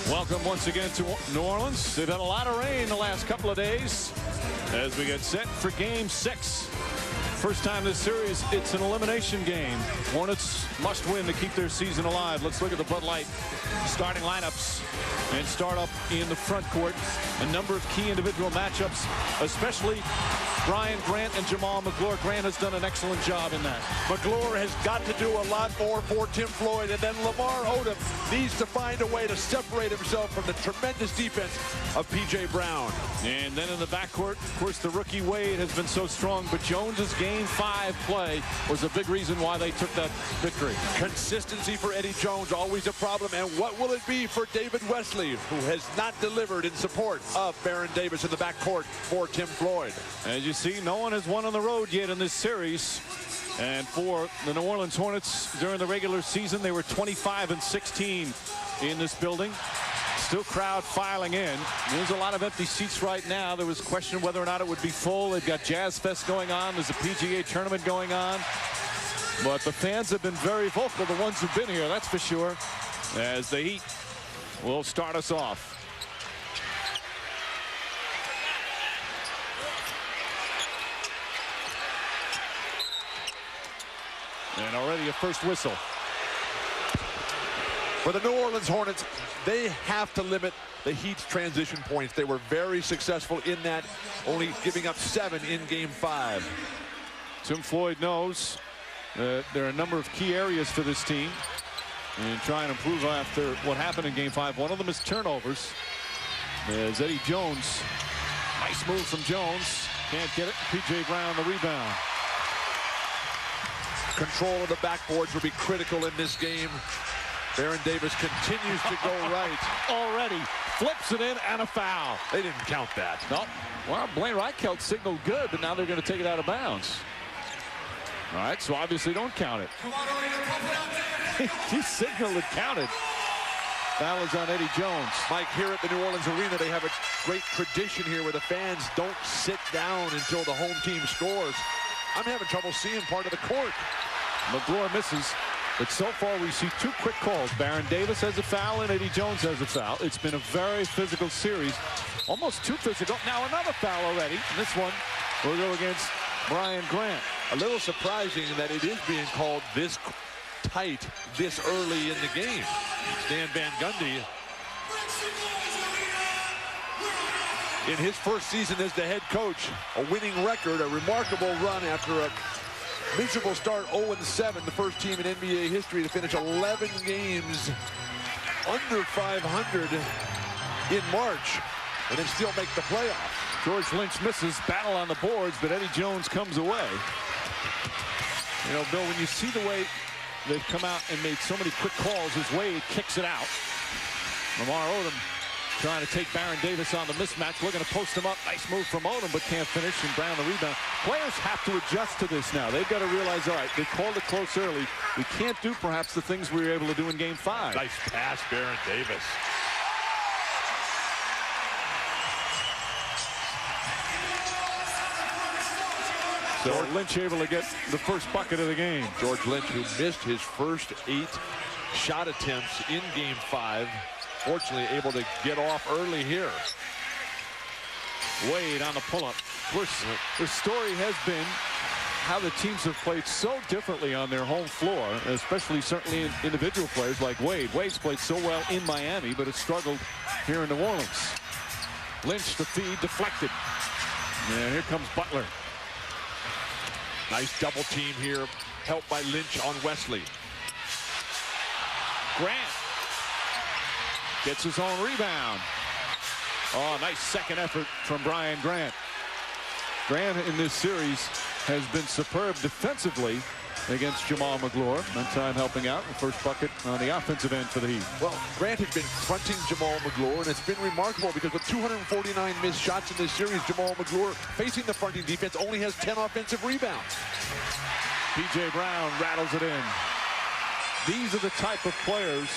Welcome once again to New Orleans. They've had a lot of rain the last couple of days as we get set for Game 6. First time this series, it's an elimination game. Hornets must win to keep their season alive. Let's look at the Bud Light starting lineups and start up in the front court. A number of key individual matchups, especially Brian Grant and Jamal McGlure. Grant has done an excellent job in that. McGlure has got to do a lot more for Tim Floyd, and then Lamar Odom needs to find a way to separate himself from the tremendous defense of P.J. Brown. And then in the backcourt, of course, the rookie Wade has been so strong, but Jones's Game 5 play was a big reason why they took that victory. Consistency for Eddie Jones, always a problem, and what will it be for David Wesley, who has not delivered in support of Baron Davis in the backcourt for Tim Floyd. As you see, no one has won on the road yet in this series. And for the New Orleans Hornets during the regular season, they were 25-16 in this building. Still crowd filing in. There's a lot of empty seats right now. There was a question whether or not it would be full. They've got Jazz Fest going on. There's a PGA tournament going on. But the fans have been very vocal, the ones who've been here, that's for sure, as the Heat will start us off. And already a first whistle. For the New Orleans Hornets, they have to limit the Heat's transition points. They were very successful in that, only giving up 7 in Game 5. Tim Floyd knows that there are a number of key areas for this team and try and improve after what happened in Game 5. One of them is turnovers. As Eddie Jones, nice move from Jones. Can't get it. P.J. Brown the rebound. Control of the backboards will be critical in this game. Baron Davis continues to go right. Already flips it in and a foul. They didn't count that. No. Well, Blaine Reichelt signaled good, but now they're going to take it out of bounds. All right, so obviously don't count it. He signaled it counted. Foul is on Eddie Jones. Mike, here at the New Orleans Arena, they have a great tradition here where the fans don't sit down until the home team scores. I'm having trouble seeing part of the court. McGlure misses, but so far we see 2 quick calls. Baron Davis has a foul and Eddie Jones has a foul. It's been a very physical series, almost too physical. Now another foul already. And this one will go against Brian Grant. A little surprising that it is being called this tight this early in the game. Dan Van Gundy, in his first season as the head coach, a winning record, a remarkable run after a miserable start, 0-7, the first team in NBA history to finish 11 games under 500 in March and then still make the playoffs. George Lynch misses, battle on the boards, but Eddie Jones comes away. You know, Bill, when you see the way they've come out and made so many quick calls as Wade kicks it out. Lamar Odom trying to take Baron Davis on the mismatch, looking to post him up. Nice move from Odom, but can't finish, and Brown the rebound. Players have to adjust to this now. They've got to realize, all right, they called it close early. We can't do perhaps the things we were able to do in Game 5. Nice pass, Baron Davis. So Lynch able to get the first bucket of the game. George Lynch, who missed his first 8 shot attempts in Game 5, fortunately able to get off early here. Wade on the pull-up. Of course, the story has been how the teams have played so differently on their home floor, especially certainly in individual players like Wade. Wade's played so well in Miami, but has struggled here in New Orleans. Lynch, the feed, deflected. And here comes Butler. Nice double team here, helped by Lynch on Wesley. Grant gets his own rebound. Oh, nice second effort from Brian Grant. Grant in this series has been superb defensively against Jamal McGlure. One time helping out, the first bucket on the offensive end for the Heat. Well, Grant has been fronting Jamal McGlure, and it's been remarkable because with 249 missed shots in this series, Jamal McGlure, facing the fronting defense, only has 10 offensive rebounds. P.J. Brown rattles it in. These are the type of players,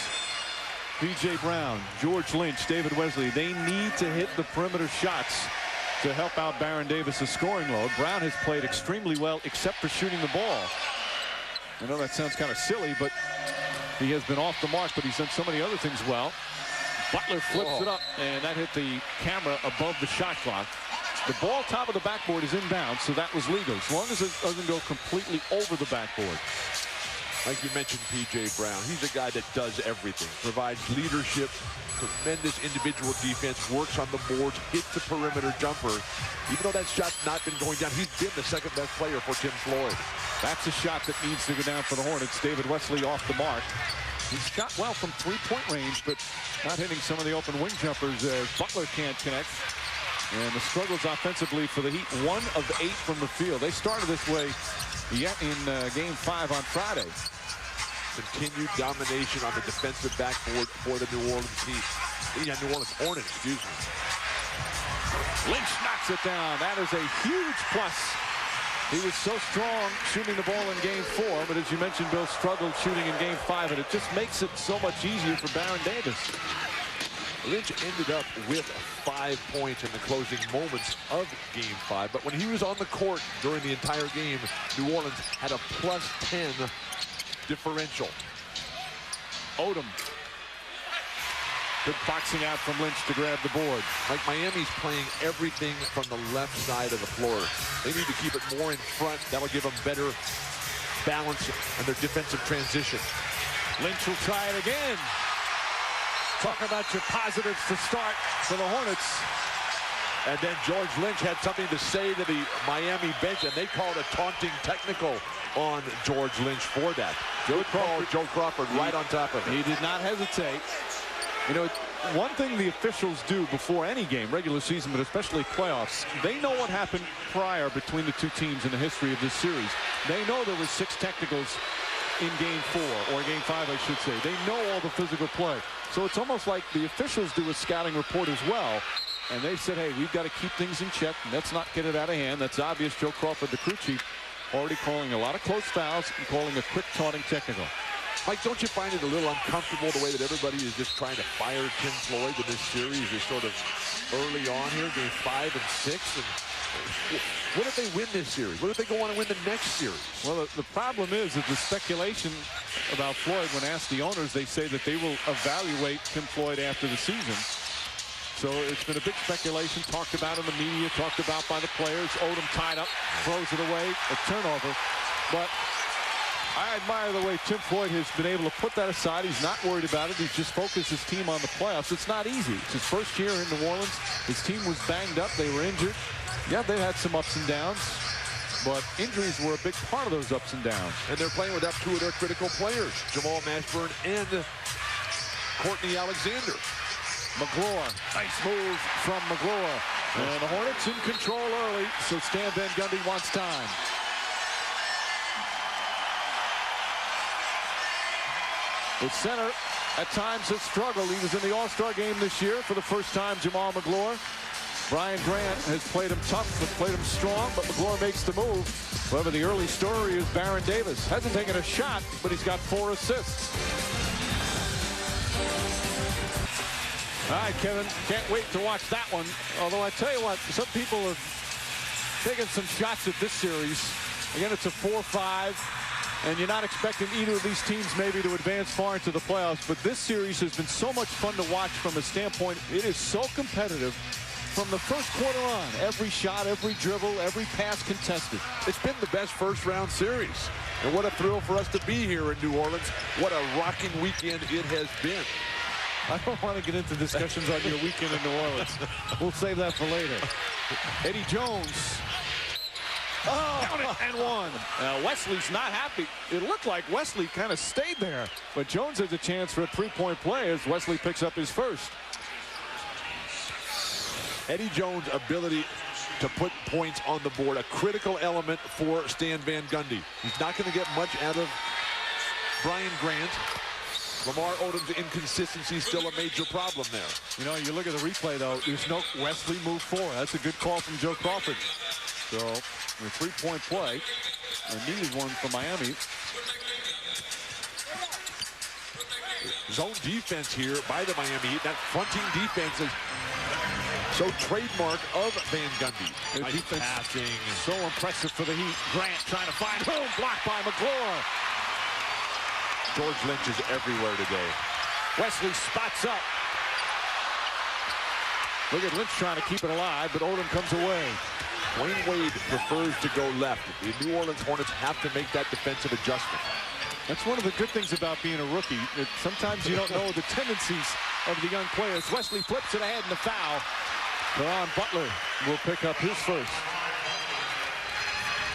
P.J. Brown, George Lynch, David Wesley, they need to hit the perimeter shots to help out Baron Davis' scoring load. Brown has played extremely well except for shooting the ball. I know that sounds kind of silly, but he has been off the mark, but he's done so many other things well. Butler flips it up, and that hit the camera above the shot clock. The ball top of the backboard is inbounds, so that was legal, as long as it doesn't go completely over the backboard. Like you mentioned, P.J. Brown, he's a guy that does everything, provides leadership, tremendous individual defense, works on the boards, hits the perimeter jumper. Even though that shot's not been going down, he's been the second best player for Tim Floyd. That's a shot that needs to go down for the Hornets. David Wesley off the mark. He's shot well from three-point range, but not hitting some of the open wing jumpers as Butler can't connect. And the struggles offensively for the Heat, 1 of 8 from the field. They started this way yet in Game 5 on Friday. Continued domination on the defensive backboard for the New Orleans Heat. New Orleans Hornets, excuse me. Lynch knocks it down. That is a huge plus. He was so strong shooting the ball in Game 4, but as you mentioned, Bill struggled shooting in Game 5, and it just makes it so much easier for Baron Davis. Lynch ended up with 5 points in the closing moments of Game 5, but when he was on the court during the entire game, New Orleans had a +10 differential. Odom. Good boxing out from Lynch to grab the board. Like Miami's playing everything from the left side of the floor. They need to keep it more in front. That'll give them better balance in their defensive transition. Lynch will try it again. Talk about your positives to start for the Hornets. And then George Lynch had something to say to the Miami bench, and they called a taunting technical on George Lynch for that. Joe Crawford right on top of it. He did not hesitate. You know, one thing the officials do before any game, regular season, but especially playoffs, they know what happened prior between the two teams in the history of this series. They know there were 6 technicals in Game 4, or Game 5, I should say. They know all the physical play. So it's almost like the officials do a scouting report as well. And they said, hey, we've got to keep things in check. Let's not get it out of hand. That's obvious. Joe Crawford, the crew chief, already calling a lot of close fouls and calling a quick taunting technical. Mike, don't you find it a little uncomfortable the way that everybody is just trying to fire Tim Floyd in this series? Is sort of early on here, Game 5 and 6. And what if they win this series? What if they go on and win the next series? Well, the problem is that the speculation about Floyd, when asked the owners, they say that they will evaluate Tim Floyd after the season. So it's been a big speculation, talked about in the media, talked about by the players. Odom tied up, throws it away, a turnover. But I admire the way Tim Floyd has been able to put that aside. He's not worried about it. He's just focused his team on the playoffs. It's not easy. It's his first year in New Orleans. His team was banged up. They were injured. Yeah, they had some ups and downs, but injuries were a big part of those ups and downs. And they're playing without 2 of their critical players, Jamal Mashburn and Courtney Alexander. McGloire, nice move from McGloire. And the Hornets in control early, so Stan Van Gundy wants time. The center at times has struggled. He was in the All-Star game this year for the first time, Jamal McGloire. Brian Grant has played him tough, but played him strong, but McGloire makes the move. However, the early story is Baron Davis. Hasn't taken a shot, but he's got 4 assists. All right, Kevin, can't wait to watch that one. Although I tell you what, some people have taken some shots at this series. Again, it's a 4-5, and you're not expecting either of these teams maybe to advance far into the playoffs. But this series has been so much fun to watch from a standpoint. It is so competitive from the first quarter on. Every shot, every dribble, every pass contested. It's been the best first-round series. And what a thrill for us to be here in New Orleans. What a rocking weekend it has been. I don't want to get into discussions on your weekend in New Orleans. We'll save that for later. Eddie Jones. Count it, and one. Wesley's not happy. It looked like Wesley kind of stayed there. But Jones has a chance for a 3-point play as Wesley picks up his first. Eddie Jones' ability to put points on the board, a critical element for Stan Van Gundy. He's not going to get much out of Brian Grant. Lamar Odom's inconsistency is still a major problem there. You know, you look at the replay, though, there's no Wesley move 4. That's a good call from Joe Crawford. So, a 3-point play, a needed one for Miami. Zone defense here by the Miami Heat. That fronting defense is so trademark of Van Gundy. Nice defense passing. So impressive for the Heat. Grant trying to find room, blocked by McGloire. George Lynch is everywhere today. Wesley spots up. Look at Lynch trying to keep it alive, but Odom comes away. Dwayne Wade prefers to go left. The New Orleans Hornets have to make that defensive adjustment. That's one of the good things about being a rookie. That sometimes you don't know the tendencies of the young players. Wesley flips it ahead in the foul. Caron Butler will pick up his first.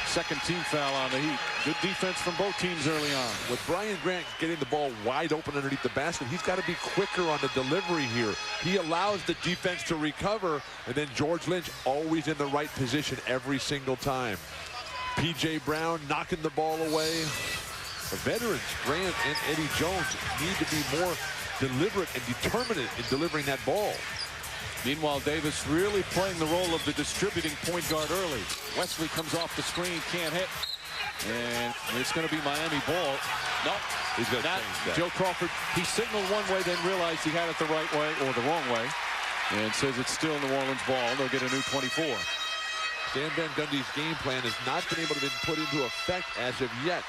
Second team foul on the Heat. Good defense from both teams early on. With Brian Grant getting the ball wide open underneath the basket, he's got to be quicker on the delivery here. He allows the defense to recover, and then George Lynch always in the right position every single time. P.J. Brown knocking the ball away. The veterans, Grant and Eddie Jones, need to be more deliberate and determined in delivering that ball. Meanwhile, Davis really playing the role of the distributing point guard early. Wesley comes off the screen, can't hit. And it's going to be Miami ball. No, he's going to change that. Joe Crawford, he signaled one way, then realized he had it the right way or the wrong way. And says it's still New Orleans ball. They'll get a new 24. Stan Van Gundy's game plan has not been able to be put into effect as of yet.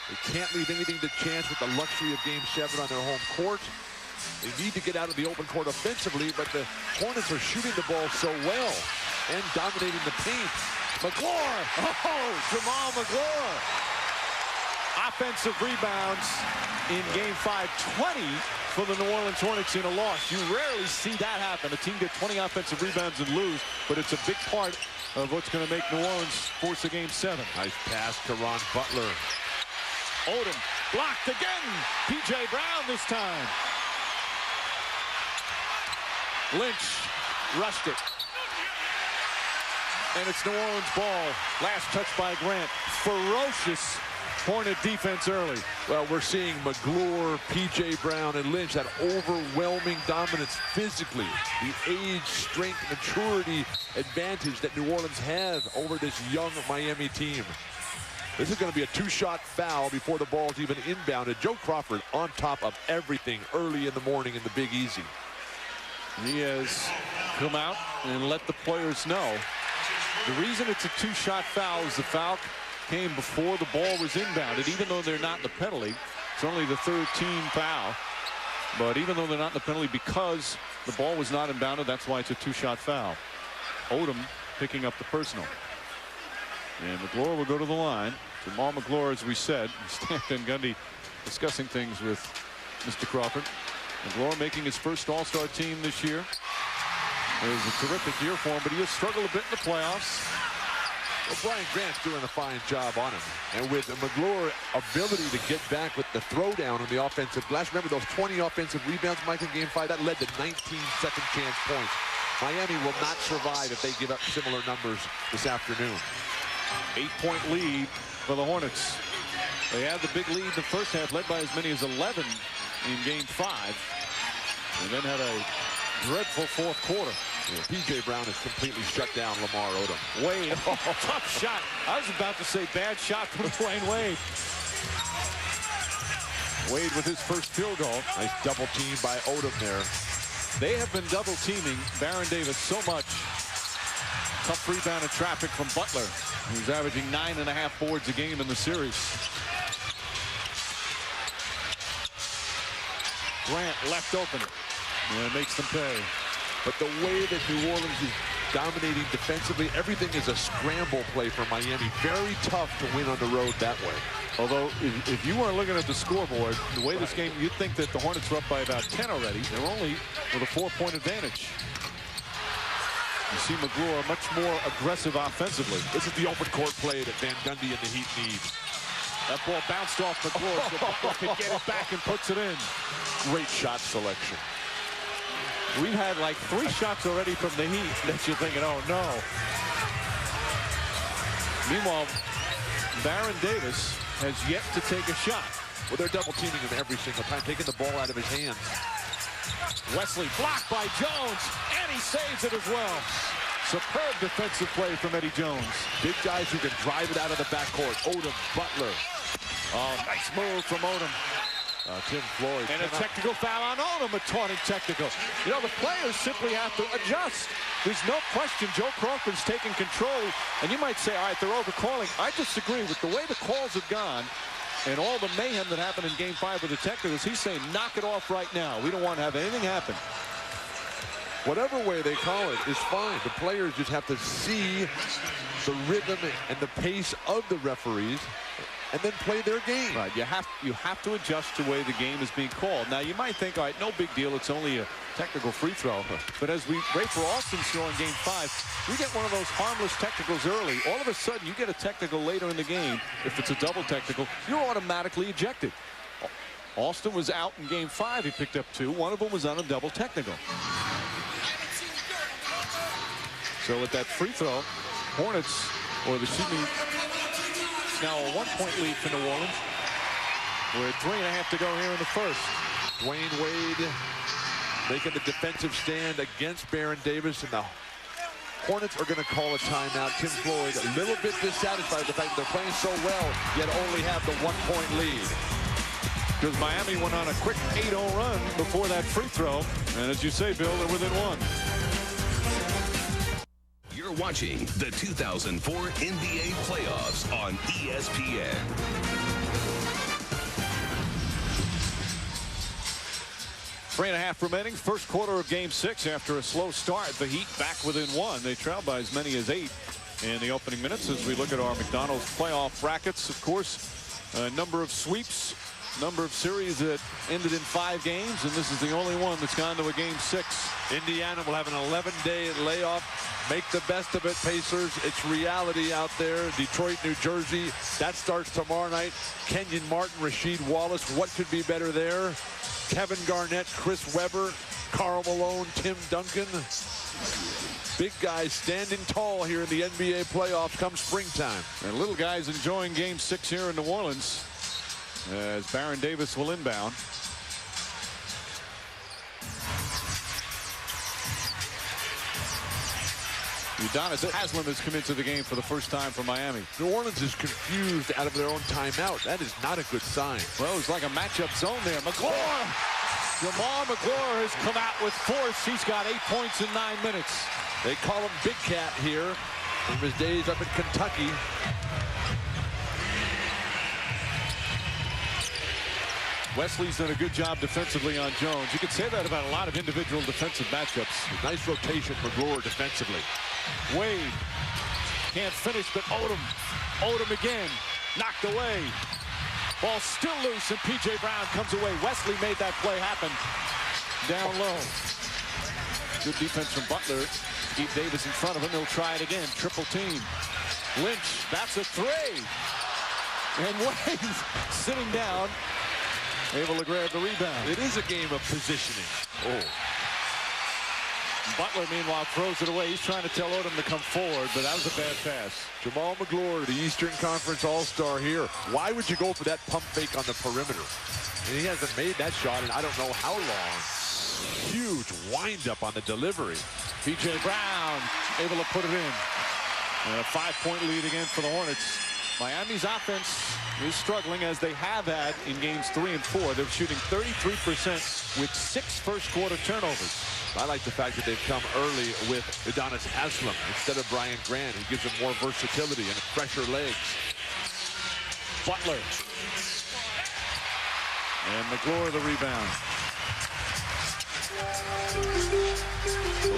They can't leave anything to chance with the luxury of Game 7 on their home court. They need to get out of the open court offensively, but the Hornets are shooting the ball so well and dominating the paint. McGlure! Oh, Jamal McGlure! Offensive rebounds in Game 5, 20 for the New Orleans Hornets in a loss. You rarely see that happen. A team get 20 offensive rebounds and lose, but it's a big part of what's going to make New Orleans force a Game 7. Nice pass to Ron Butler. Odom blocked again. P.J. Brown this time. Lynch rushed it. And it's New Orleans ball. Last touch by Grant. Ferocious Hornet defense early. Well, we're seeing McGlure, P.J. Brown, and Lynch, that overwhelming dominance physically. The age, strength, maturity advantage that New Orleans has over this young Miami team. This is going to be a two-shot foul before the ball's even inbounded. Joe Crawford on top of everything early in the morning in the Big Easy. He has come out and let the players know. The reason it's a two-shot foul is the foul came before the ball was inbounded. Even though they're not in the penalty, it's only the third team foul. But even though they're not in the penalty because the ball was not inbounded, that's why it's a two-shot foul. Odom picking up the personal. And McGlure will go to the line. Jamal McGlure, as we said, Stan Van Gundy discussing things with Mr. Crawford. McGlure making his first All-Star team this year. It was a terrific year for him, but he has struggled a bit in the playoffs. Well, Brian Grant's doing a fine job on him. And with McGlure's ability to get back with the throwdown on the offensive glass. Remember those 20 offensive rebounds, Mike, in Game 5? That led to 19 second chance points. Miami will not survive if they give up similar numbers this afternoon. 8-point lead for the Hornets. They had the big lead in the first half, led by as many as 11 in Game 5. And then had a dreadful fourth quarter. Yeah, P.J. Brown has completely shut down Lamar Odom. Wade, tough shot. I was about to say bad shot from Dwayne Wade. Wade with his first field goal. Nice double team by Odom there. They have been double teaming Baron Davis so much. Tough rebound and traffic from Butler, who's averaging 9.5 boards a game in the series. Grant left open. And it makes them pay. But the way that New Orleans is dominating defensively, everything is a scramble play for Miami. Very tough to win on the road that way. Although, if you weren't looking at the scoreboard, the way this game, you'd think that the Hornets were up by about 10 already. They're only with a 4-point advantage. You see McGlure much more aggressive offensively. This is the open court play that Van Gundy and the Heat need. That ball bounced off McGlure, so Butler can get it back and puts it in. Great shot selection. We've had like 3 shots already from the Heat that you're thinking, oh no. Meanwhile, Baron Davis has yet to take a shot. Well, they're double teaming him every single time, taking the ball out of his hands. Wesley blocked by Jones, and he saves it as well. Superb defensive play from Eddie Jones. Big guys who can drive it out of the backcourt. Odom, Butler. Oh, nice move from Odom. Tim Floyd. And a technical foul on Odom, a taunting technical. You know, the players simply have to adjust. There's no question Joe Crawford's taking control. And you might say, all right, they're overcalling. I disagree with the way the calls have gone and all the mayhem that happened in Game 5 with the technicals. He's saying, knock it off right now. We don't want to have anything happen. Whatever way they call it is fine. The players just have to see the rhythm and the pace of the referees and then play their game. Right, you have to adjust to the way the game is being called. Now you might think, all right, no big deal, it's only a technical free throw. But as Ray for Austin's show in game 5, you get one of those harmless technicals early. All of a sudden you get a technical later in the game. If it's a double technical, you're automatically ejected. Austin was out in game 5. He picked up 2. One of them was on a double technical. So with that free throw, Hornets, or excuse me, now a 1-point lead for New Orleans. We're at 3.5 to go here in the first. Dwayne Wade making the defensive stand against Baron Davis, and the Hornets are going to call a timeout. Tim Floyd a little bit dissatisfied with the fact that they're playing so well, yet only have the 1-point lead. Because Miami went on a quick 8-0 run before that free throw. And as you say, Bill, they're within 1. You're watching the 2004 NBA playoffs on ESPN. Three and a half remaining. First quarter of game 6 after a slow start. The Heat back within 1. They trail by as many as 8 in the opening minutes. As we look at our McDonald's playoff brackets, of course, a number of sweeps, number of series that ended in 5 games, and this is the only one that's gone to a game 6. Indiana will have an 11-day layoff. Make the best of it, Pacers. It's reality out there. Detroit, New Jersey. That starts tomorrow night. Kenyon Martin, Rasheed Wallace. What could be better there? Kevin Garnett, Chris Webber, Karl Malone, Tim Duncan. Big guys standing tall here in the NBA playoffs come springtime. And little guys enjoying game 6 here in New Orleans as Baron Davis will inbound. Udonis Haslem has come into the game for the first time for Miami. New Orleans is confused out of their own timeout. That is not a good sign. Well, it's like a matchup zone there. McClure! Jamal McClure has come out with force. He's got 8 points in 9 minutes. They call him Big Cat here from his days up in Kentucky. Wesley's done a good job defensively on Jones. You could say that about a lot of individual defensive matchups. Nice rotation for McClure defensively. Wade can't finish, but Odom again, knocked away. Ball still loose, and P.J. Brown comes away. Wesley made that play happen down low. Good defense from Butler to keep Davis in front of him. He'll try it again. Triple team. Lynch, that's a 3. And Wade sitting down, able to grab the rebound. It is a game of positioning. Oh. Butler, meanwhile, throws it away. He's trying to tell Odom to come forward, but that was a bad pass. Jamal McClure, the Eastern Conference All-Star here. Why would you go for that pump fake on the perimeter? And he hasn't made that shot in I don't know how long. Huge wind-up on the delivery. P.J. Brown able to put it in. And a 5-point lead again for the Hornets. Miami's offense is struggling, as they have had in games 3 and 4. They're shooting 33% with 6 first-quarter turnovers. I like the fact that they've come early with Udonis Haslem instead of Brian Grant, who gives them more versatility and fresher legs. Butler. And McClure the rebound.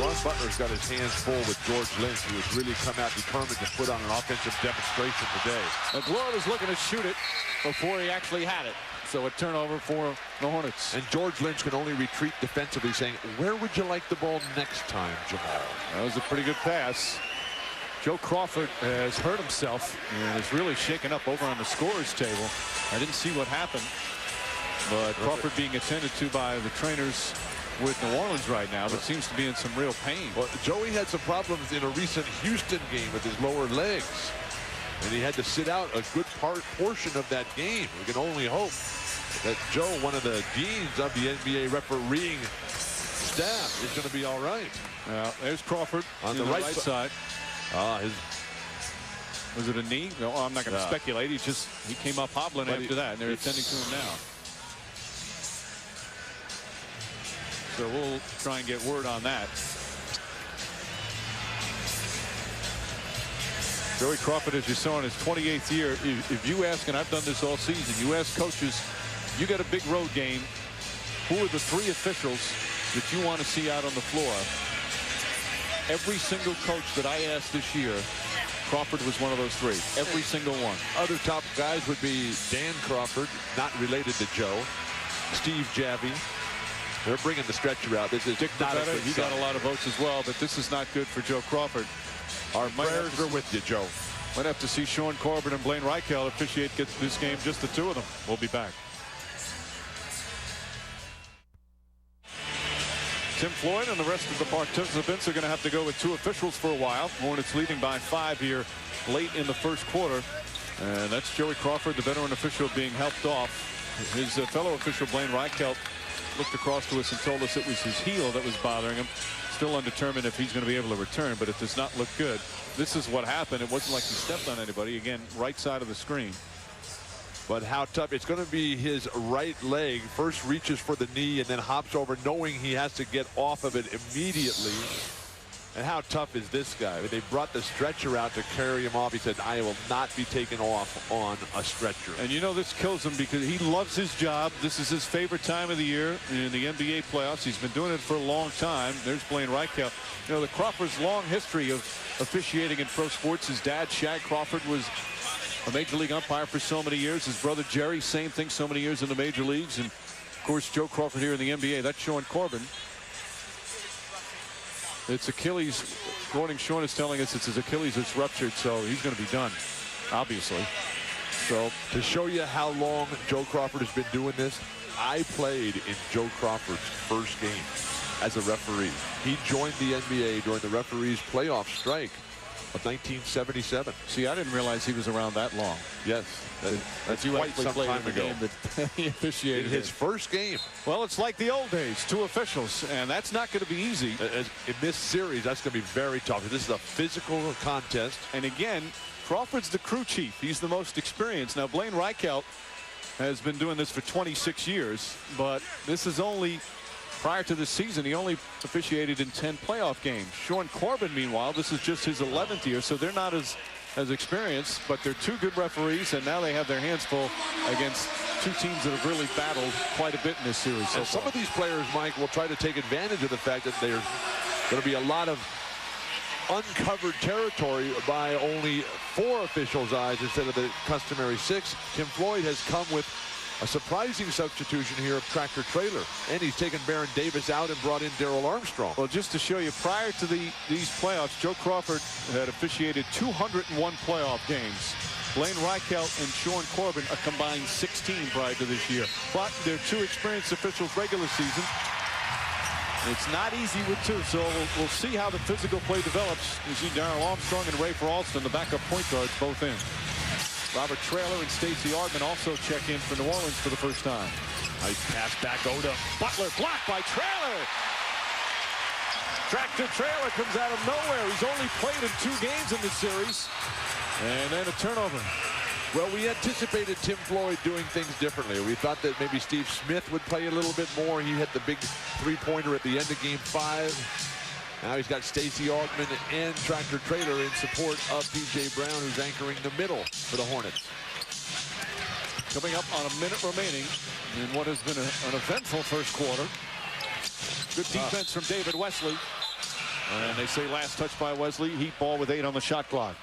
Ron Butler's got his hands full with George Lynch, who has really come out determined to put on an offensive demonstration today. McClure was looking to shoot it before he actually had it. So a turnover for the Hornets. And George Lynch can only retreat defensively, saying, where would you like the ball next time, Jamal? That was a pretty good pass. Joe Crawford has hurt himself and is really shaken up over on the scorer's table. I didn't see what happened, but Crawford being attended to by the trainers with New Orleans right now, but seems to be in some real pain. Well, Joey had some problems in a recent Houston game with his lower legs, and he had to sit out a good portion of that game. We can only hope that Joe, one of the deans of the NBA refereeing staff, is going to be all right. There's Crawford on the right side. Was it a knee? No, I'm not going to speculate. He came up hobbling after that, and they're attending to him now. So we'll try and get word on that. Joey Crawford, as you saw in his 28th year, if you ask, and I've done this all season, you ask coaches, you got a big road game, who are the 3 officials that you want to see out on the floor? every single coach that I asked this year, Crawford was one of those three. Every single one. Other top guys would be Dan Crawford, not related to Joe. Steve Javie. They're bringing the stretcher out. This is Dick not Bavetta, he got a lot of votes as well, but this is not good for Joe Crawford. Our prayers are with you, Joe. Might have to see Sean Corbin and Blaine Reichelt officiate this game, just the two of them. We'll be back. Tim Floyd and the rest of the participants are going to have to go with 2 officials for a while. Hornets leading by 5 here late in the first quarter. And that's Joey Crawford, the veteran official, being helped off. His fellow official, Blaine Reichelt, looked across to us and told us it was his heel that was bothering him. Still undetermined if he's going to be able to return, but it does not look good. This is what happened. It wasn't like he stepped on anybody. Again, right side of the screen. But how tough. It's going to be his right leg. First reaches for the knee and then hops over, knowing he has to get off of it immediately. And how tough is this guy? They brought the stretcher out to carry him off. He said, I will not be taken off on a stretcher. And you know this kills him because he loves his job. This is his favorite time of the year in the NBA playoffs. He's been doing it for a long time. There's Blaine Reichelt. You know, the Crawford's long history of officiating in pro sports. His dad, Shag Crawford, was a major league umpire for so many years. His brother Jerry, same thing, so many years in the major leagues. And of course, Joe Crawford here in the NBA. That's Sean Corbin. It's Achilles. Morning Sean is telling us it's his Achilles is ruptured, so he's going to be done, obviously. So to show you how long Joe Crawford has been doing this, I played in Joe Crawford's first game as a referee. He joined the NBA during the referees playoff strike of 1977. See, I didn't realize he was around that long. Yes, that's quite some time ago. That he officiated his first game. Well, it's like the old days, 2 officials, and that's not going to be easy. In this series, that's going to be very tough. This is a physical contest. And again, Crawford's the crew chief. He's the most experienced. Now, Blaine Reichelt has been doing this for 26 years, but this is only prior to this season. He only officiated in 10 playoff games. Sean Corbin, meanwhile, this is just his 11th year, so they're not as experienced, but they're 2 good referees, and now they have their hands full against 2 teams that have really battled quite a bit in this series. So some of these players, Mike, will try to take advantage of the fact that there's going to be a lot of uncovered territory by only 4 officials' eyes instead of the customary 6. Tim Floyd has come with a surprising substitution here of Tractor Trailer, and he's taken Baron Davis out and brought in Darrell Armstrong. Well, just to show you, prior to these playoffs, Joe Crawford had officiated 201 playoff games. Blaine Reichelt and Sean Corbin a combined 16 prior to this year. But they're 2 experienced officials regular season. It's not easy with 2, so we'll see how the physical play develops. You see Darrell Armstrong and Ray Alston, the backup point guards, both in. Robert Traylor and Stacey Augmon also check in for New Orleans for the first time. Nice pass back, Oda. Butler blocked by Traylor. Tractor Trailer comes out of nowhere. He's only played in 2 games in this series. And then a turnover. Well, we anticipated Tim Floyd doing things differently. We thought that maybe Steve Smith would play a little bit more. He hit the big 3-pointer at the end of game 5. Now he's got Stacey Augmon and Tractor Trailer in support of P.J. Brown, who's anchoring the middle for the Hornets. Coming up on a minute remaining in what has been an eventful first quarter. Good defense from David Wesley. And they say last touch by Wesley. Heat ball with 8 on the shot clock.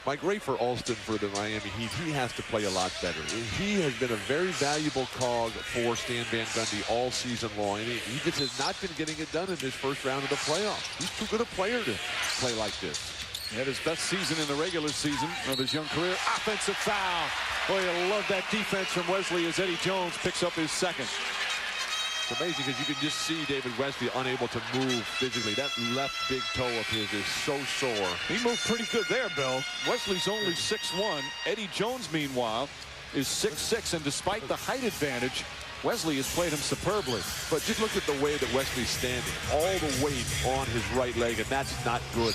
Mike, great for Alston for the Miami Heat. He has to play a lot better. He has been a very valuable cog for Stan Van Gundy all season long. And he just has not been getting it done in this first round of the playoffs. He's too good a player to play like this. He had his best season in the regular season of his young career. Offensive foul. Boy, I love that defense from Wesley as Eddie Jones picks up his second. It's amazing because you can just see David Wesley unable to move physically. That left big toe of his is so sore. He moved pretty good there, Bill. Wesley's only 6'1". Eddie Jones, meanwhile, is 6'6", and despite the height advantage, Wesley has played him superbly. But just look at the way that Wesley's standing. All the weight on his right leg, and that's not good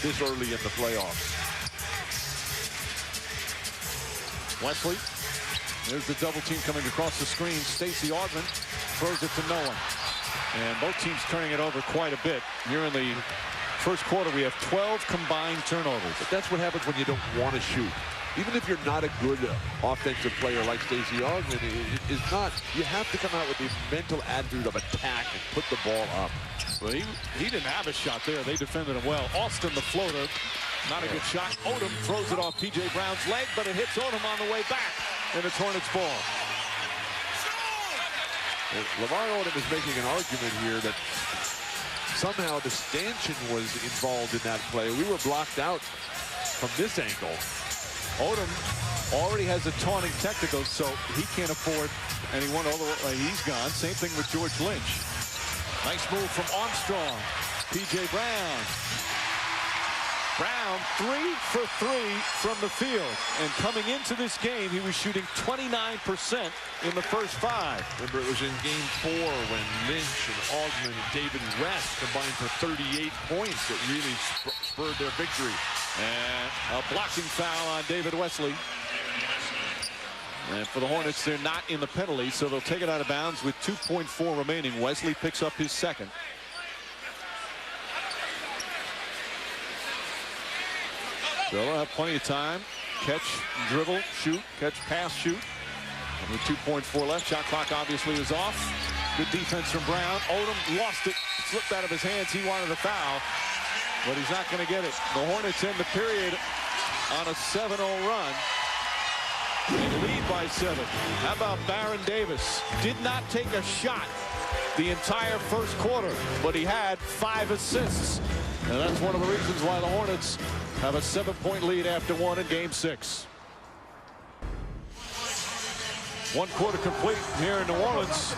this early in the playoffs. Wesley, there's the double team coming across the screen. Stacey Augmon throws it to no one. And both teams turning it over quite a bit. Here in the first quarter, we have 12 combined turnovers. But that's what happens when you don't want to shoot. even if you're not a good offensive player like Stacey Augmon is not, you have to come out with the mental attitude of attack and put the ball up. Well, he didn't have a shot there. They defended him well. Austin, the floater, not a good shot. Odom throws it off P.J. Brown's leg, but it hits Odom on the way back, and it's Hornets ball. Lamar Odom is making an argument here that somehow the stanchion was involved in that play. We were blocked out from this angle. Odom already has a taunting technical, so he can't afford anyone all the way. He's gone. Same thing with George Lynch. Nice move from Armstrong. P.J. Brown. Brown 3 for 3 from the field. And coming into this game, he was shooting 29% in the first 5. Remember, it was in Game 4 when Lynch and Augmon and David West combined for 38 points that really spurred their victory. And a blocking foul on David Wesley. And for the Hornets, they're not in the penalty, so they'll take it out of bounds with 2.4 remaining. Wesley picks up his second. So they'll have plenty of time. Catch, dribble, shoot, catch, pass, shoot. And with 2.4 left, shot clock obviously is off. Good defense from Brown. Odom lost it, slipped out of his hands. He wanted a foul, but he's not going to get it. The Hornets end the period on a 7-0 run. And lead by 7. How about Baron Davis? Did not take a shot the entire first quarter, but he had 5 assists. And that's one of the reasons why the Hornets have a 7-point lead after 1 in Game 6. 1 quarter complete here in New Orleans.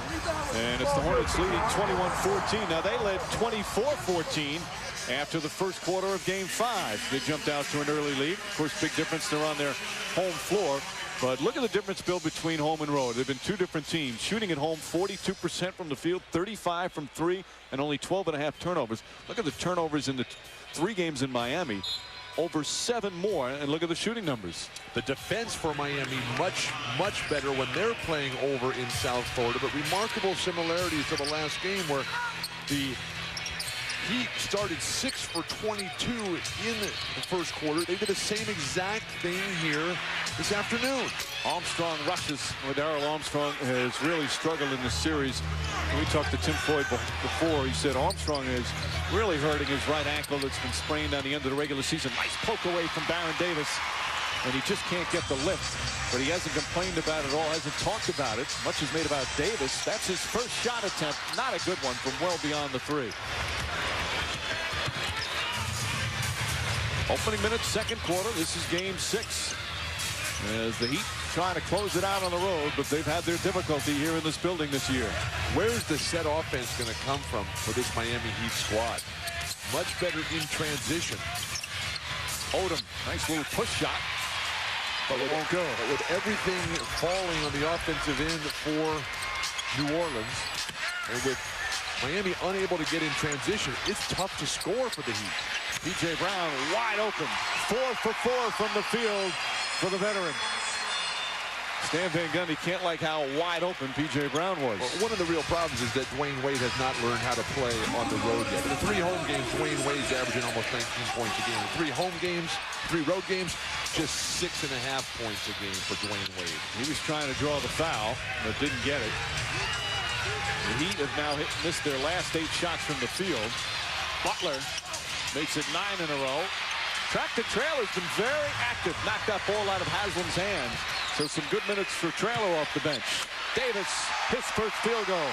And it's the Hornets leading 21-14. Now they led 24-14 after the first quarter of Game 5. They jumped out to an early lead. Of course, big difference, they're on their home floor. But look at the difference, Bill, between home and road. They've been 2 different teams. Shooting at home, 42% from the field, 35 from 3, and only 12.5 turnovers. Look at the turnovers in the 3 games in Miami. Over 7 more, and look at the shooting numbers. The defense for Miami much better when they're playing over in South Florida, but remarkable similarities to the last game where the Heat started 6 for 22 in the first quarter. They did the same exact thing here this afternoon. Armstrong rushes. Well, Darrell Armstrong has really struggled in this series. We talked to Tim Floyd before. He said Armstrong is really hurting his right ankle that's been sprained on the end of the regular season. Nice poke away from Baron Davis. And he just can't get the lift. But he hasn't complained about it at all, hasn't talked about it. Much is made about Davis. That's his first shot attempt. Not a good one from well beyond the 3. Opening minutes, second quarter. This is Game 6. As the Heat trying to close it out on the road, but they've had their difficulty here in this building this year. Where's the set offense going to come from for this Miami Heat squad? Much better in transition. Odom, nice little push shot, but it won't go. But with everything falling on the offensive end for New Orleans, and with Miami unable to get in transition, it's tough to score for the Heat. P.J. Brown wide open. 4 for 4 from the field for the veteran. Stan Van Gundy can't like how wide open P.J. Brown was. Well, one of the real problems is that Dwayne Wade has not learned how to play on the road yet. In the 3 home games, Dwayne Wade's averaging almost 19 points a game. In 3 home games, 3 road games, just 6.5 points a game for Dwayne Wade. He was trying to draw the foul, but didn't get it. The Heat have now missed their last 8 shots from the field. Butler makes it 9 in a row. Tractor Trailer's been very active. Knocked that ball out of Haslam's hands. So some good minutes for Trailer off the bench. Davis, his first field goal.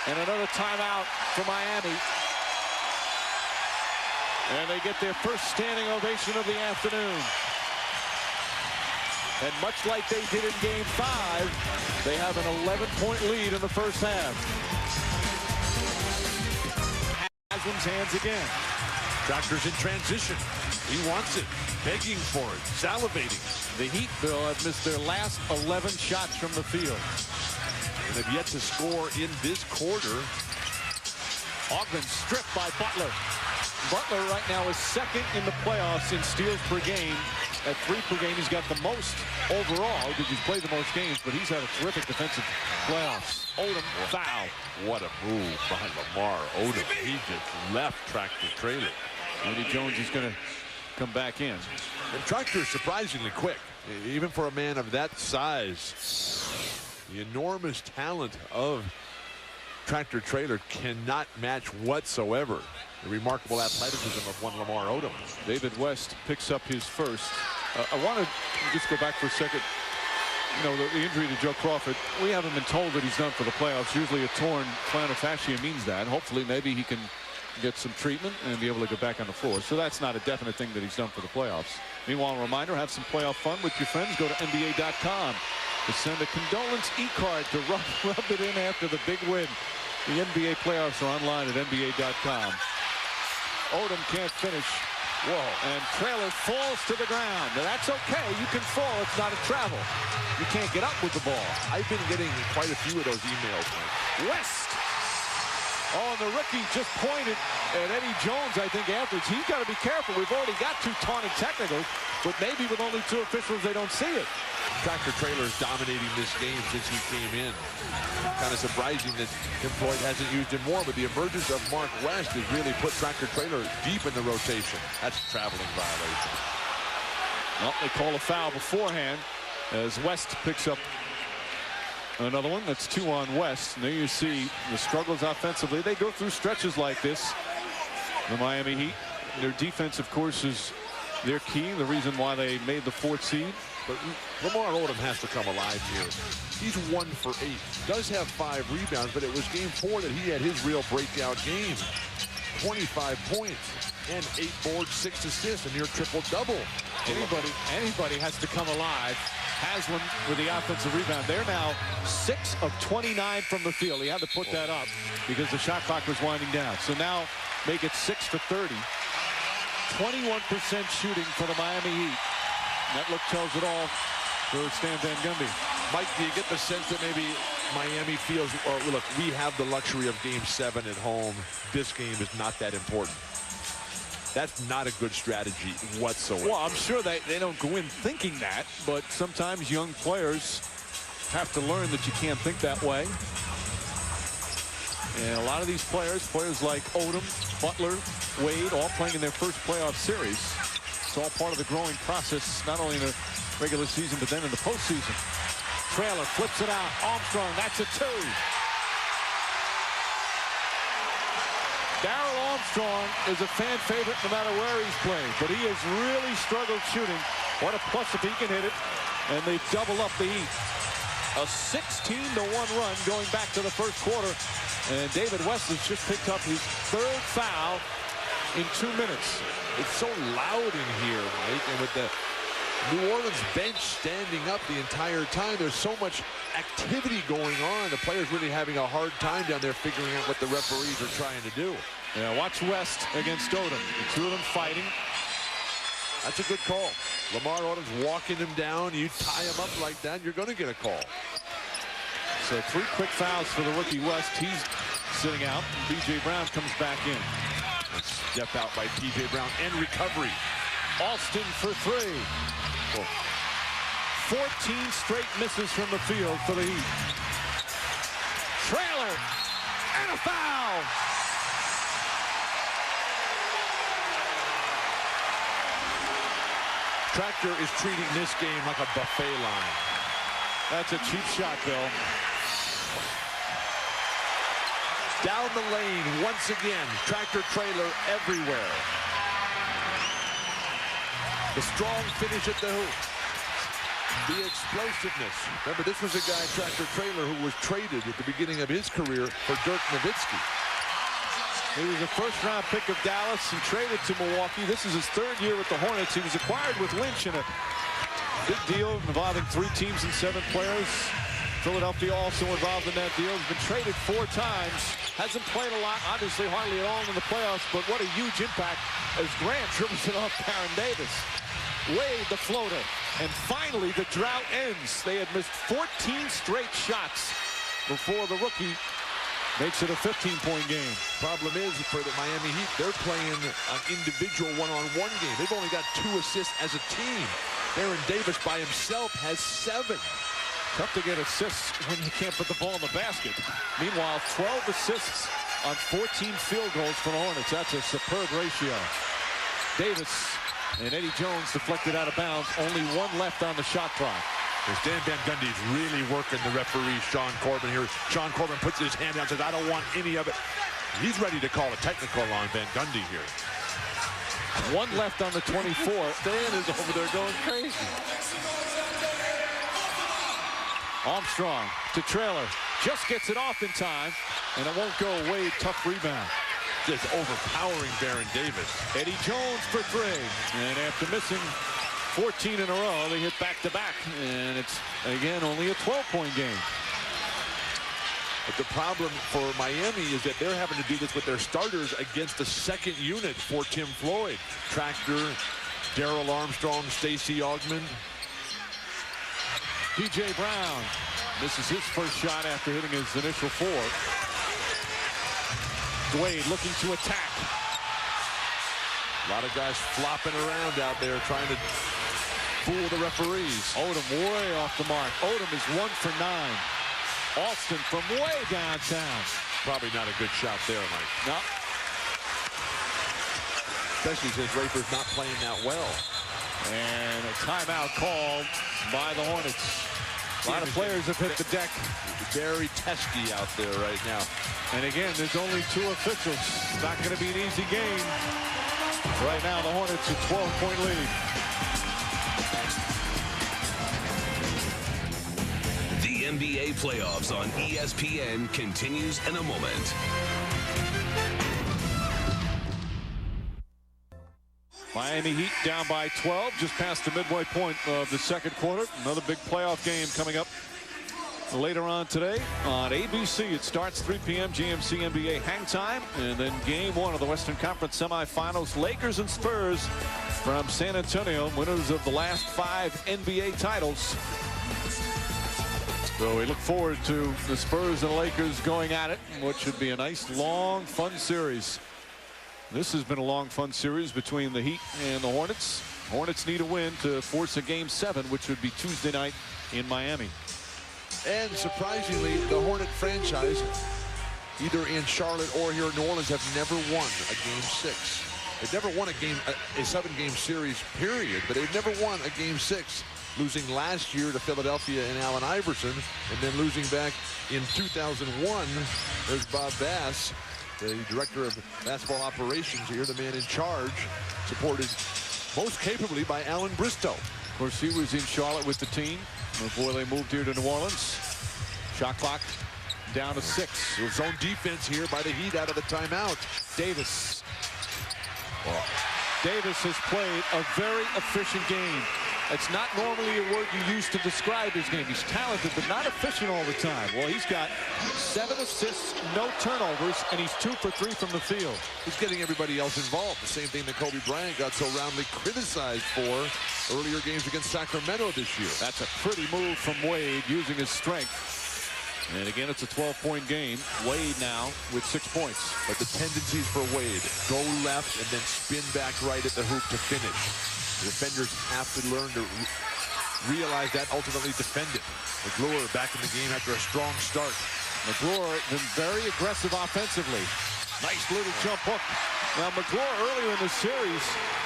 And another timeout for Miami. And they get their first standing ovation of the afternoon. And much like they did in Game 5, they have an 11-point lead in the first half. Haslam's hands again. Tractor's in transition. He wants it. Begging for it. Salivating. The Heat, Bill, have missed their last 11 shots from the field. And have yet to score in this quarter. Augmon stripped by Butler. Butler right now is second in the playoffs in steals per game. At 3 per game, he's got the most overall because he's played the most games, but he's had a terrific defensive playoffs. Odom, foul. What a move by Lamar Odom. He just left Tractor Trailer. Andy Jones is going to come back in. And Tractor is surprisingly quick, even for a man of that size. The enormous talent of Tractor Trailer cannot match whatsoever the remarkable athleticism of one Lamar Odom. David West picks up his first. I want to just go back for a second. You know, the injury to Joe Crawford, we haven't been told that he's done for the playoffs. Usually a torn plantar fascia means that. Hopefully maybe he can get some treatment and be able to go back on the floor. So that's not a definite thing that he's done for the playoffs. Meanwhile, a reminder, have some playoff fun with your friends. Go to NBA.com to send a condolence e-card to rub it in after the big win. The NBA playoffs are online at NBA.com. Odom can't finish. Whoa. And Trailer falls to the ground. Now, that's okay. You can fall. It's not a travel. You can't get up with the ball. I've been getting quite a few of those emails, Mike. West. Oh, and the rookie just pointed at Eddie Jones, I think, afterwards. He's got to be careful. We've already got 2 taunting technicals, but maybe with only 2 officials, they don't see it. Tractor Trailer is dominating this game since he came in. Kind of surprising that Tim Floyd hasn't used him more, but the emergence of Mark West has really put Tractor Trailer deep in the rotation. That's a traveling violation. Well, they call a foul beforehand as West picks up another one. That's 2 on West. And there you see the struggles offensively. They go through stretches like this. The Miami Heat, their defense, of course, is their key, the reason why they made the 4th seed. But Lamar Odom has to come alive here. He's 1 for 8. Does have 5 rebounds, but it was game 4 that he had his real breakout game. 25 points and 8 boards, 6 assists, a near triple-double. Anybody has to come alive. Haslam with the offensive rebound. They're now 6 of 29 from the field. He had to put that up because the shot clock was winding down. So now make it 6 for 30. 21% shooting for the Miami Heat. That look tells it all for Stan Van Gundy. Mike, do you get the sense that maybe Miami feels, oh, look, we have the luxury of game 7 at home. This game is not that important. That's not a good strategy whatsoever. Well, I'm sure they don't go in thinking that, but sometimes young players have to learn that you can't think that way. And a lot of these players like Odom, Butler, Wade, all playing in their first playoff series. It's all part of the growing process, not only in the regular season, but then in the postseason. Trailer flips it out. Armstrong, that's a 2. Darrell Armstrong is a fan favorite no matter where he's playing, but he has really struggled shooting. What a plus if he can hit it. And they double up the Heat. A 16-1 run going back to the first quarter. And David West has just picked up his 3rd foul in 2 minutes. It's so loud in here, Mike, and with the New Orleans bench standing up the entire time, there's so much activity going on. The players really having a hard time down there figuring out what the referees are trying to do. Yeah, watch West against Odom. The 2 of them fighting. That's a good call. Lamar Odom's walking him down. You tie him up like that, you're going to get a call. So 3 quick fouls for the rookie West. He's sitting out. B.J. Brown comes back in. Step out by P.J. Brown and recovery. Alston for 3. 14 straight misses from the field for the Heat. Trailer and a foul. Tractor is treating this game like a buffet line. That's a cheap shot, Bill. Down the lane once again. Tractor Trailer everywhere. The strong finish at the hoop. The explosiveness. Remember, this was a guy, Tractor Trailer, who was traded at the beginning of his career for Dirk Nowitzki. He was a first-round pick of Dallas and traded to Milwaukee. This is his 3rd year with the Hornets. He was acquired with Lynch in a big deal involving 3 teams and 7 players. Philadelphia also involved in that deal. He's been traded 4 times. Hasn't played a lot, obviously hardly at all in the playoffs, but what a huge impact as Grant dribbles it off Baron Davis. Wade, the floater. And finally, the drought ends. They had missed 14 straight shots before the rookie makes it a 15-point game. Problem is, for the Miami Heat, they're playing an individual one-on-one game. They've only got 2 assists as a team. Baron Davis by himself has 7. Tough to get assists when you can't put the ball in the basket. Meanwhile, 12 assists on 14 field goals for the Hornets. That's a superb ratio. Davis And Eddie Jones deflected out of bounds. Only one left on the shot clock. Stan Van Gundy's really working the referee, Sean Corbin, here. Sean Corbin puts his hand down and says, I don't want any of it. He's ready to call a technical on Van Gundy here. One left on the 24. Stan is over there going crazy. Armstrong to Trailer. Just gets it off in time, and it won't go away. Tough rebound. Just overpowering Baron Davis. Eddie Jones for three. And after missing 14 in a row, they hit back-to-back. And it's, again, only a 12-point game. But the problem for Miami is that they're having to do this with their starters against the second unit for Tim Floyd. Tractor, Darrell Armstrong, Stacey Augmon. P.J. Brown misses his first shot after hitting his initial four. Dwayne looking to attack. A lot of guys flopping around out there trying to fool the referees. Odom way off the mark. Odom is 1 for 9. Alston from way downtown. Probably not a good shot there, Mike. No. Especially since Rafer's not playing that well. And a timeout called by the Hornets. A lot of players have hit the deck. Very testy out there right now. And again, there's only 2 officials. It's not going to be an easy game. Right now, the Hornets a 12-point lead. The NBA playoffs on ESPN continues in a moment. Miami Heat down by 12, just past the midway point of the second quarter. Another big playoff game coming up later on today on ABC. It starts 3 p.m. GMC NBA hang time, and then game 1 of the Western Conference semifinals. Lakers and Spurs from San Antonio, winners of the last 5 NBA titles. So we look forward to the Spurs and Lakers going at it, what should be a nice, long, fun series. This has been a long, fun series between the Heat and the Hornets. Hornets need a win to force a Game 7, which would be Tuesday night in Miami. And surprisingly, the Hornet franchise, either in Charlotte or here in New Orleans, have never won a Game 6. They've never won a 7-game series, period, but they've never won a Game 6. Losing last year to Philadelphia and Allen Iverson, and then losing back in 2001. There's Bob Bass, the director of basketball operations here, the man in charge, supported most capably by Alan Bristow. Of course, he was in Charlotte with the team before they moved here to New Orleans. Shot clock down to 6. Zone defense here by the Heat out of the timeout. Davis. Davis has played a very efficient game. It's not normally a word you use to describe his game. He's talented, but not efficient all the time. Well, he's got 7 assists, no turnovers, and he's 2 for 3 from the field. He's getting everybody else involved. The same thing that Kobe Bryant got so roundly criticized for earlier games against Sacramento this year. That's a pretty move from Wade, using his strength. And again, it's a 12-point game. Wade now with 6 points. But the tendencies for Wade, go left and then spin back right at the hoop to finish. The defenders have to learn to realize that, ultimately defend it. McClure back in the game after a strong start. McClure been very aggressive offensively. Nice little jump hook. Now, McClure earlier in the series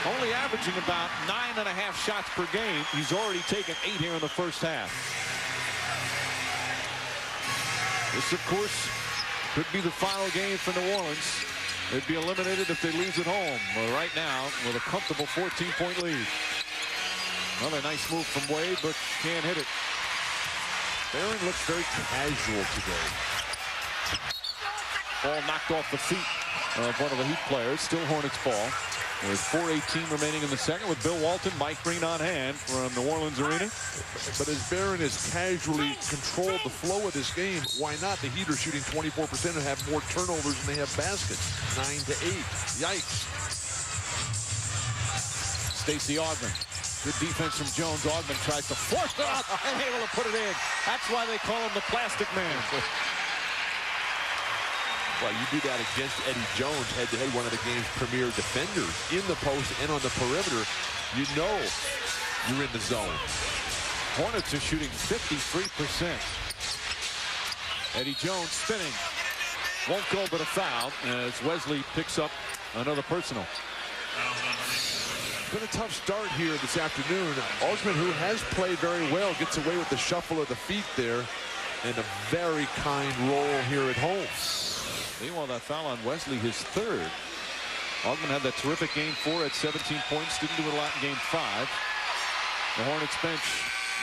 only averaging about 9.5 shots per game. He's already taken 8 here in the first half. This, of course, could be the final game for New Orleans. They'd be eliminated if they lose at home. Well, right now, with a comfortable 14-point lead. Another nice move from Wade, but can't hit it. Barron looks very casual today. Ball knocked off the feet of one of the Heat players. Still Hornets ball. There's 4:18 remaining in the second with Bill Walton, Mike Green on hand from New Orleans Arena. But as Barron has casually controlled the flow of this game, why not? The Heat are shooting 24% and have more turnovers than they have baskets. 9 to 8. Yikes. Stacey Augmon. Good defense from Jones. Augmon tries to force it out and able to put it in. That's why they call him the Plastic Man. Well, you do that against Eddie Jones, head-to-head, one of the game's premier defenders in the post and on the perimeter. You know you're in the zone. Hornets are shooting 53%. Eddie Jones spinning. Won't go but a foul as Wesley picks up another personal. been a tough start here this afternoon. Osman, who has played very well, gets away with the shuffle of the feet there, and a very kind roll here at home. Meanwhile, that foul on Wesley, his third. Ogman had that terrific game 4 at 17 points. Didn't do it a lot in game 5. The Hornets bench,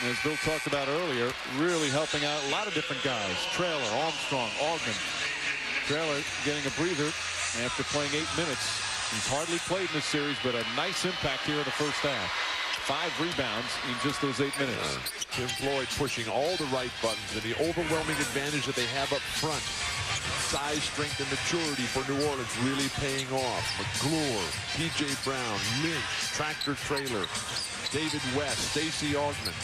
as Bill talked about earlier, really helping out a lot of different guys. Traylor, Armstrong, Ogman. Traylor getting a breather after playing 8 minutes. He's hardly played in this series, but a nice impact here in the first half. 5 rebounds in just those 8 minutes. Tim Floyd pushing all the right buttons, and the overwhelming advantage that they have up front. Size, strength, and maturity for New Orleans really paying off. McClure, P.J. Brown, Lynch, Tractor Trailer, David West, Stacey Augmon.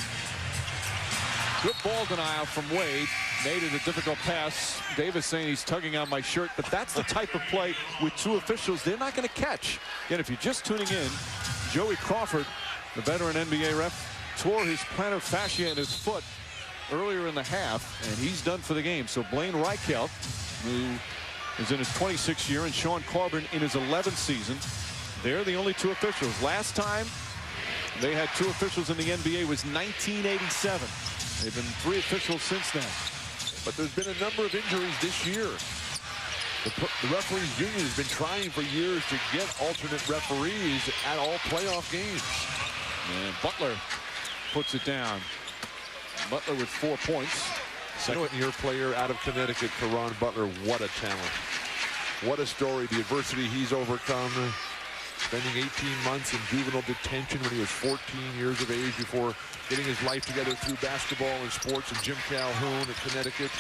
Good ball denial from Wade. Made it a difficult pass. Davis saying he's tugging on my shirt, but that's the type of play with 2 officials they're not going to catch. Yet if you're just tuning in, Joey Crawford, the veteran NBA ref, tore his plantar fascia in his foot earlier in the half, and he's done for the game. So Blaine Reichelt, who is in his 26th year, and Sean Corbin in his 11th season, they're the only 2 officials. Last time they had 2 officials in the NBA was 1987. They've been 3 officials since then. But there's been a number of injuries this year. The referees union has been trying for years to get alternate referees at all playoff games. And Butler puts it down. Butler with 4 points. Second-year player out of Connecticut, Caron Butler. What a talent. What a story. The adversity he's overcome. Spending 18 months in juvenile detention when he was 14 years of age before getting his life together through basketball and sports in Jim Calhoun at Connecticut.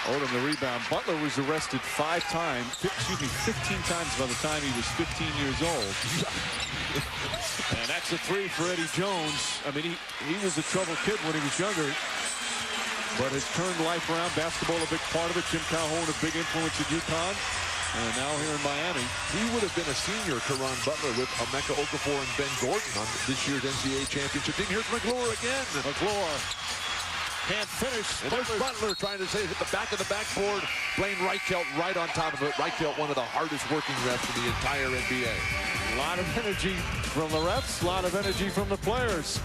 Odom the rebound. Butler was arrested 15 times by the time he was 15 years old. And that's a 3 for Eddie Jones. I mean, he was a troubled kid when he was younger, but has turned life around. Basketball a big part of it. Jim Calhoun a big influence at UConn. And now here in Miami. He would have been a senior, Caron Butler, with Emeka Okafor and Ben Gordon on this year's NCAA championship team. Here's McClure again. McClure can't finish. There's Butler trying to say hit the back of the backboard. Blaine Reichelt right on top of it. Reichelt, one of the hardest working refs in the entire NBA. A lot of energy from the refs, a lot of energy from the players.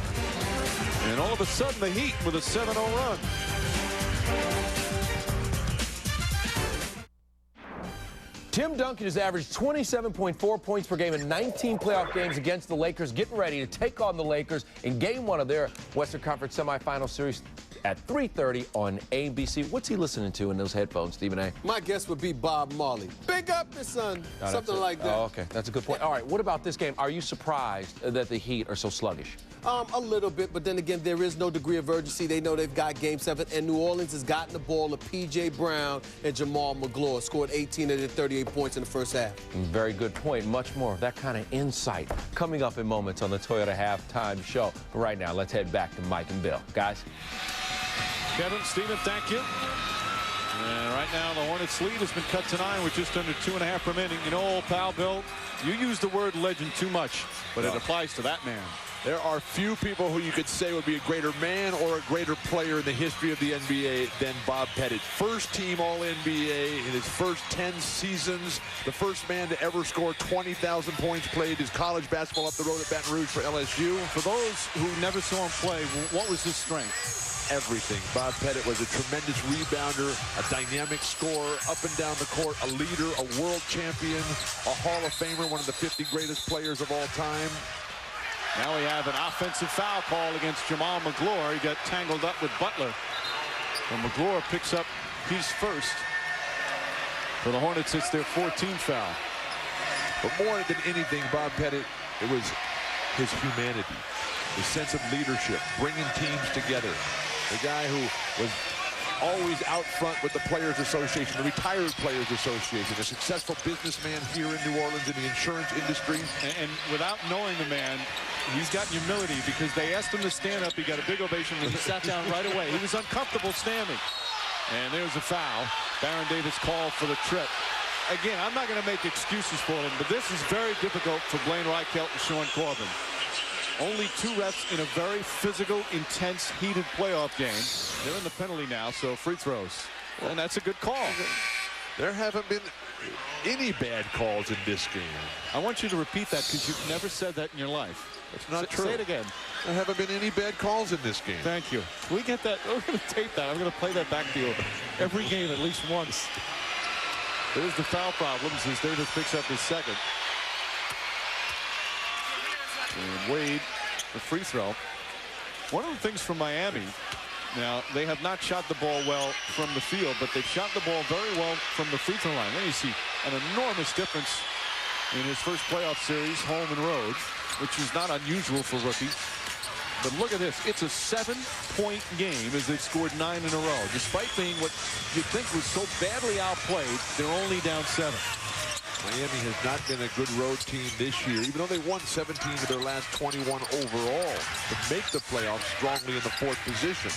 And all of a sudden, the Heat with a 7-0 run. Tim Duncan has averaged 27.4 points per game in 19 playoff games against the Lakers, getting ready to take on the Lakers in Game 1 of their Western Conference semifinal series at 3:30 on ABC. What's he listening to in those headphones, Stephen A? My guess would be Bob Marley. Big up your son. Something like that. Oh, okay. That's a good point. All right, what about this game? Are you surprised that the Heat are so sluggish? A little bit, but then again, there is no degree of urgency. They know they've got Game 7, and New Orleans has gotten the ball of P.J. Brown and Jamal McClure. Scored 18 of their 38 points in the first half. Very good point. Much more of that kind of insight coming up in moments on the Toyota Halftime Show. But right now, let's head back to Mike and Bill. Guys. Kevin, Stephen, thank you. And right now, the Hornets lead has been cut to 9 with just under 2.5 remaining. You know, old pal Bill, you use the word legend too much, but it applies to that man. There are few people who you could say would be a greater man or a greater player in the history of the NBA than Bob Pettit. First team All-NBA in his first 10 seasons. The first man to ever score 20,000 points, played his college basketball up the road at Baton Rouge for LSU. For those who never saw him play, what was his strength? Everything. Bob Pettit was a tremendous rebounder, a dynamic scorer, up and down the court, a leader, a world champion, a Hall of Famer, one of the 50 greatest players of all time. Now we have an offensive foul call against Jamal McClure. He got tangled up with Butler. And McClure picks up his first. For the Hornets, it's their 14th foul. But more than anything, Bob Pettit, it was his humanity, his sense of leadership, bringing teams together. The guy who was always out front with the Players Association, the Retired Players Association, a successful businessman here in New Orleans in the insurance industry. And without knowing the man, he's got humility because they asked him to stand up. He got a big ovation and he sat down right away. He was uncomfortable standing. And there's a foul. Baron Davis called for the trip. Again, I'm not going to make excuses for him, but this is very difficult for Blaine Reichelt and Sean Corbin. Only 2 refs in a very physical, intense, heated playoff game. They're in the penalty now, so free throws. And that's a good call. There haven't been any bad calls in this game. I want you to repeat that because you've never said that in your life. That's not true. Say it again. There haven't been any bad calls in this game. Thank you. Can we get that? We're going to tape that. I'm going to play that back to you every game at least once. There's the foul problems as Davis picks up his second. And Wade, the free throw. One of the things from Miami, now they have not shot the ball well from the field, but they've shot the ball very well from the free throw line. There you see an enormous difference in his first playoff series, home and road, which is not unusual for rookies. But look at this. It's a 7-point game as they've scored 9 in a row. Despite being what you'd think was so badly outplayed, they're only down 7. Miami has not been a good road team this year, even though they won 17 of their last 21 overall to make the playoffs strongly in the 4th position.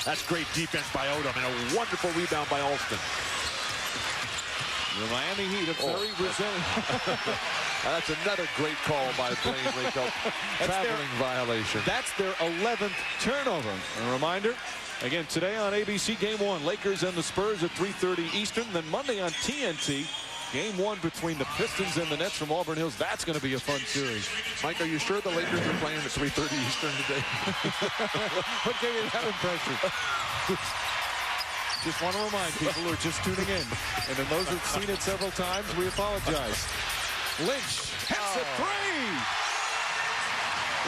That's great defense by Odom and a wonderful rebound by Alston. The Miami Heat are very resilient. That's another great call by Blaine Rico. Traveling violation. That's their 11th turnover. A reminder, again, today on ABC, Game 1, Lakers and the Spurs at 3:30 Eastern. Then Monday on TNT, Game 1 between the Pistons and the Nets from Auburn Hills. That's going to be a fun series. Mike, are you sure the Lakers are playing at 3:30 Eastern today? What gave you that impression? Just want to remind people who are just tuning in, and then those who've seen it several times, we apologize. Lynch hits a 3.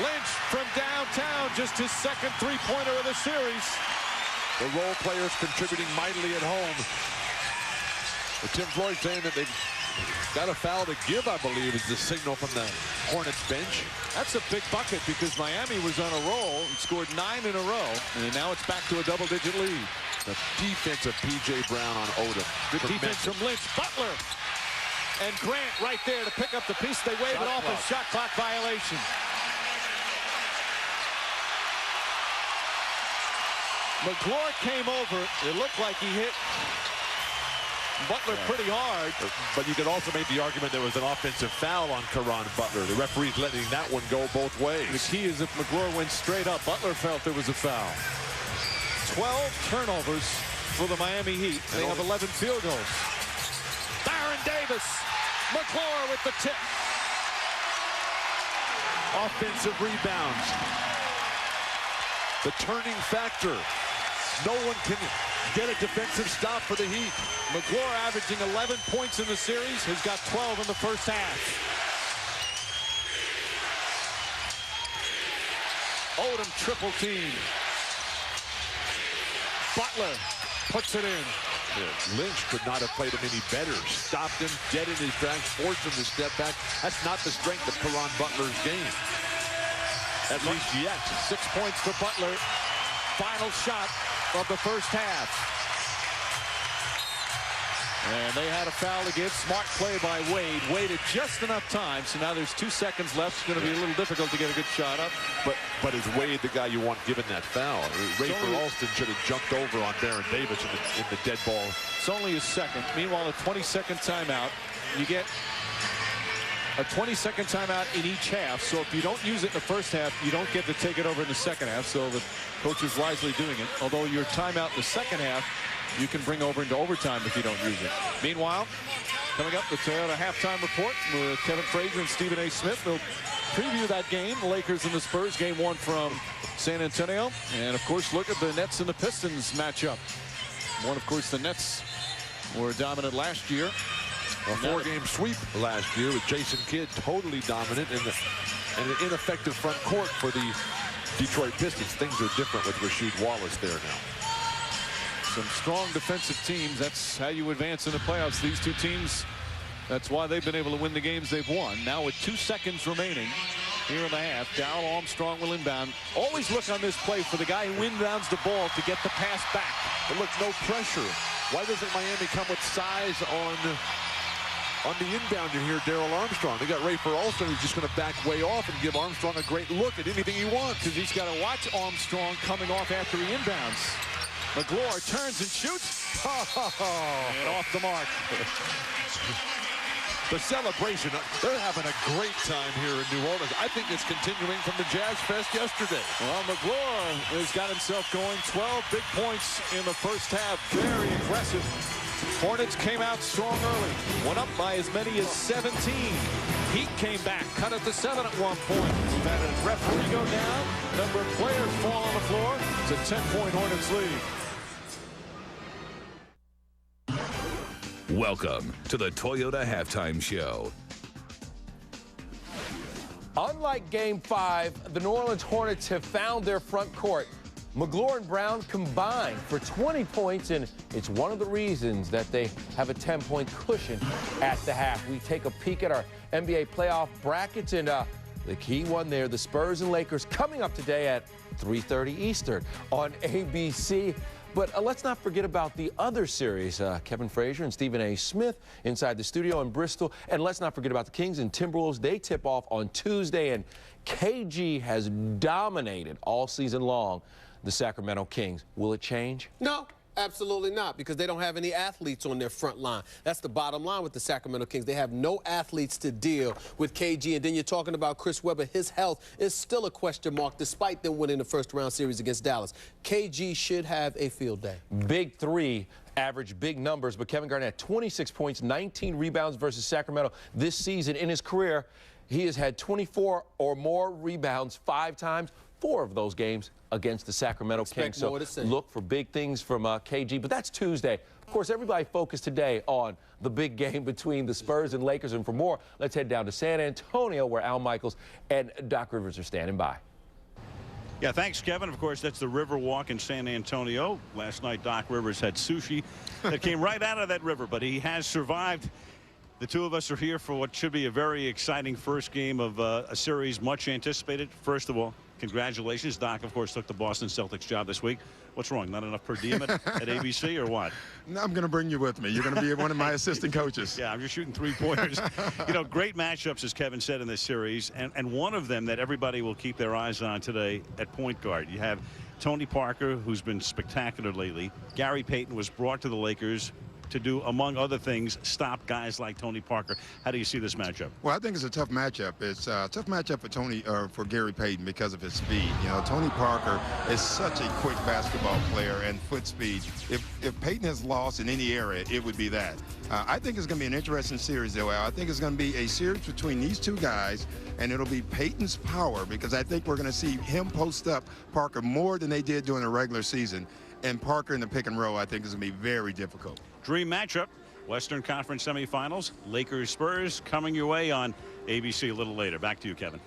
Lynch from downtown, just his second three-pointer of the series. The role players contributing mightily at home. But Tim Floyd saying that they've got a foul to give, I believe, is the signal from the Hornets bench. That's a big bucket because Miami was on a roll and scored 9 in a row, and now it's back to a double-digit lead. The defense of P.J. Brown on Odom. Good defense from Lynch. Butler and Grant right there to pick up the piece. They wave it off as shot clock violation. McGlory came over. It looked like he hit Butler pretty hard. But you could also make the argument there was an offensive foul on Caron Butler. The referee's letting that one go both ways. The key is if McGlory went straight up, Butler felt there was a foul. 12 turnovers for the Miami Heat. They have 11 field goals. Baron Davis. McGlory with the tip. Offensive rebounds. The turning factor. No one can get a defensive stop for the Heat. McGlory averaging 11 points in the series, has got 12 in the first half. Odom triple team. Butler puts it in. Yeah, Lynch could not have played him any better. Stopped him dead in his tracks, forced him to step back. That's not the strength of Caron Butler's game. At least yet. 6 points for Butler. Final shot of the first half. And they had a foul to give. Smart play by Wade. Waited just enough time, so now there's 2 seconds left. It's going to be a little difficult to get a good shot up. But is Wade the guy you want given that foul? Rafer Alston should have jumped over on Baron Davis in the dead ball. It's only a second. Meanwhile, a 20-second timeout. You get a 20-second timeout in each half. So if you don't use it in the first half, you don't get to take it over in the second half. So the coach is wisely doing it. Although your timeout in the second half, you can bring over into overtime if you don't use it. Meanwhile, coming up, the Toyota halftime report with Kevin Frazier and Stephen A. Smith. They'll preview that game, the Lakers and the Spurs, game 1 from San Antonio. And, of course, look at the Nets and the Pistons matchup. One, of course, the Nets were dominant last year. A 4-game sweep last year with Jason Kidd totally dominant and an ineffective front court for the Detroit Pistons. Things are different with Rasheed Wallace there now. Some strong defensive teams. That's how you advance in the playoffs. These two teams, that's why they've been able to win the games they've won. Now with 2 seconds remaining here in the half, Darrell Armstrong will inbound. Always look on this play for the guy who inbounds the ball to get the pass back. But look, no pressure. Why doesn't Miami come with size on the inbounder here, Darrell Armstrong? They got Rafer Alston, who's just going to back way off and give Armstrong a great look at anything he wants. Because he's got to watch Armstrong coming off after he inbounds. McGlory turns and shoots. And off the mark. The celebration, they're having a great time here in New Orleans. I think it's continuing from the Jazz Fest yesterday. Well, McGlory has got himself going. 12 big points in the first half. Very impressive. Hornets came out strong early. Went up by as many as 17. Heat came back, cut it to 7 at one point. We've had a referee go down. Number of players fall on the floor. It's a 10-point Hornets lead. Welcome to the Toyota Halftime Show. Unlike Game 5, the New Orleans Hornets have found their front court. McGlory and Brown combined for 20 points, and it's one of the reasons that they have a 10-point cushion at the half. We take a peek at our NBA playoff brackets, and the key one there, the Spurs and Lakers, coming up today at 3:30 Eastern on ABC. But let's not forget about the other series. Kevin Frazier and Stephen A. Smith inside the studio in Bristol. And let's not forget about the Kings and Timberwolves. They tip off on Tuesday, and KG has dominated all season long the Sacramento Kings. Will it change? No. Absolutely not, because they don't have any athletes on their front line. That's the bottom line with the Sacramento Kings. They have no athletes to deal with KG. And then you're talking about Chris Webber. His health is still a question mark, despite them winning the first-round series against Dallas. KG should have a field day. Big three average big numbers, but Kevin Garnett had 26 points, 19 rebounds versus Sacramento this season. In his career, he has had 24 or more rebounds 5 times. 4 of those games against the Sacramento Kings. So look for big things from KG, but that's Tuesday. Of course, everybody focused today on the big game between the Spurs and Lakers. And for more, let's head down to San Antonio, where Al Michaels and Doc Rivers are standing by. Yeah, thanks, Kevin. Of course, that's the Riverwalk in San Antonio. Last night, Doc Rivers had sushi that came right out of that river, but he has survived. The two of us are here for what should be a very exciting first game of a series much anticipated. First of all, congratulations. Doc, of course, took the Boston Celtics job this week. What's wrong? Not enough per diem at ABC or what? No, I'm going to bring you with me. You're going to be one of my assistant coaches. Yeah, I'm just shooting 3-pointers. You know, great matchups, as Kevin said, in this series. And one of them that everybody will keep their eyes on today at point guard. You have Tony Parker, who's been spectacular lately. Gary Payton was brought to the Lakers to do, among other things, stop guys like Tony Parker. How do you see this matchup? Well, I think it's a tough matchup. It's a tough matchup for Gary Payton because of his speed. You know, Tony Parker is such a quick basketball player and foot speed. If Payton has lost in any area, it would be that. I think it's going to be an interesting series, though. I think it's going to be a series between these two guys, and it'll be Payton's power, because I think we're going to see him post up Parker more than they did during the regular season. And Parker in the pick and roll, I think, is going to be very difficult. Dream matchup, Western Conference semifinals, Lakers-Spurs, coming your way on ABC a little later. Back to you, Kevin.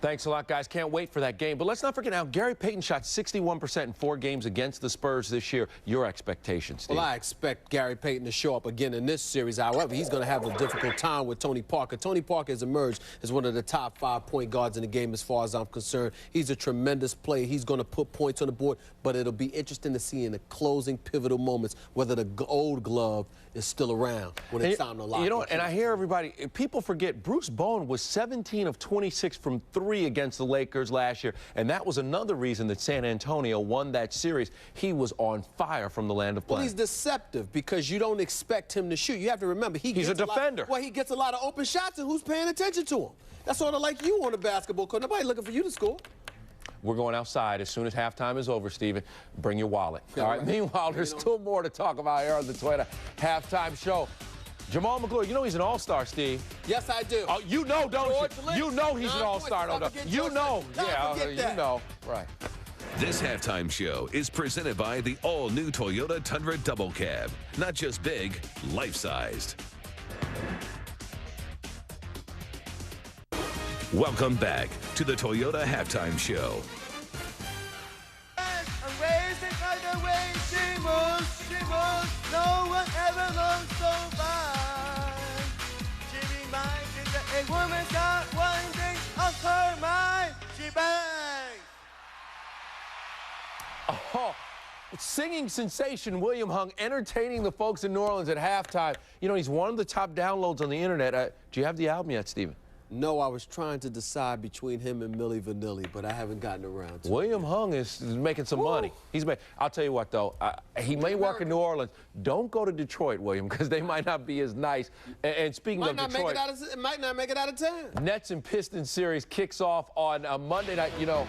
Thanks a lot, guys. Can't wait for that game. But let's not forget now, Gary Payton shot 61% in 4 games against the Spurs this year. Your expectations, Steve? Well, I expect Gary Payton to show up again in this series. However, he's going to have a difficult time with Tony Parker. Tony Parker has emerged as one of the top 5 point guards in the game as far as I'm concerned. He's a tremendous player. He's going to put points on the board, but it'll be interesting to see in the closing pivotal moments whether the old glove is still around when it's time to lock. You know what, and I hear everybody, people forget Bruce Bowen was 17 of 26 from 3 against the Lakers last year, and that was another reason that San Antonio won that series. He was on fire from the land of plenty. Well, he's deceptive because you don't expect him to shoot. You have to remember, he's a defender. Well, he gets a lot of open shots, and who's paying attention to him? That's sort of like you on a basketball court. Nobody looking for you to score. We're going outside as soon as halftime is over, Steven. Bring your wallet. All right. Meanwhile, there's still more to talk about here on the Toyota Halftime Show. Jamal McGlory, you know he's an all-star, Steve. Yes, I do. Oh, you know, don't you? You know he's an all-star, don't you? You know. Yeah, you know. Right. This halftime show is presented by the all-new Toyota Tundra Double Cab. Not just big, life-sized. Welcome back to the Toyota Halftime Show. Amazing by the way she moves, no one ever looks so fine. She reminds me that a woman's got one thing off her mind, she bangs. Oh, singing sensation William Hung entertaining the folks in New Orleans at halftime. You know, he's one of the top downloads on the internet. Do you have the album yet, Steven? No, I was trying to decide between him and Milli Vanilli, but I haven't gotten around to it. William Hung is making some money. I'll tell you what, though. He may work in New Orleans. Don't go to Detroit, William, because they might not be as nice. And speaking of Detroit, it might not make it out of town. Nets and Pistons series kicks off on Monday night. You know,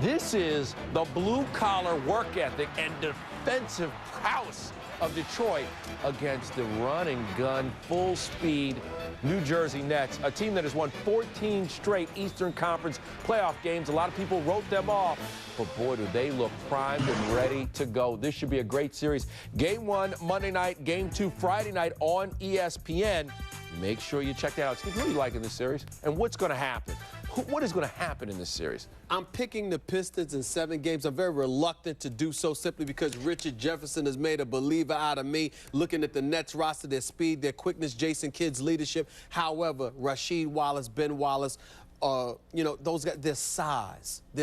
this is the blue-collar work ethic and defensive prowess of Detroit against the run-and-gun, full-speed New Jersey Nets, a team that has won 14 straight Eastern Conference playoff games. A lot of people wrote them off, but boy, do they look primed and ready to go. This should be a great series. Game 1 Monday night, Game 2 Friday night on ESPN. Make sure you check that out. Steve, who are you liking this series, and what's going to happen? What is going to happen in this series? I'm picking the Pistons in 7 games. I'm very reluctant to do so simply because Richard Jefferson has made a believer out of me. Looking at the Nets roster, their speed, their quickness, Jason Kidd's leadership. However, Rasheed Wallace, Ben Wallace, you know, those guys, their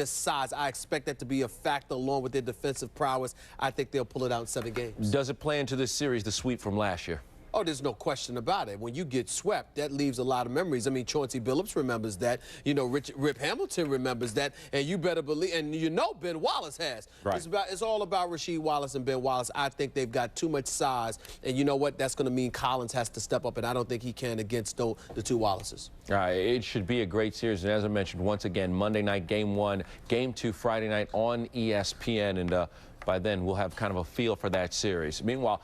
size. I expect that to be a factor along with their defensive prowess. I think they'll pull it out in 7 games. Does it play into this series the sweep from last year? Oh, there's no question about it. When you get swept, that leaves a lot of memories. I mean, Chauncey Billups remembers that. You know, Rip Hamilton remembers that. And you better believe, and you know Ben Wallace has. Right. It's all about Rasheed Wallace and Ben Wallace. I think they've got too much size. And you know what? That's going to mean Collins has to step up, and I don't think he can against the 2 Wallaces. All right, it should be a great series. And as I mentioned, once again, Monday night, Game 1, Game 2, Friday night on ESPN. And by then, we'll have kind of a feel for that series. Meanwhile,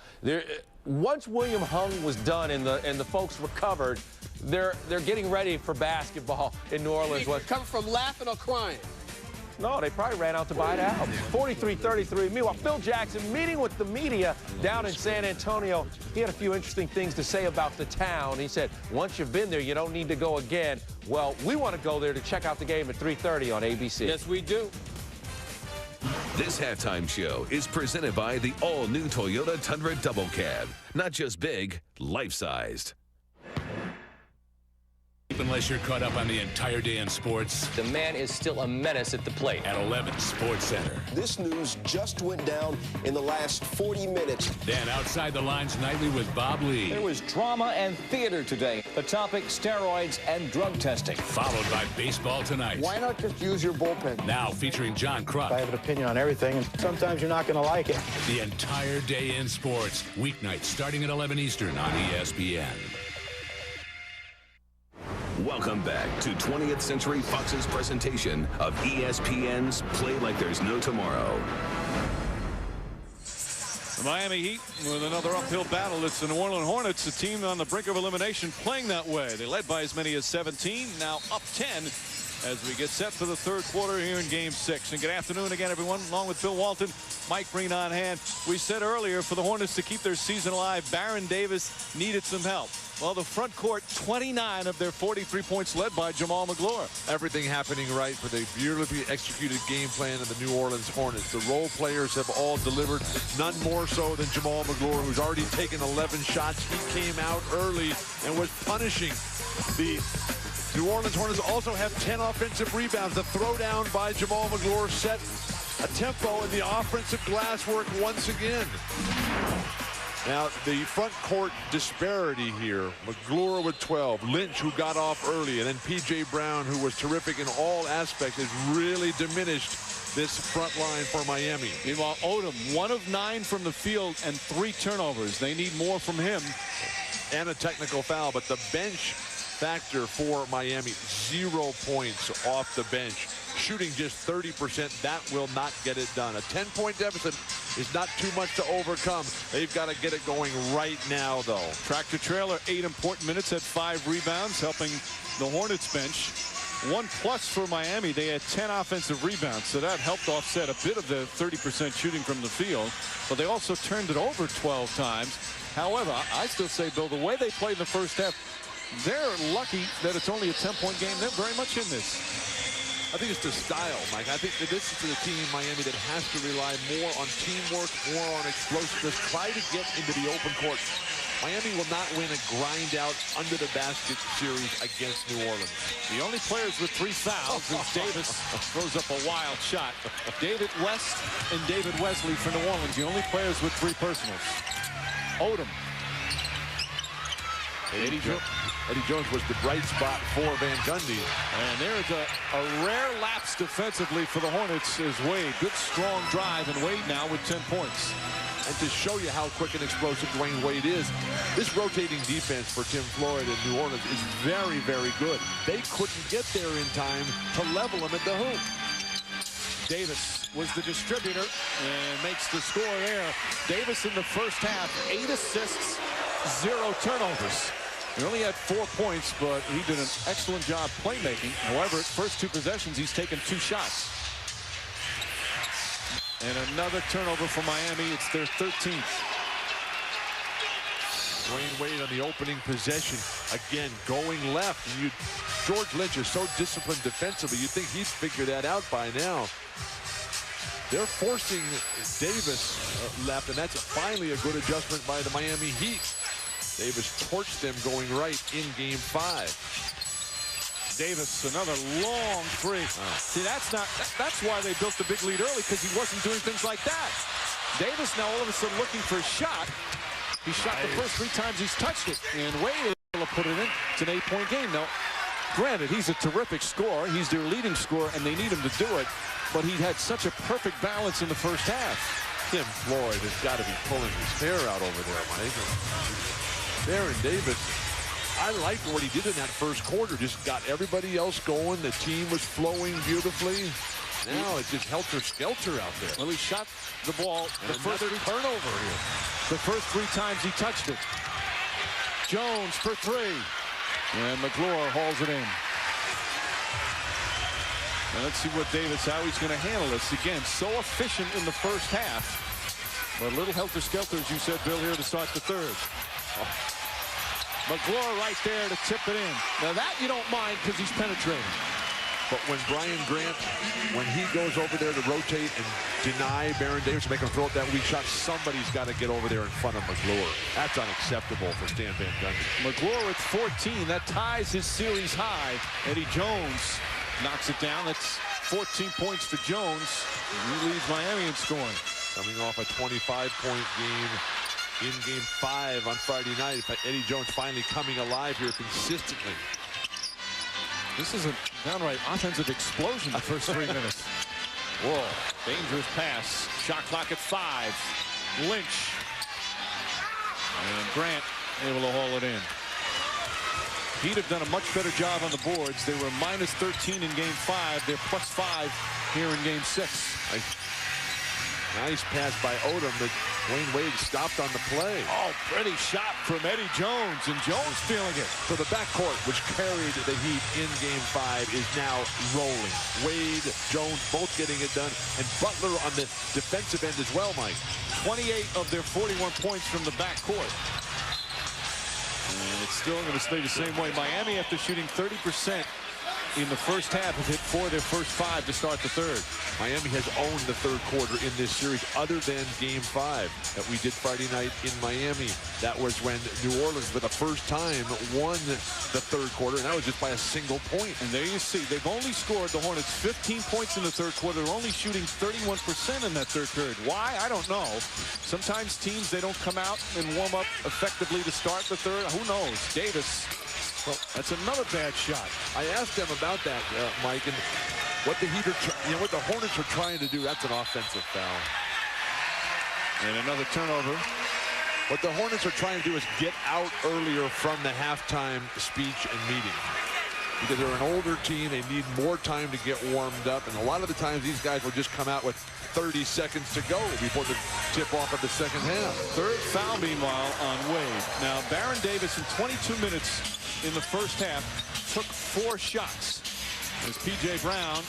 once William Hung was done and the folks recovered, they're getting ready for basketball in New Orleans. Coming from laughing or crying? No, they probably ran out to buy it out. 43-33. Meanwhile, Phil Jackson meeting with the media down in San Antonio. He had a few interesting things to say about the town. He said, once you've been there, you don't need to go again. Well, we want to go there to check out the game at 3:30 on ABC. Yes, we do. This halftime show is presented by the all-new Toyota Tundra Double Cab. Not just big, life-sized. Unless you're caught up on the entire day in sports. The man is still a menace at the plate. At 11, Sports Center. This news just went down in the last 40 minutes. Then Outside the Lines Nightly with Bob Lee. There was drama and theater today. The topic, steroids and drug testing. Followed by Baseball Tonight. Why not just use your bullpen? Now featuring John Kruk. I have an opinion on everything, and sometimes you're not going to like it. The entire day in sports. Weeknights starting at 11 Eastern on ESPN. Welcome back to 20th Century Fox's presentation of ESPN's Play Like There's No Tomorrow. The Miami Heat with another uphill battle. It's the New Orleans Hornets, a team on the brink of elimination, playing that way. They led by as many as 17, now up 10 as we get set for the 3rd quarter here in Game 6. And good afternoon again, everyone. Along with Bill Walton, Mike Breen on hand. We said earlier, for the Hornets to keep their season alive, Baron Davis needed some help. Well, the front court, 29 of their 43 points led by Jamal McGlure. Everything happening right for the beautifully executed game plan of the New Orleans Hornets. The role players have all delivered, none more so than Jamal McGlure, who's already taken 11 shots. He came out early and was punishing the New Orleans Hornets. Also have 10 offensive rebounds. The throwdown by Jamal McGlure set a tempo in the offensive glass work once again. Now, the front court disparity here. McGlure with 12. Lynch, who got off early. And then P.J. Brown, who was terrific in all aspects, has really diminished this front line for Miami. Meanwhile, Odom, 1 of 9 from the field and 3 turnovers. They need more from him. And a technical foul, but the bench factor for Miami, 0 points off the bench. Shooting just 30%, that will not get it done. A 10-point deficit is not too much to overcome. They've got to get it going right now, though. Tractor trailer, 8 important minutes, had 5 rebounds, helping the Hornets bench. 1+ for Miami. They had 10 offensive rebounds, so that helped offset a bit of the 30% shooting from the field. But they also turned it over 12 times. However, I still say, Bill, the way they played in the first half, they're lucky that it's only a 10-point game. They're very much in this. I think it's the style, Mike. I think that this is the team in Miami that has to rely more on teamwork, more on explosiveness, try to get into the open court. Miami will not win a grind-out under-the-basket series against New Orleans. The only players with 3 fouls is Davis throws up a wild shot. David West and David Wesley for New Orleans, the only players with 3 personals. Odom. Eddie Jones was the bright spot for Van Gundy. And there's a rare lapse defensively for the Hornets is Wade. Good strong drive, and Wade now with 10 points. And to show you how quick and explosive Dwayne Wade is, this rotating defense for Tim Floyd in New Orleans is very, very good. They couldn't get there in time to level him at the hoop. Davis was the distributor and makes the score there. Davis in the first half, 8 assists, 0 turnovers. He only had 4 points, but he did an excellent job playmaking. However, first 2 possessions, he's taken 2 shots. And another turnover for Miami. It's their 13th. Dwayne Wade on the opening possession. Again, going left. And George Lynch is so disciplined defensively. You'd think he'd figure that out by now. They're forcing Davis left, and that's finally a good adjustment by the Miami Heat. Davis torched them going right in Game 5. Davis, another long three. See, that's why they built the big lead early, because he wasn't doing things like that. Davis now all of a sudden looking for a shot. He shot the first 3 times he's touched it, and Wade is able to put it in. It's an 8-point game. Now, granted, he's a terrific scorer. He's their leading scorer, and they need him to do it. But he had such a perfect balance in the first half. Tim Floyd has got to be pulling his hair out over there, Mike. Baron Davis, I liked what he did in that first quarter. Just got everybody else going. The team was flowing beautifully. Now it's just helter-skelter out there. Well, he shot the ball. The first turnover here. The first 3 times he touched it. Jones for 3. And McClure hauls it in. Now let's see what Davis, how he's going to handle this. Again, so efficient in the first half. But a little helter-skelter, as you said, Bill, here to start the third. McClure right there to tip it in. Now that you don't mind because he's penetrating. But when Brian Grant, when he goes over there to rotate and deny Baron Davis, make him throw up that weak shot, somebody's got to get over there in front of McClure. That's unacceptable for Stan Van Gundy. McClure with 14. That ties his series high. Eddie Jones knocks it down. That's 14 points for Jones. He leads Miami in scoring. Coming off a 25-point game in Game 5 on Friday night. Eddie Jones finally coming alive here consistently. This is a downright offensive explosion the first 3 minutes. Whoa, dangerous pass. Shot clock at 5. Lynch. And Grant able to haul it in. He'd have done a much better job on the boards. They were minus 13 in Game 5. They're plus 5 here in Game 6. Nice pass by Odom, but Dwayne Wade stopped on the play. Oh, pretty shot from Eddie Jones, and Jones feeling it. So the backcourt, which carried the Heat in Game 5, is now rolling. Wade, Jones, both getting it done, and Butler on the defensive end as well, Mike. 28 of their 41 points from the backcourt. And it's still going to stay the same way. Miami, after shooting 30% in the first half, have hit 4 of their first 5 to start the third. Miami has owned the third quarter in this series, other than Game 5 that we did Friday night in Miami. That was when New Orleans, for the first time, won the third quarter, and that was just by a single point. And there you see, they've only scored, the Hornets, 15 points in the third quarter. They're only shooting 31% in that third period. Why? I don't know. Sometimes teams, they don't come out and warm up effectively to start the third. Who knows? Davis. Well, that's another bad shot. I asked them about that, Mike, and what the Heat are, what the Hornets are trying to do. That's an offensive foul. And another turnover. What the Hornets are trying to do is get out earlier from the halftime speech and meeting. Because they're an older team, they need more time to get warmed up, and a lot of the times these guys will just come out with 30 seconds to go before the tip-off of the second half. Third foul, meanwhile, on Wade. Now, Baron Davis in 22 minutes in the first half took 4 shots as P.J. Brown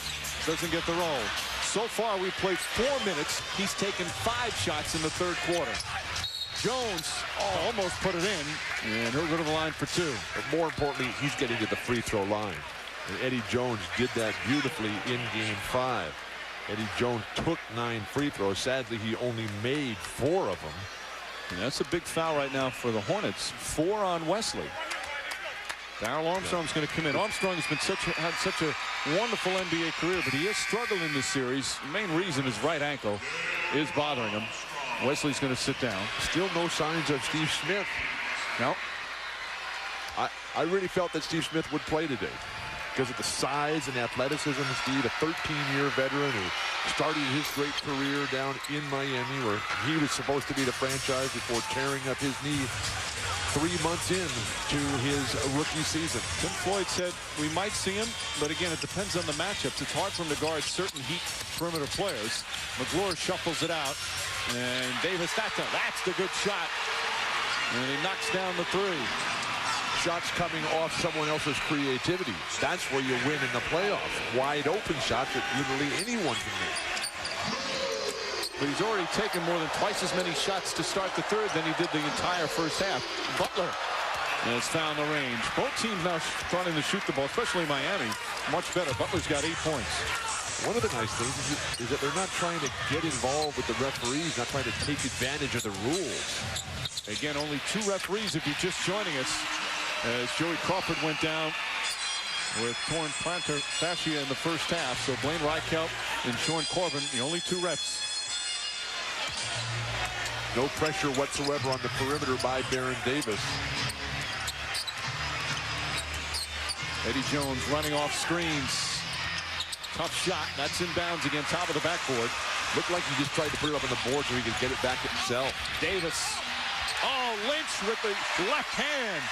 doesn't get the roll. So far, we've played 4 minutes. He's taken 5 shots in the third quarter. Jones almost put it in, and he'll go to the line for 2. But more importantly, he's getting to the free throw line. And Eddie Jones did that beautifully in Game 5. Eddie Jones took 9 free throws. Sadly, he only made 4 of them. And that's a big foul right now for the Hornets. 4 on Wesley. Darrell Armstrong's going to come in. Armstrong has been had such a wonderful NBA career, but he has struggled in this series. The main reason his right ankle is bothering him. Wesley's going to sit down. Still no signs of Steve Smith. No. I really felt that Steve Smith would play today because of the size and athleticism of Steve, a 13-year veteran who started his great career down in Miami, where he was supposed to be the franchise before tearing up his knee 3 months in to his rookie season. Tim Floyd said we might see him, but again, it depends on the matchups. It's hard for him to guard certain Heat perimeter players. McGlure shuffles it out, and Davis, that's the good shot. And he knocks down the three. Shots coming off someone else's creativity. That's where you win in the playoffs. Wide open shots that literally anyone can make. But he's already taken more than twice as many shots to start the third than he did the entire first half. Butler has found the range. Both teams now starting to shoot the ball, especially Miami, much better. Butler's got 8 points. One of the nice things is that they're not trying to get involved with the referees, not trying to take advantage of the rules. Again, only 2 referees if you're just joining us, as Joey Crawford went down with torn plantar fascia in the first half. So Blaine Reichelt and Sean Corbin, the only 2 refs. No pressure whatsoever on the perimeter by Baron Davis. Eddie Jones running off screens. Tough shot. That's inbounds again, top of the backboard. Looked like he just tried to put it up on the board so he could get it back himself. Davis. Oh, Lynch with the left hand.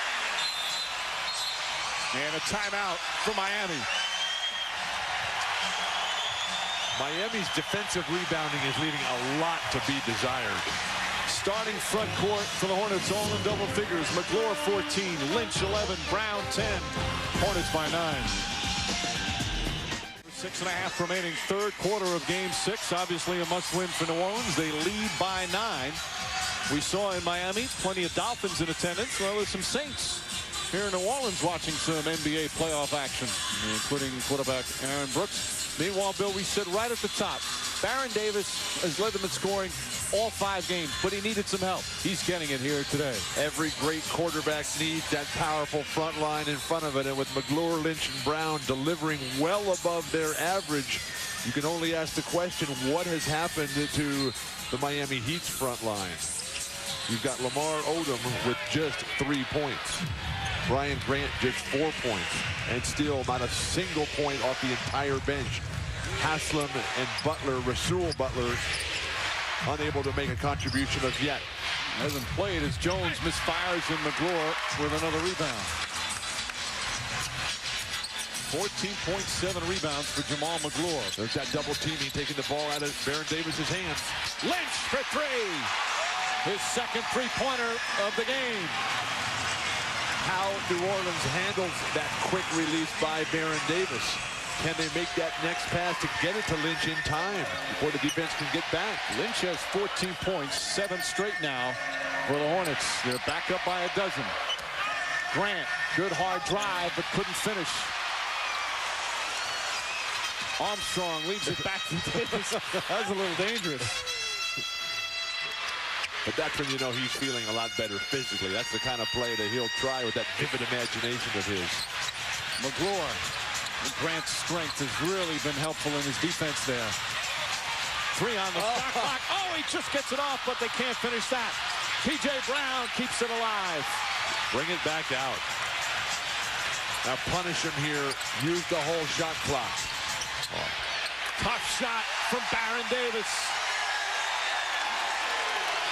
And a timeout for Miami. Miami's defensive rebounding is leaving a lot to be desired. Starting front court for the Hornets, all in double figures. McGlure 14, Lynch 11, Brown 10. Hornets by 9. 6.5 remaining, third quarter of game 6. Obviously a must-win for New Orleans. They lead by 9. We saw in Miami plenty of Dolphins in attendance. Well, there's some Saints here in New Orleans watching some NBA playoff action, including quarterback Aaron Brooks. Meanwhile, Bill, we said right at the top, Baron Davis has led them in scoring all 5 games, but he needed some help. He's getting it here today. Every great quarterback needs that powerful front line in front of it, and with McGlure, Lynch, and Brown delivering well above their average, you can only ask the question, what has happened to the Miami Heat's front line? You've got Lamar Odom with just 3 points. Brian Grant just 4 points, and still not a single point off the entire bench. Haslam and Butler, Rasul Butler, unable to make a contribution as yet. Hasn't played as Jones misfires and McGlure with another rebound. 14.7 rebounds for Jamal McGlure. There's that double teaming, taking the ball out of Baron Davis's hands. Lynch for 3. His second 3-pointer of the game. How New Orleans handles that quick release by Baron Davis. Can they make that next pass to get it to Lynch in time before the defense can get back? Lynch has 14 points, 7 straight now for the Hornets. They're back up by 12. Grant, good hard drive, but couldn't finish. Armstrong leaves it back to Davis. That's a little dangerous. But that's when you know he's feeling a lot better physically. That's the kind of play that he'll try with that vivid imagination of his. McGlure. Grant's strength has really been helpful in his defense there. 3 on the shot clock. Oh, he just gets it off, but they can't finish that. T.J. Brown keeps it alive. Bring it back out. Now punish him here. Use the whole shot clock. Oh. Tough shot from Baron Davis.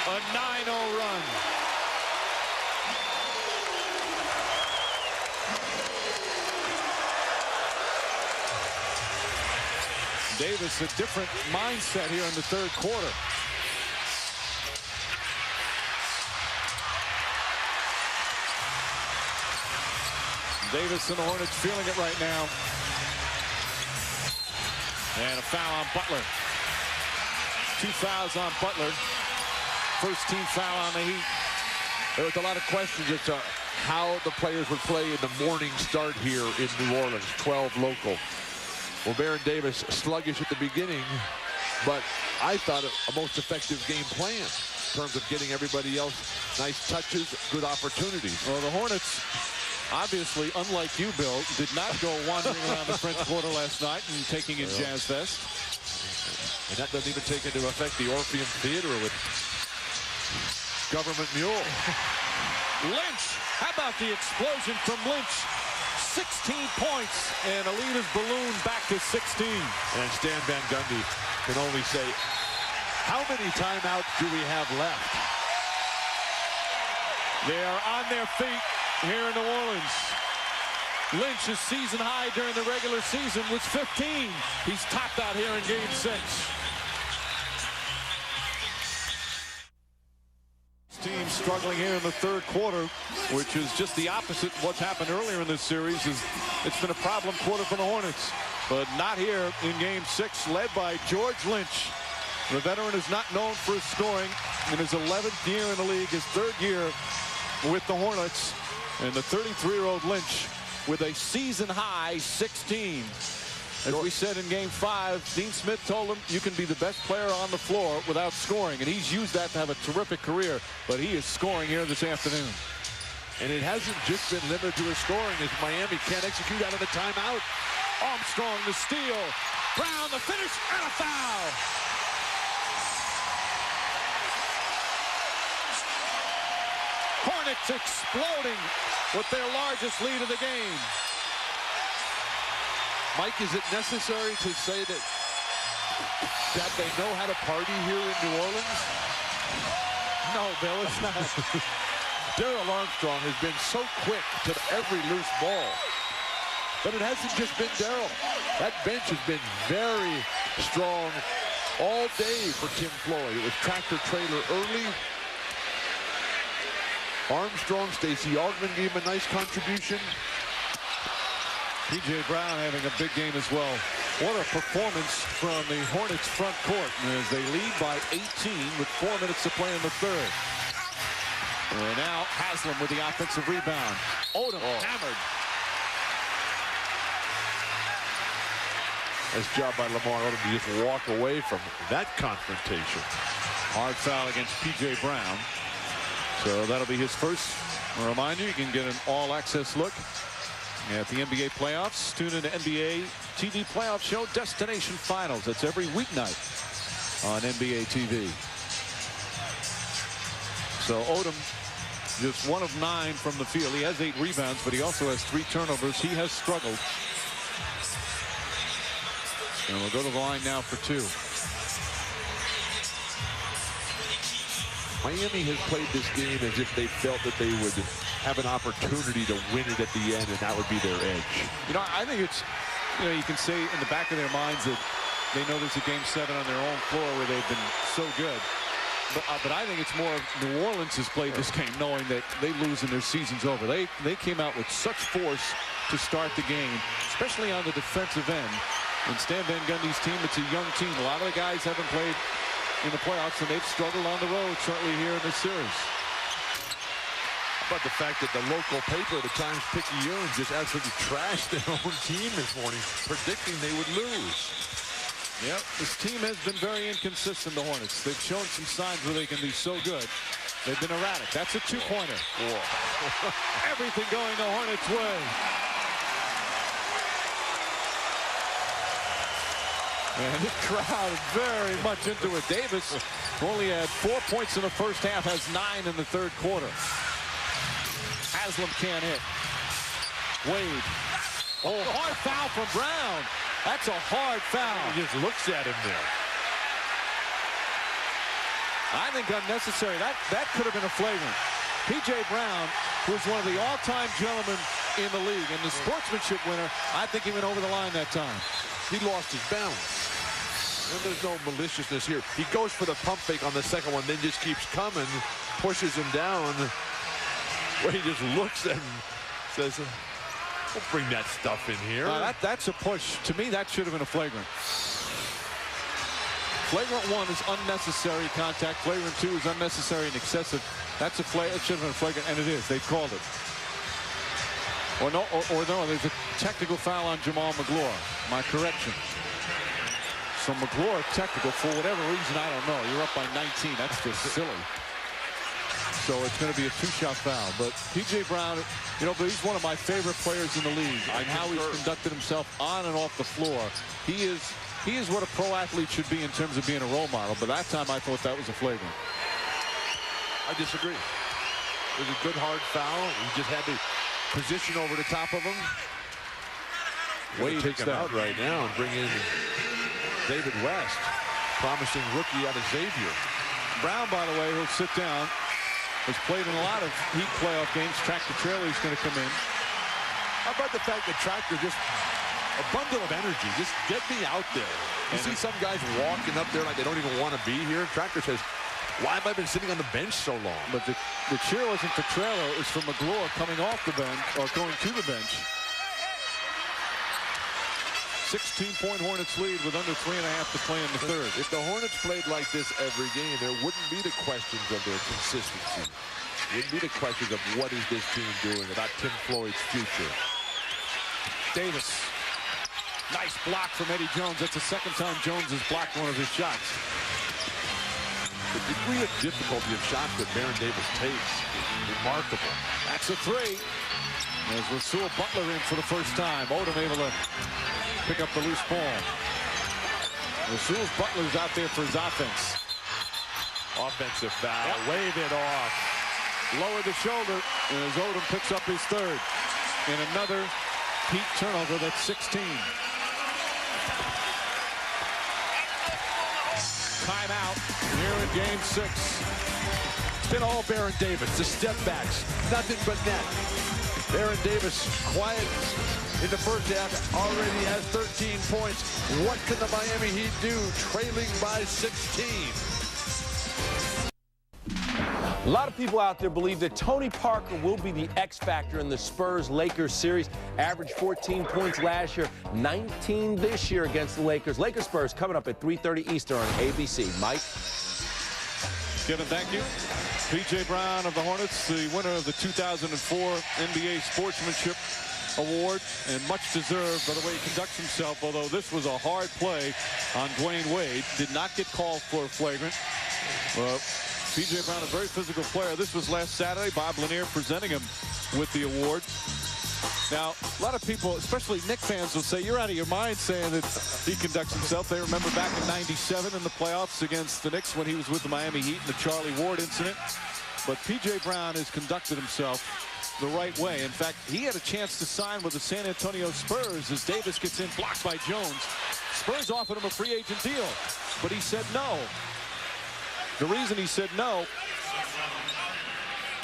A 9-0 run. Davis, a different mindset here in the third quarter. Davis and the Hornets feeling it right now. And a foul on Butler. 2 fouls on Butler. First team foul on the Heat. There was a lot of questions as to how the players would play in the morning start here in New Orleans, 12 local. Well, Baron Davis sluggish at the beginning, but I thought a most effective game plan in terms of getting everybody else nice touches, good opportunities. Well, the Hornets, obviously, unlike you, Bill, did not go wandering around the French Quarter last night and taking in Jazz Fest. And that doesn't even take into effect the Orpheum Theater with Government Mule. Lynch, how about the explosion from Lynch? 16 points, and a lead is ballooned back to 16. And Stan Van Gundy can only say, how many timeouts do we have left? They are on their feet here in New Orleans. Lynch's season high during the regular season was 15. He's topped out here in Game 6. Team struggling here in the third quarter, which is just the opposite of what's happened earlier in this series. It's been a problem quarter for the Hornets, but not here in Game 6, led by George Lynch. The veteran is not known for his scoring in his 11th year in the league, his third year with the Hornets, and the 33-year-old Lynch with a season-high 16. As we said in Game 5, Dean Smith told him you can be the best player on the floor without scoring, and he's used that to have a terrific career, but he is scoring here this afternoon. And it hasn't just been limited to his scoring as Miami can't execute out of the timeout. Armstrong the steal. Brown the finish and a foul. Hornets exploding with their largest lead of the game. Mike, is it necessary to say that they know how to party here in New Orleans? No, Bill, it's not. Darrell Armstrong has been so quick to every loose ball. But it hasn't just been Darrell. That bench has been very strong all day for Tim Floyd. It was tractor trailer early. Armstrong, Stacey Augmon gave him a nice contribution. P.J. Brown having a big game as well. What a performance from the Hornets front court as they lead by 18 with 4 minutes to play in the third. And now Haslam with the offensive rebound. Odom hammered. Nice job by Lamar Odom to just walk away from that confrontation. Hard foul against P.J. Brown. So that'll be his first. A reminder, you can get an all-access look at the NBA playoffs. Tune into NBA TV playoff show Destination Finals. That's every weeknight on NBA TV. So Odom just 1 of 9 from the field. He has 8 rebounds, but he also has 3 turnovers. He has struggled. And we'll go to the line now for 2. Miami has played this game as if they felt that they would have an opportunity to win it at the end, and that would be their edge. You know, I think it's, you can say in the back of their minds that they know there's a Game 7 on their own floor where they've been so good. But I think it's more of New Orleans has played this game knowing that they lose and their season's over. They came out with such force to start the game, especially on the defensive end. And Stan Van Gundy's team, it's a young team. A lot of the guys haven't played in the playoffs, and they've struggled on the road, certainly here in this series. But the fact that the local paper, the Times-Picayune, just absolutely trashed their own team this morning, predicting they would lose. Yep, this team has been very inconsistent, the Hornets. They've shown some signs where they can be so good. They've been erratic. That's a 2-pointer. Everything going the Hornets' way. And the crowd very much into it. Davis, who only had 4 points in the first half, has 9 in the third quarter. Haslam can't hit. Wade. Oh, hard foul from Brown. That's a hard foul. He just looks at him there. I think unnecessary. That could have been a flagrant. P.J. Brown, who is one of the all-time gentlemen in the league, and the sportsmanship winner, I think he went over the line that time. He lost his balance. And there's no maliciousness here. He goes for the pump fake on the second one, then just keeps coming, pushes him down. Where he just looks at him, says, "Don't bring that stuff in here." That's a push. To me, that should have been a flagrant. Flagrant 1 is unnecessary contact. Flagrant 2 is unnecessary and excessive. That's a it should have been a flagrant, and it is. They've called it. Or no, there's a technical foul on Jamal McGlure. My correction. So McGlure technical for whatever reason, I don't know. You're up by 19. That's just silly. So it's going to be a 2-shot foul. But P.J. Brown, but he's one of my favorite players in the league. And how he's conducted himself on and off the floor. He is what a pro athlete should be in terms of being a role model. But that time I thought that was a flagrant. I disagree. It was a good hard foul. He just had to position over the top of him. Wade takes him out right now and bring in David West, promising rookie out of Xavier. Brown, by the way, will sit down. has played in a lot of Heat playoff games. Tractor Trailer is going to come in. How about the fact that Tractor just a bundle of energy. Just get me out there. You see some guys walking up there like they don't even want to be here. Tractor says, why have I been sitting on the bench so long? But the cheer wasn't for Trailer. It was for McGlure coming off the bench or going to the bench. 16-point Hornets lead with under 3.5 to play in the third. If the Hornets played like this every game, there wouldn't be the questions of their consistency. Wouldn't be the questions of what is this team doing, about Tim Floyd's future. Davis. Nice block from Eddie Jones. That's the second time Jones has blocked one of his shots. The degree of difficulty of shots that Baron Davis takes is remarkable. That's a three. There's Rasul Butler in for the first time. Odom able to pick up the loose ball. Rasul Butler's out there for his offense. Offensive foul. Wave it off. Lower the shoulder as Odom picks up his third. And another Heat turnover. That's 16. Timeout here in game 6. It's been all Baron Davis. The step backs. Nothing but net. Baron Davis quiet in the first half. Already has 13 points. What can the Miami Heat do? Trailing by 16. A lot of people out there believe that Tony Parker will be the X factor in the Spurs-Lakers series. Averaged 14 points last year, 19 this year against the Lakers. Lakers-Spurs coming up at 3:30 Eastern on ABC. Mike? Kevin, thank you. P.J. Brown of the Hornets, the winner of the 2004 NBA Sportsmanship Award, and much deserved by the way he conducts himself, although this was a hard play on Dwayne Wade. Did not get called for a flagrant. P.J. Brown, a very physical player. This was last Saturday. Bob Lanier presenting him with the award. Now, a lot of people, especially Knicks fans, will say, you're out of your mind saying that he conducts himself. They remember back in '97 in the playoffs against the Knicks when he was with the Miami Heat in the Charlie Ward incident. But P.J. Brown has conducted himself the right way. In fact, he had a chance to sign with the San Antonio Spurs as Davis gets in, blocked by Jones. Spurs offered him a free agent deal, but he said no. The reason he said no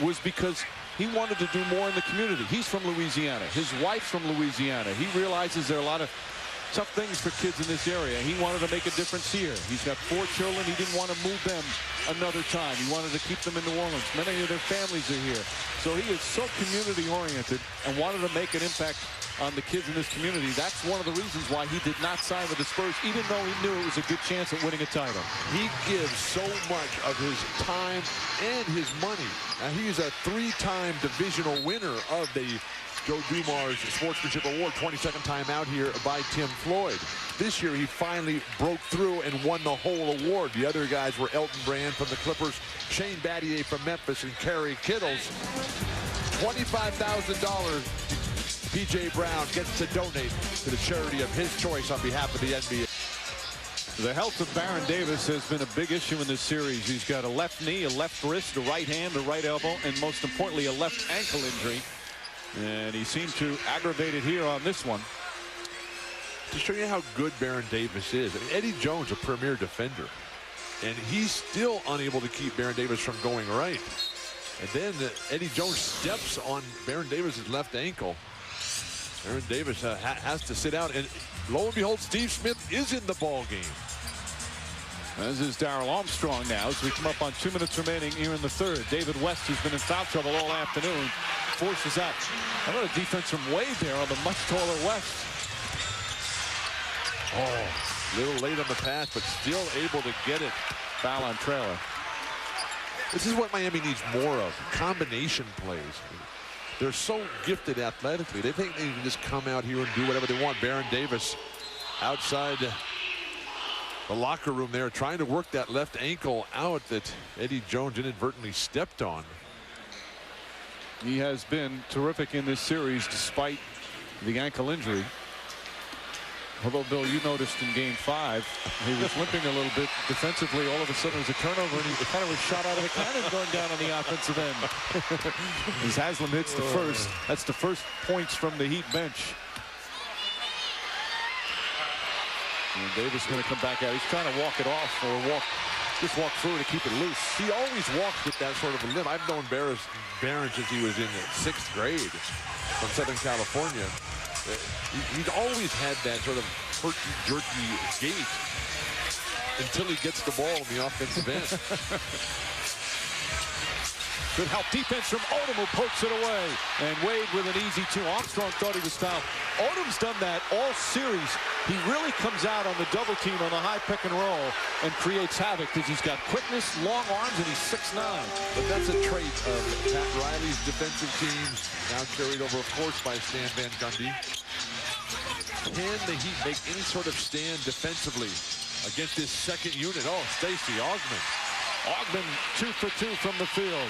was because he wanted to do more in the community. He's from Louisiana. His wife's from Louisiana. He realizes there are a lot of tough things for kids in this area. He wanted to make a difference here. He's got 4 children. He didn't want to move them another time. He wanted to keep them in New Orleans. Many of their families are here. So he is so community-oriented and wanted to make an impact on the kids in this community. That's one of the reasons why he did not sign with the Spurs, even though he knew it was a good chance at winning a title. He gives so much of his time and his money. Now, he's a 3-time divisional winner of the Joe Dumars Sportsmanship Award, 22nd time out here by Tim Floyd. This year, he finally broke through and won the whole award. The other guys were Elton Brand from the Clippers, Shane Battier from Memphis, and Kerry Kittles. $25,000 P.J. Brown gets to donate to the charity of his choice on behalf of the NBA. The health of Baron Davis has been a big issue in this series. He's got a left knee, a left wrist, a right hand, a right elbow, and most importantly, a left ankle injury. And he seemed to aggravate it here on this one. To show you how good Baron Davis is, I mean, Eddie Jones, a premier defender, and he's still unable to keep Baron Davis from going right. And then Eddie Jones steps on Baron Davis's left ankle. Baron Davis has to sit out, and lo and behold, Steve Smith is in the ball game. As is Darrell Armstrong now as we come up on 2 minutes remaining here in the third. David West, who's been in foul trouble all afternoon, forces out. How about a defense from Wade there on the much taller West? Oh, a little late on the pass, but still able to get it. Foul on Trailer. This is what Miami needs more of, combination plays. They're so gifted athletically. They think they can just come out here and do whatever they want. Baron Davis outside the locker room there trying to work that left ankle out that Eddie Jones inadvertently stepped on. He has been terrific in this series despite the ankle injury. Although, Bill, you noticed in Game 5, he was limping a little bit defensively. All of a sudden, it was a turnover, and he kind of was shot out of a cannon going down on the offensive end. As Haslam hits the first, that's the first points from the Heat bench. And Davis going to come back out. He's trying to walk it off or walk just walk through to keep it loose. He always walks with that sort of a limp. I've known Barron since he was in the 6th grade from Southern California. He's always had that sort of herky-jerky gait until he gets the ball in the offensive end. Good help defense from Odom, who pokes it away. And Wade with an easy 2. Armstrong thought he was fouled. Odom's done that all series. He really comes out on the double team on the high pick and roll and creates havoc because he's got quickness, long arms, and he's 6'9". But that's a trait of Pat Riley's defensive team, now carried over, of course, by Stan Van Gundy. Can the Heat make any sort of stand defensively against this second unit? Oh, Stacey Augmon. Augmon 2 for 2 from the field.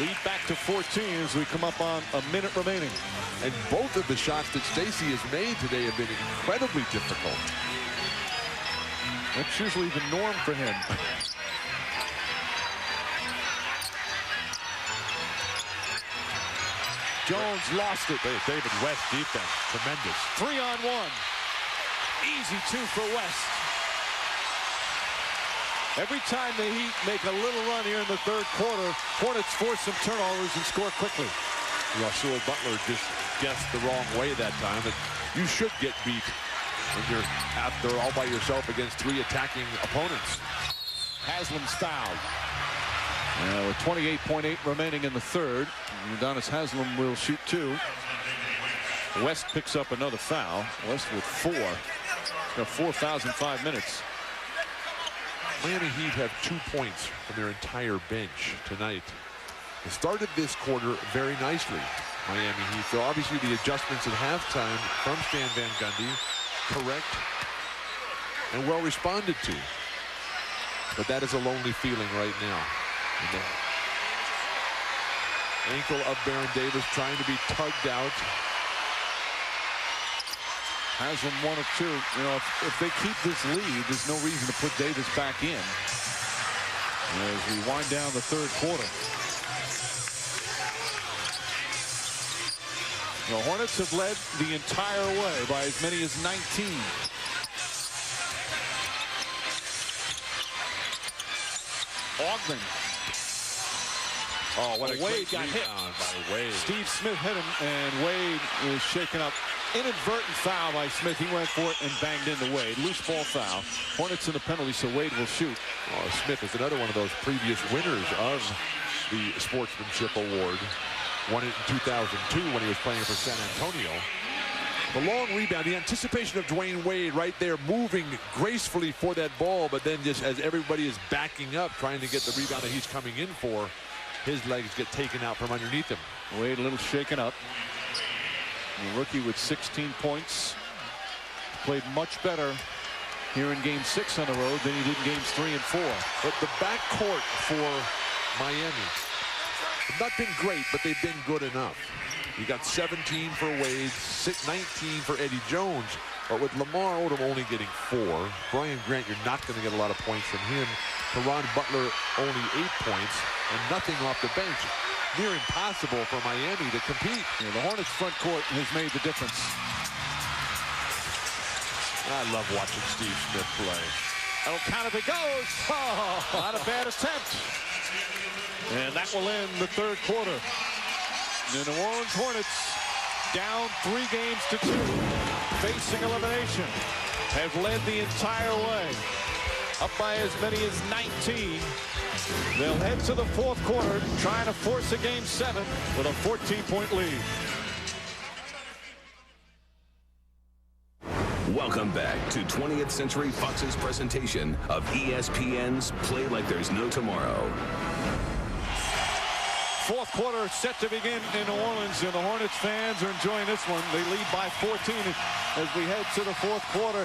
Lead back to 14 as we come up on a minute remaining. And both of the shots that Stacey has made today have been incredibly difficult. That's usually the norm for him. Jones lost it. David West defense, tremendous. 3-on-1. Easy 2 for West. Every time the Heat make a little run here in the 3rd quarter, Hornets force some turnovers and score quickly. Russell Butler just guessed the wrong way that time. You should get beat when you're out there all by yourself against 3 attacking opponents. Haslam's fouled. With 28.8 remaining in the 3rd, Udonis Haslem will shoot 2. West picks up another foul. West with 4. He's got 4 fouls in 5 minutes. Miami Heat have 2 points from their entire bench tonight. They started this quarter very nicely, Miami Heat. So obviously the adjustments at halftime from Stan Van Gundy, correct and well responded to. But that is a lonely feeling right now. And the ankle of Baron Davis trying to be tugged out. Haslam 1 of 2. You know, if they keep this lead, there's no reason to put Davis back in as we wind down the 3rd quarter. The Hornets have led the entire way by as many as 19. Augmon. Oh, what a Wade great got hit by Wade. Steve Smith hit him, and Wade is shaken up. Inadvertent foul by Smith. He went for it and banged into Wade. Loose ball foul. Hornets in the penalty, so Wade will shoot. Oh, Smith is another one of those previous winners of the Sportsmanship Award. Won it in 2002 when he was playing for San Antonio. The long rebound, the anticipation of Dwayne Wade right there moving gracefully for that ball, but then just as everybody is backing up trying to get the rebound that he's coming in for, his legs get taken out from underneath him. Wade a little shaken up. The rookie with 16 points. Played much better here in Game 6 on the road than he did in Games 3 and 4. But the backcourt for Miami have not been great, but they've been good enough. You got 17 for Wade, 19 for Eddie Jones. But with Lamar Odom only getting 4, Brian Grant, you're not going to get a lot of points from him. Caron Butler only 8 points and nothing off the bench. Near impossible for Miami to compete. Yeah, the Hornets front court has made the difference. I love watching Steve Smith play. That'll count if it goes. Oh, not a bad attempt. And that will end the 3rd quarter. The New Orleans Hornets down 3 games to 2, facing elimination, have led the entire way, up by as many as 19. They'll head to the 4th quarter, trying to force a Game 7 with a 14-point lead. Welcome back to 20th Century Fox's presentation of ESPN's Play Like There's No Tomorrow. 4th quarter set to begin in New Orleans, and the Hornets fans are enjoying this one. They lead by 14 as we head to the 4th quarter.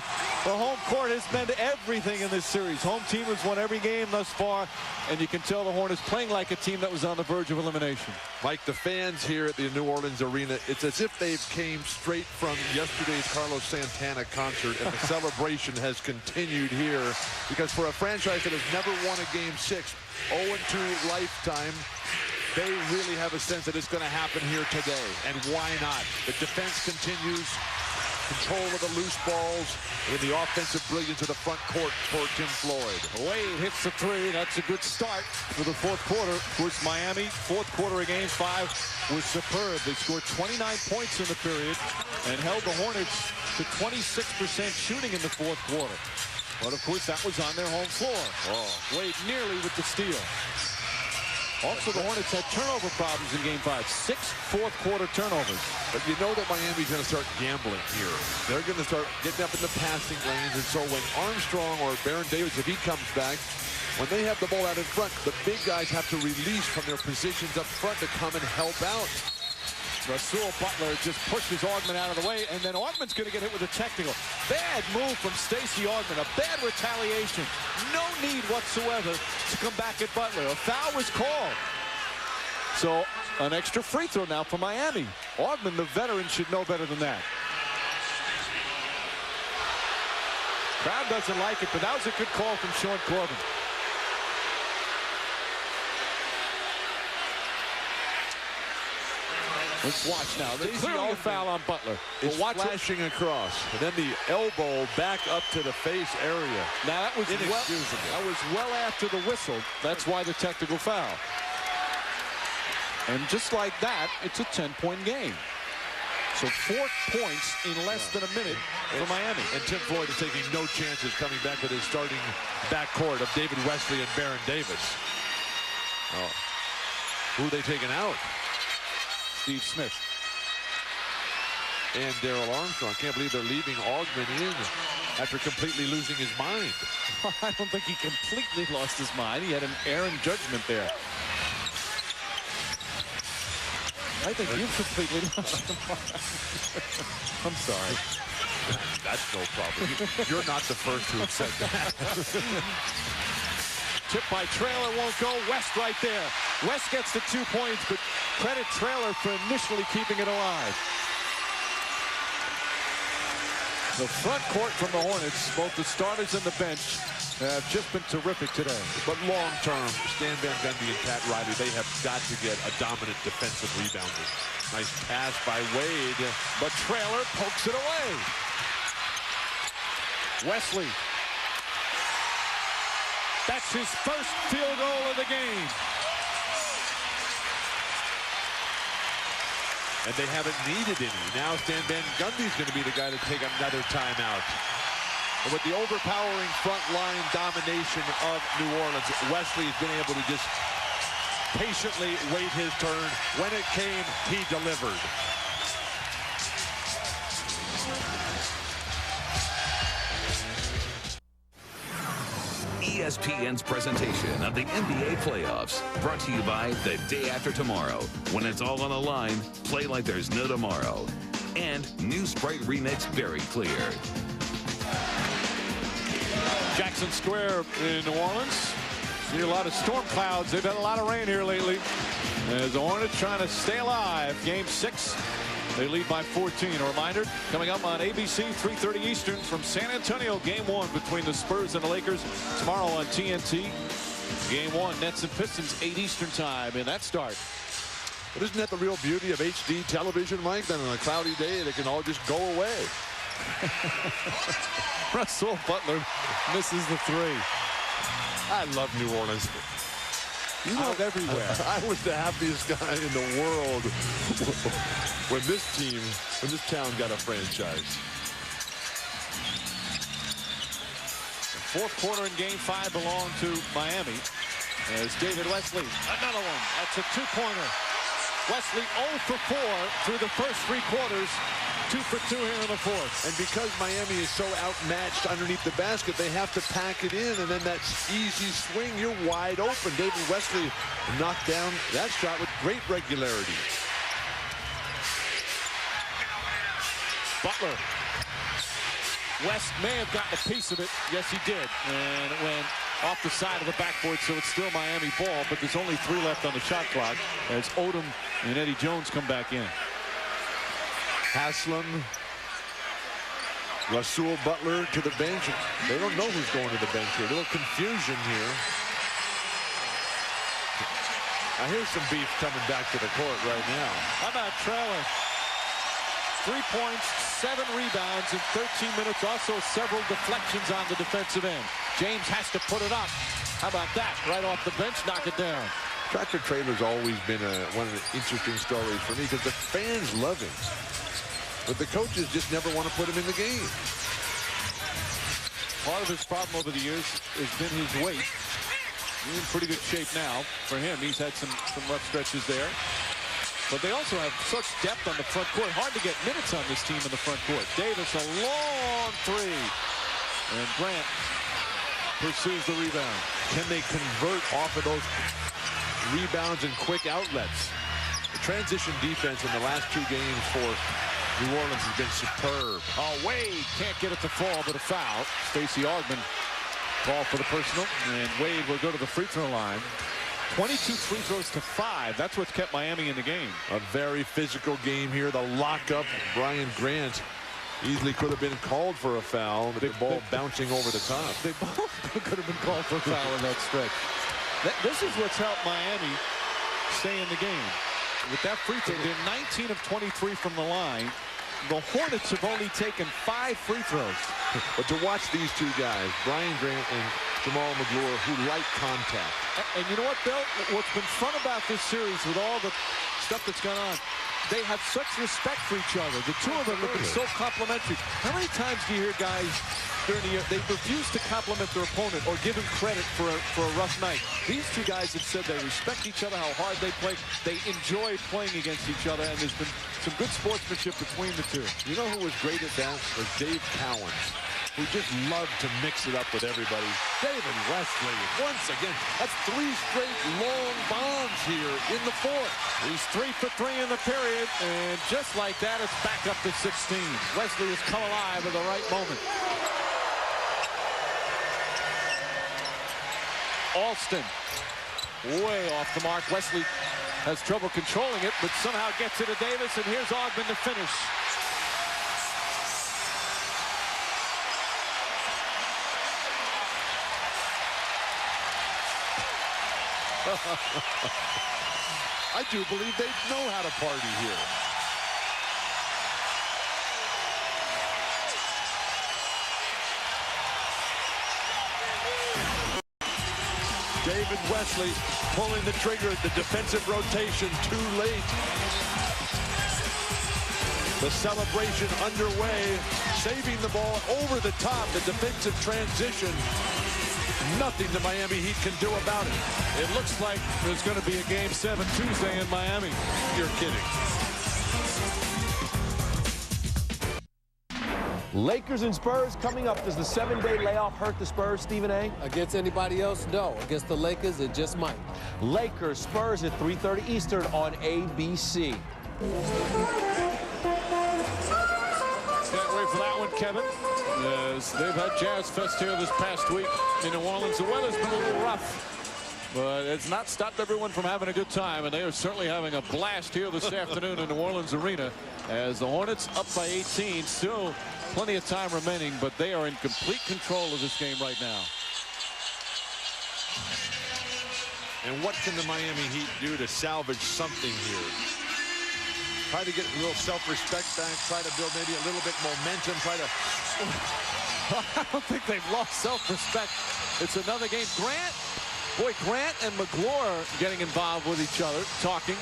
The home court has meant everything in this series. Home team has won every game thus far, and you can tell the Hornets playing like a team that was on the verge of elimination. Mike, the fans here at the New Orleans Arena, it's as if they came straight from yesterday's Carlos Santana concert, and the celebration has continued here, because for a franchise that has never won a Game 6, 0-2 lifetime, they really have a sense that it's going to happen here today. And why not? The defense continues. control of the loose balls, and the offensive brilliance of the front court for Tim Floyd. Wade hits the three. That's a good start for the fourth quarter. Of course, Miami, fourth quarter of game 5 was superb. They scored 29 points in the period and held the Hornets to 26% shooting in the fourth quarter. But, of course, that was on their home floor. Wade nearly with the steal. Also, the Hornets had turnover problems in game 5. 6 fourth-quarter turnovers. But you know that Miami's going to start gambling here. They're going to start getting up in the passing lanes. And so when Armstrong or Baron Davis, if he comes back, when they have the ball out in front, the big guys have to release from their positions up front to come and help out. Rasul Butler just pushes Augman out of the way, and then Augman's going to get hit with a technical. Bad move from Stacey Augman, a bad retaliation. No need whatsoever to come back at Butler. A foul was called. So an extra free throw now for Miami. Augman, the veteran, should know better than that. Crowd doesn't like it, but that was a good call from Sean Corbin. Let's watch now. There's clearly a foul on Butler. It's flashing across. And then the elbow back up to the face area. Now that was well after the whistle. That's why the technical foul. And just like that, it's a 10-point game. So 4 points in less than a minute for Miami. And Tim Floyd is taking no chances coming back with his starting backcourt of David Wesley and Baron Davis. Who are they taking out? Steve Smith. And Darrell Armstrong. Can't believe they're leaving Augman in after completely losing his mind. I don't think he completely lost his mind. He had an errant judgment there. I think you've completely lost your mind. I'm sorry. That's no problem. You're not the first to have said that. Tip by Traylor won't go. West right there. West gets the 2 points, but credit Traylor for initially keeping it alive. The front court from the Hornets, both the starters and the bench, have just been terrific today. But long term, Stan Van Gundy and Pat Riley, they have got to get a dominant defensive rebounder. Nice pass by Wade, but Traylor pokes it away. Wesley. That's his first field goal of the game. And they haven't needed any. Now Stan Van Gundy's going to be the guy to take another timeout. And with the overpowering front line domination of New Orleans, Wesley's been able to just patiently wait his turn. When it came, he delivered. ESPN's presentation of the NBA playoffs, brought to you by The Day After Tomorrow. When it's all on the line, play like there's no tomorrow. And new Sprite Remix Very Clear. Jackson Square in New Orleans. See a lot of storm clouds. They've had a lot of rain here lately. As the Hornets trying to stay alive. Game 6. They lead by 14. A reminder, coming up on ABC, 3:30 Eastern from San Antonio. Game 1 between the Spurs and the Lakers. Tomorrow on TNT. Game 1, Nets and Pistons, 8 Eastern time in that start. But isn't that the real beauty of HD television, Mike? That on a cloudy day, they can all just go away. Russell Butler misses the 3. I love New Orleans. You love everywhere. I was the happiest guy in the world when this town got a franchise. The fourth quarter in game 5 belonged to Miami. As David Wesley, another one. That's a 2-pointer. Wesley 0 for 4 through the first 3 quarters. 2 for 2 here in the fourth. And because Miami is so outmatched underneath the basket, they have to pack it in, and then that easy swing, you're wide open. David Wesley knocked down that shot with great regularity. Butler. West may have gotten a piece of it. Yes, he did. And it went off the side of the backboard, so it's still Miami ball, but there's only 3 left on the shot clock as Odom and Eddie Jones come back in. Haslam, Rasul Butler to the bench. They don't know who's going to the bench here. A little confusion here. Now here's some beef coming back to the court right now. How about Traylor? 3 points, 7 rebounds in 13 minutes. Also several deflections on the defensive end. James has to put it up. How about that? Right off the bench, knock it down. Tractor Trailer's always been one of the interesting stories for me because the fans love him. But the coaches just never want to put him in the game. Part of his problem over the years has been his weight. He's in pretty good shape now. For him, he's had some rough stretches there. But they also have such depth on the front court. Hard to get minutes on this team in the front court. Davis, a long 3. And Grant pursues the rebound. Can they convert off of those rebounds and quick outlets? The transition defense in the last 2 games for New Orleans has been superb. Oh, Wade can't get it to fall, but a foul. Stacey Augmon called for the personal, and Wade will go to the free throw line. 22 free throws to 5. That's what's kept Miami in the game. A very physical game here. The lockup, Brian Grant easily could have been called for a foul, but the ball bouncing over the top. They both could have been called for a foul in that stretch. This is what's helped Miami stay in the game. With that free throw, they're 19 of 23 from the line. The Hornets have only taken 5 free throws. But to watch these 2 guys, Brian Grant and Jamal McGlure, who like contact. And you know what, Bill? What's been fun about this series with all the stuff that's gone on, they have such respect for each other. The 2 of them have been so complimentary. How many times do you hear guys during the year, they refuse to compliment their opponent or give him credit for a rough night? These 2 guys have said they respect each other, how hard they play. They enjoy playing against each other, and there's been some good sportsmanship between the 2. You know who was great at that? Was Dave Cowens, who just loved to mix it up with everybody. David Wesley, once again, that's 3 straight long bombs here in the 4th. He's 3 for 3 in the period, and just like that, it's back up to 16. Wesley has come alive at the right moment. Alston, way off the mark. Wesley has trouble controlling it, but somehow gets it to Davis, and here's Augmon to finish. I do believe they know how to party here. David Wesley pulling the trigger at the defensive rotation too late. The celebration underway, saving the ball over the top, the defensive transition. Nothing the Miami Heat can do about it. It looks like there's going to be a Game 7 Tuesday in Miami. You're kidding. Lakers and Spurs coming up. Does the 7-day layoff hurt the Spurs, Stephen A? Against anybody else, no. Against the Lakers, it just might. Lakers, Spurs at 3:30 Eastern on ABC. Can't wait for that one, Kevin. As they've had Jazz Fest here this past week in New Orleans. The weather's been a little rough, but it's not stopped everyone from having a good time, and they are certainly having a blast here this afternoon in New Orleans Arena as the Hornets up by 18. Still plenty of time remaining, but they are in complete control of this game right now. And what can the Miami Heat do to salvage something here? Try to get a little self-respect back, try to build maybe a little bit momentum, try to... I don't think they've lost self-respect. It's another game. Grant and McGlure getting involved with each other, talking.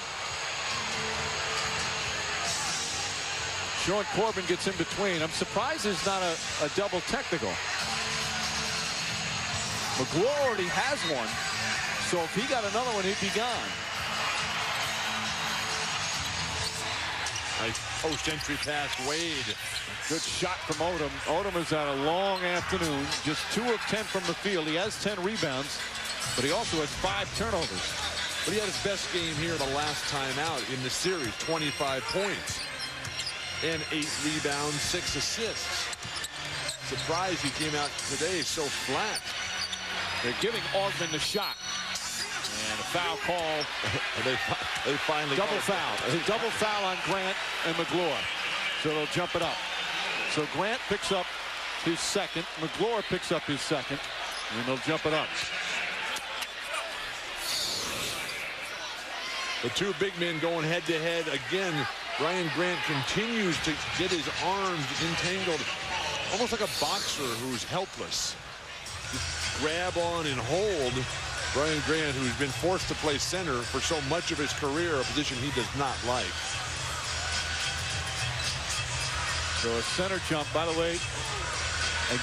Sean Corbin gets in between. I'm surprised there's not a double technical. McGlure already has one, so if he got another one, he'd be gone. Nice post-entry pass, Wade. Good shot from Odom. Odom has had a long afternoon, just 2 of 10 from the field. He has 10 rebounds, but he also has 5 turnovers. But he had his best game here the last time out in the series, 25 points. And 8 rebounds, 6 assists. Surprised he came out today so flat. They're giving Augmon the shot. And a foul call. They finally double foul. It's a double foul on Grant and McGlure. So they'll jump it up. So Grant picks up his second. McGlure picks up his second. And they'll jump it up. The 2 big men going head-to-head again. Brian Grant continues to get his arms entangled, almost like a boxer who's helpless. Just grab on and hold. Brian Grant, who's been forced to play center for so much of his career, a position he does not like. So a center jump, by the way,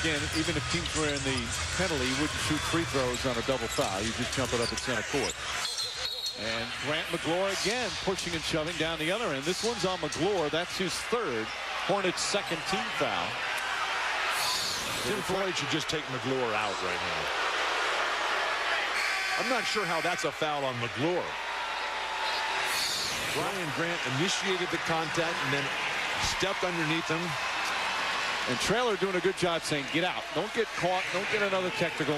again, even if teams were in the penalty, you wouldn't shoot free throws on a double foul. You just jump it up at center court. And Grant McGlure again pushing and shoving down the other end. This one's on McGlure. That's his third. Hornets' second team foul. Tim Floyd should just take McGlure out right now. I'm not sure how that's a foul on McGlure. Brian Grant initiated the contact and then stepped underneath him. And Traylor doing a good job saying, get out. Don't get caught. Don't get another technical.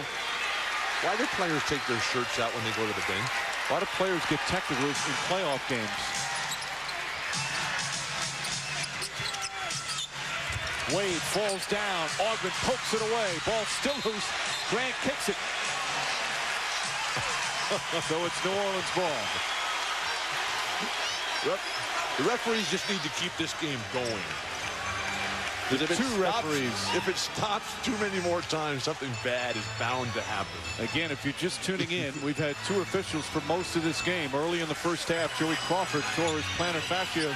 Why do players take their shirts out when they go to the bench? A lot of players get technicals in playoff games. Wade falls down. Augment pokes it away. Ball still loose. Grant kicks it. So it's New Orleans ball. The referees just need to keep this game going. If it stops too many more times, something bad is bound to happen. Again, if you're just tuning in, we've had two officials for most of this game. Early in the first half, Joey Crawford tore his plantar fascia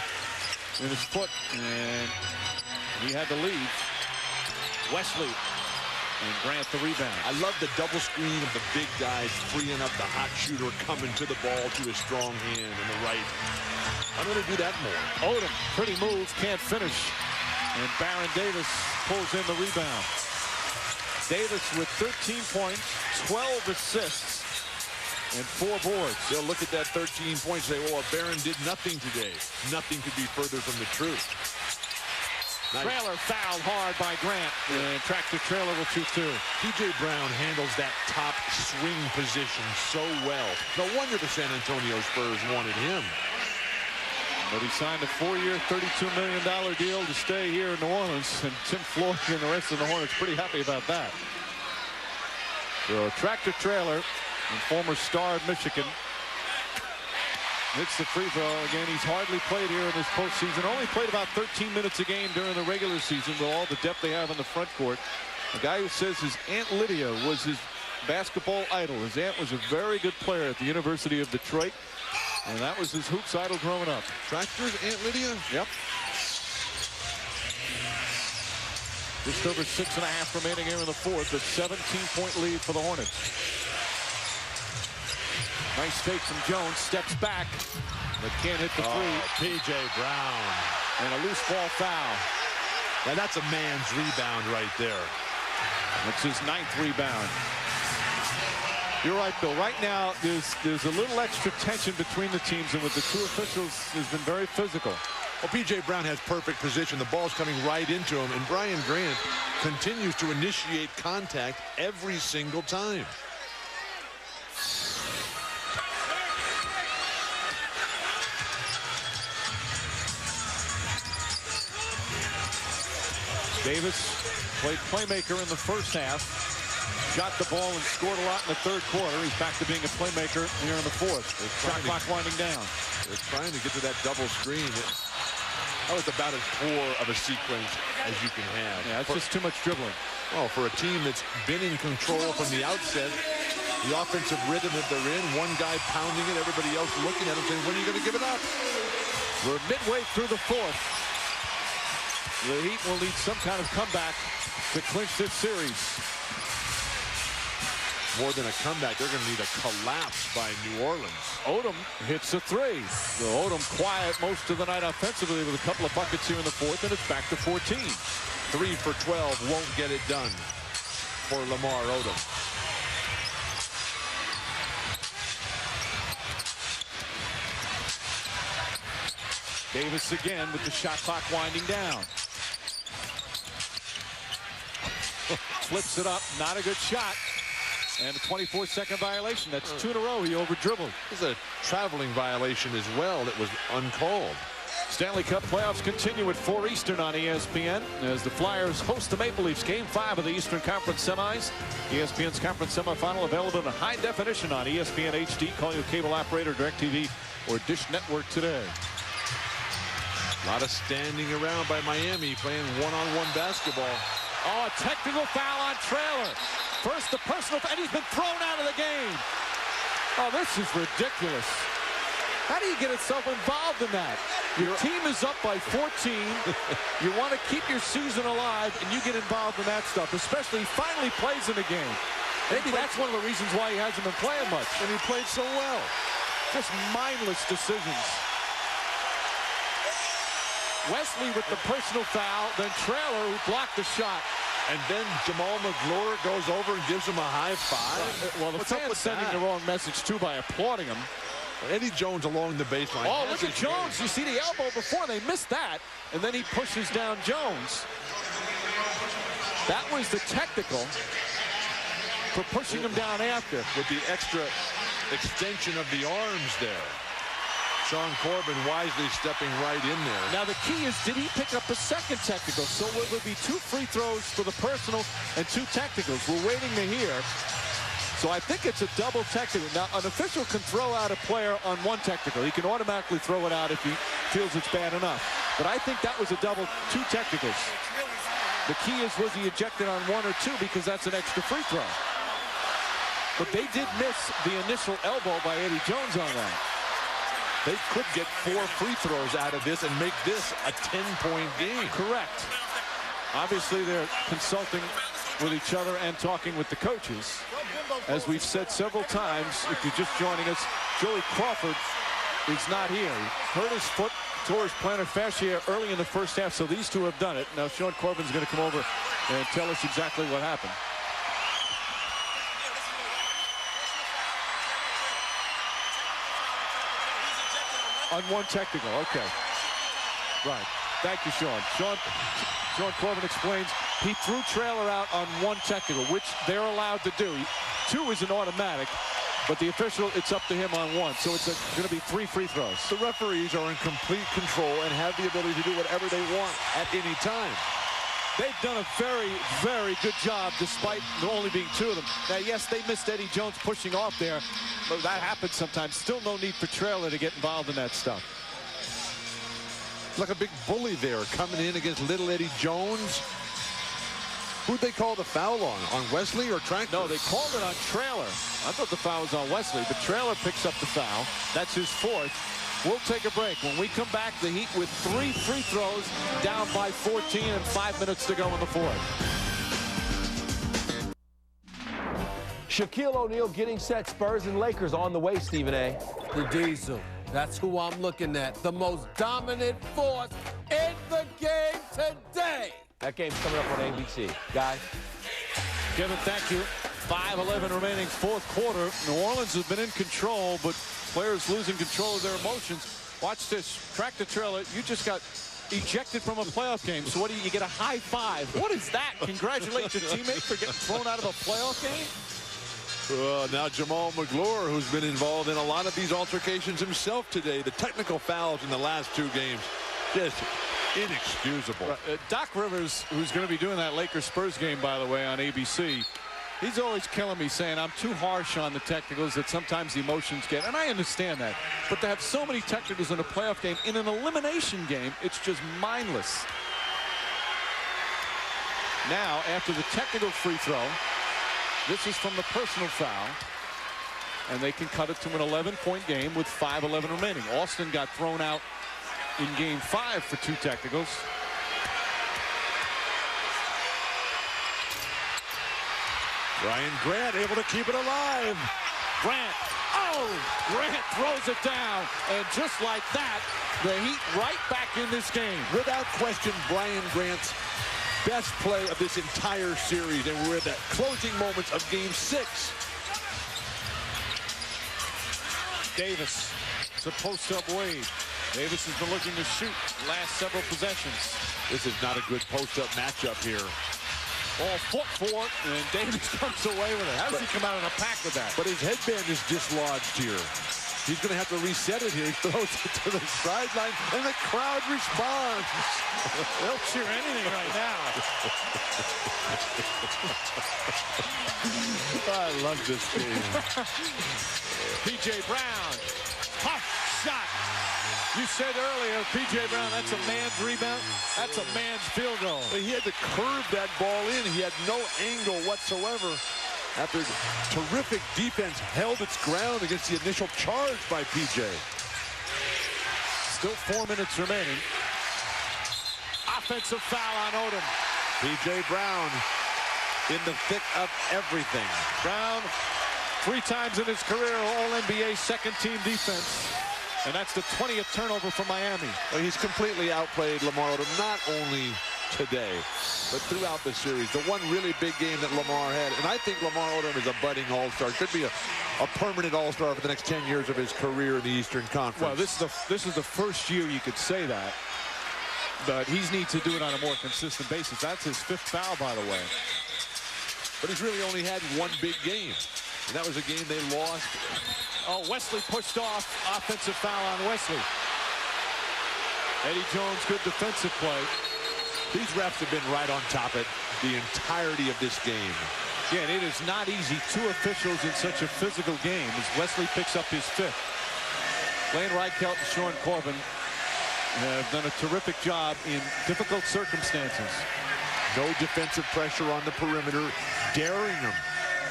in his foot, and he had to leave. Wesley and Grant the rebound. I love the double screen of the big guys freeing up the hot shooter coming to the ball to his strong hand in the right. I'm going to do that more. Odom, pretty move, can't finish. And Baron Davis pulls in the rebound. Davis with 13 points, 12 assists, and 4 boards. They'll look at that 13 points and say, well, Baron did nothing today. Nothing could be further from the truth. Nice. Traylor fouled hard by Grant, and Tractor Traylor will shoot 2. P.J. Brown handles that top swing position so well. No wonder the San Antonio Spurs wanted him. But he signed a 4-year, $32 million deal to stay here in New Orleans, and Tim Floyd and the rest of the Hornets pretty happy about that. So Tractor Traylor, and former star of Michigan, hits the free throw. Again, he's hardly played here in this postseason. Only played about 13 minutes a game during the regular season with all the depth they have in the front court. A guy who says his Aunt Lydia was his basketball idol. His aunt was a very good player at the University of Detroit. And that was his hoops idol growing up. Tractor's Aunt Lydia? Yep. Just over 6.5 remaining here in the fourth. A 17-point lead for the Hornets. Nice fake from Jones. Steps back, but can't hit the three. P.J. Brown. And a loose ball foul. Now that's a man's rebound right there. That's his 9th rebound. You're right, Bill. Right now, there's a little extra tension between the teams, and with the two officials, has been very physical. Well, P.J. Brown has perfect position. The ball's coming right into him, and Brian Grant continues to initiate contact every single time. Davis played playmaker in the first half. Shot the ball and scored a lot in the third quarter. He's back to being a playmaker here in the fourth. Shot clock winding down. They're trying to get to that double screen. That was about as poor of a sequence as you can have. Yeah, it's just too much dribbling. Oh, for a team that's been in control from the outset, the offensive rhythm that they're in, one guy pounding it, everybody else looking at him saying, when are you going to give it up? We're midway through the fourth. The Heat will need some kind of comeback to clinch this series. More than a comeback, they're going to need a collapse by New Orleans. Odom hits a 3. So Odom quiet most of the night offensively with a couple of buckets here in the fourth, and it's back to 14. 3 for 12 won't get it done for Lamar Odom. Davis again with the shot clock winding down. Flips it up, not a good shot. And a 24-second violation. That's 2 in a row. He over-dribbled. This is a traveling violation as well that was uncalled. Stanley Cup playoffs continue at 4 Eastern on ESPN as the Flyers host the Maple Leafs. Game 5 of the Eastern Conference Semis. ESPN's conference semifinal available in high definition on ESPN HD. Call your cable operator, DirecTV, or Dish Network today. A lot of standing around by Miami playing one-on-one basketball. Oh, a technical foul on Traylor. First the personal, and he's been thrown out of the game. Oh, this is ridiculous. How do you get yourself involved in that? Your team is up by 14. You want to keep your season alive, and you get involved in that stuff, especially he finally plays in the game. Maybe that's one of the reasons why he hasn't been playing much. And he played so well. Just mindless decisions. Wesley with the personal foul, then Traylor who blocked the shot. And then Jamal McGlure goes over and gives him a high five. Well, the fans sending the wrong message, too, by applauding him. Eddie Jones along the baseline. Oh, look at Jones. You see the elbow before. They missed that. And then he pushes down Jones. That was the technical for pushing him down after. With the extra extension of the arms there. Sean Corbin wisely stepping right in there. Now the key is, did he pick up a second technical? So it would be 2 free throws for the personal and 2 technicals. We're waiting to hear. So I think it's a double technical. Now an official can throw out a player on 1 technical. He can automatically throw it out if he feels it's bad enough. But I think that was a double 2 technicals. The key is, was he ejected on 1 or 2, because that's an extra free throw. But they did miss the initial elbow by Eddie Jones on that. They could get 4 free throws out of this and make this a 10-point game. Correct. Obviously, they're consulting with each other and talking with the coaches. As we've said several times, if you're just joining us, Joey Crawford is not here. He hurt his foot, tore his plantar fascia early in the first half, so these two have done it. Now, Sean Corbin's going to come over and tell us exactly what happened. On 1 technical, okay. Right. Thank you, Sean. Sean Corbin explains he threw Traylor out on 1 technical, which they're allowed to do. 2 is an automatic, but the official, it's up to him on 1. So it's going to be 3 free throws. The referees are in complete control and have the ability to do whatever they want at any time. They've done a very, very good job despite there only being 2 of them. Now, yes, they missed Eddie Jones pushing off there, but that happens sometimes. Still no need for Traylor to get involved in that stuff. Like a big bully there coming in against little Eddie Jones. Who'd they call the foul on? On Wesley or Tractor? No, they called it on Traylor. I thought the foul was on Wesley, but Traylor picks up the foul. That's his 4th. We'll take a break. When we come back, the Heat with 3 free throws, down by 14 and 5 minutes to go in the 4th. Shaquille O'Neal getting set. Spurs and Lakers on the way, Stephen A. The Diesel. That's who I'm looking at. The most dominant force in the game today. That game's coming up on ABC. Guys. Kevin, thank you. 5:11 remaining 4th quarter. New Orleans has been in control, but players losing control of their emotions. Watch this. Tractor Trailer, you just got ejected from a playoff game. So what do you get? A high five. What is that? Congratulate your teammate for getting thrown out of a playoff game? Now Jamal McGlure, who's been involved in a lot of these altercations himself today. The technical fouls in the last 2 games, just inexcusable. Doc Rivers, who's going to be doing that Lakers-Spurs game, by the way, on ABC, he's always killing me saying I'm too harsh on the technicals, that sometimes the emotions get, and I understand that. But to have so many technicals in a playoff game, in an elimination game, it's just mindless. Now, after the technical free throw, this is from the personal foul, and they can cut it to an 11-point game with 5:11 remaining. Austin got thrown out in game 5 for 2 technicals. Ryan Grant able to keep it alive. Grant. Oh, Grant throws it down. And just like that, the Heat right back in this game. Without question, Brian Grant's best play of this entire series, and we're at the closing moments of game 6. Davis. It's a post-up Wade. Davis has been looking to shoot last several possessions. This is not a good post-up matchup here. All foot for it, and Davis comes away with it. How does he come out of the pack with that? But his headband is dislodged here. He's going to have to reset it here. He throws it to the sideline, and the crowd responds. They'll cheer anything right now. I love this game. P.J. Brown. Tough shot. You said earlier, P.J. Brown, that's a man's rebound. That's a man's field goal. He had to curve that ball in. He had no angle whatsoever. After terrific defense held its ground against the initial charge by P.J. Still 4 minutes remaining. Offensive foul on Odom. P.J. Brown in the thick of everything. Brown, 3 times in his career, All-NBA second-team defense. And that's the 20th turnover for Miami. Well, he's completely outplayed Lamar Odom, not only today, but throughout the series. The one really big game that Lamar had, and I think Lamar Odom is a budding all-star. Could be a permanent all-star for the next 10 years of his career in the Eastern Conference. Well, this is the first year you could say that. But he needs to do it on a more consistent basis. That's his 5th foul, by the way. But he's really only had one big game. And that was a game they lost. Oh, Wesley pushed off. Offensive foul on Wesley. Eddie Jones, good defensive play. These refs have been right on top of the entirety of this game. Yeah, and it is not easy. 2 officials in such a physical game as Wesley picks up his 5th. Blaine Reichelt and Sean Corbin have done a terrific job in difficult circumstances. No defensive pressure on the perimeter, daring them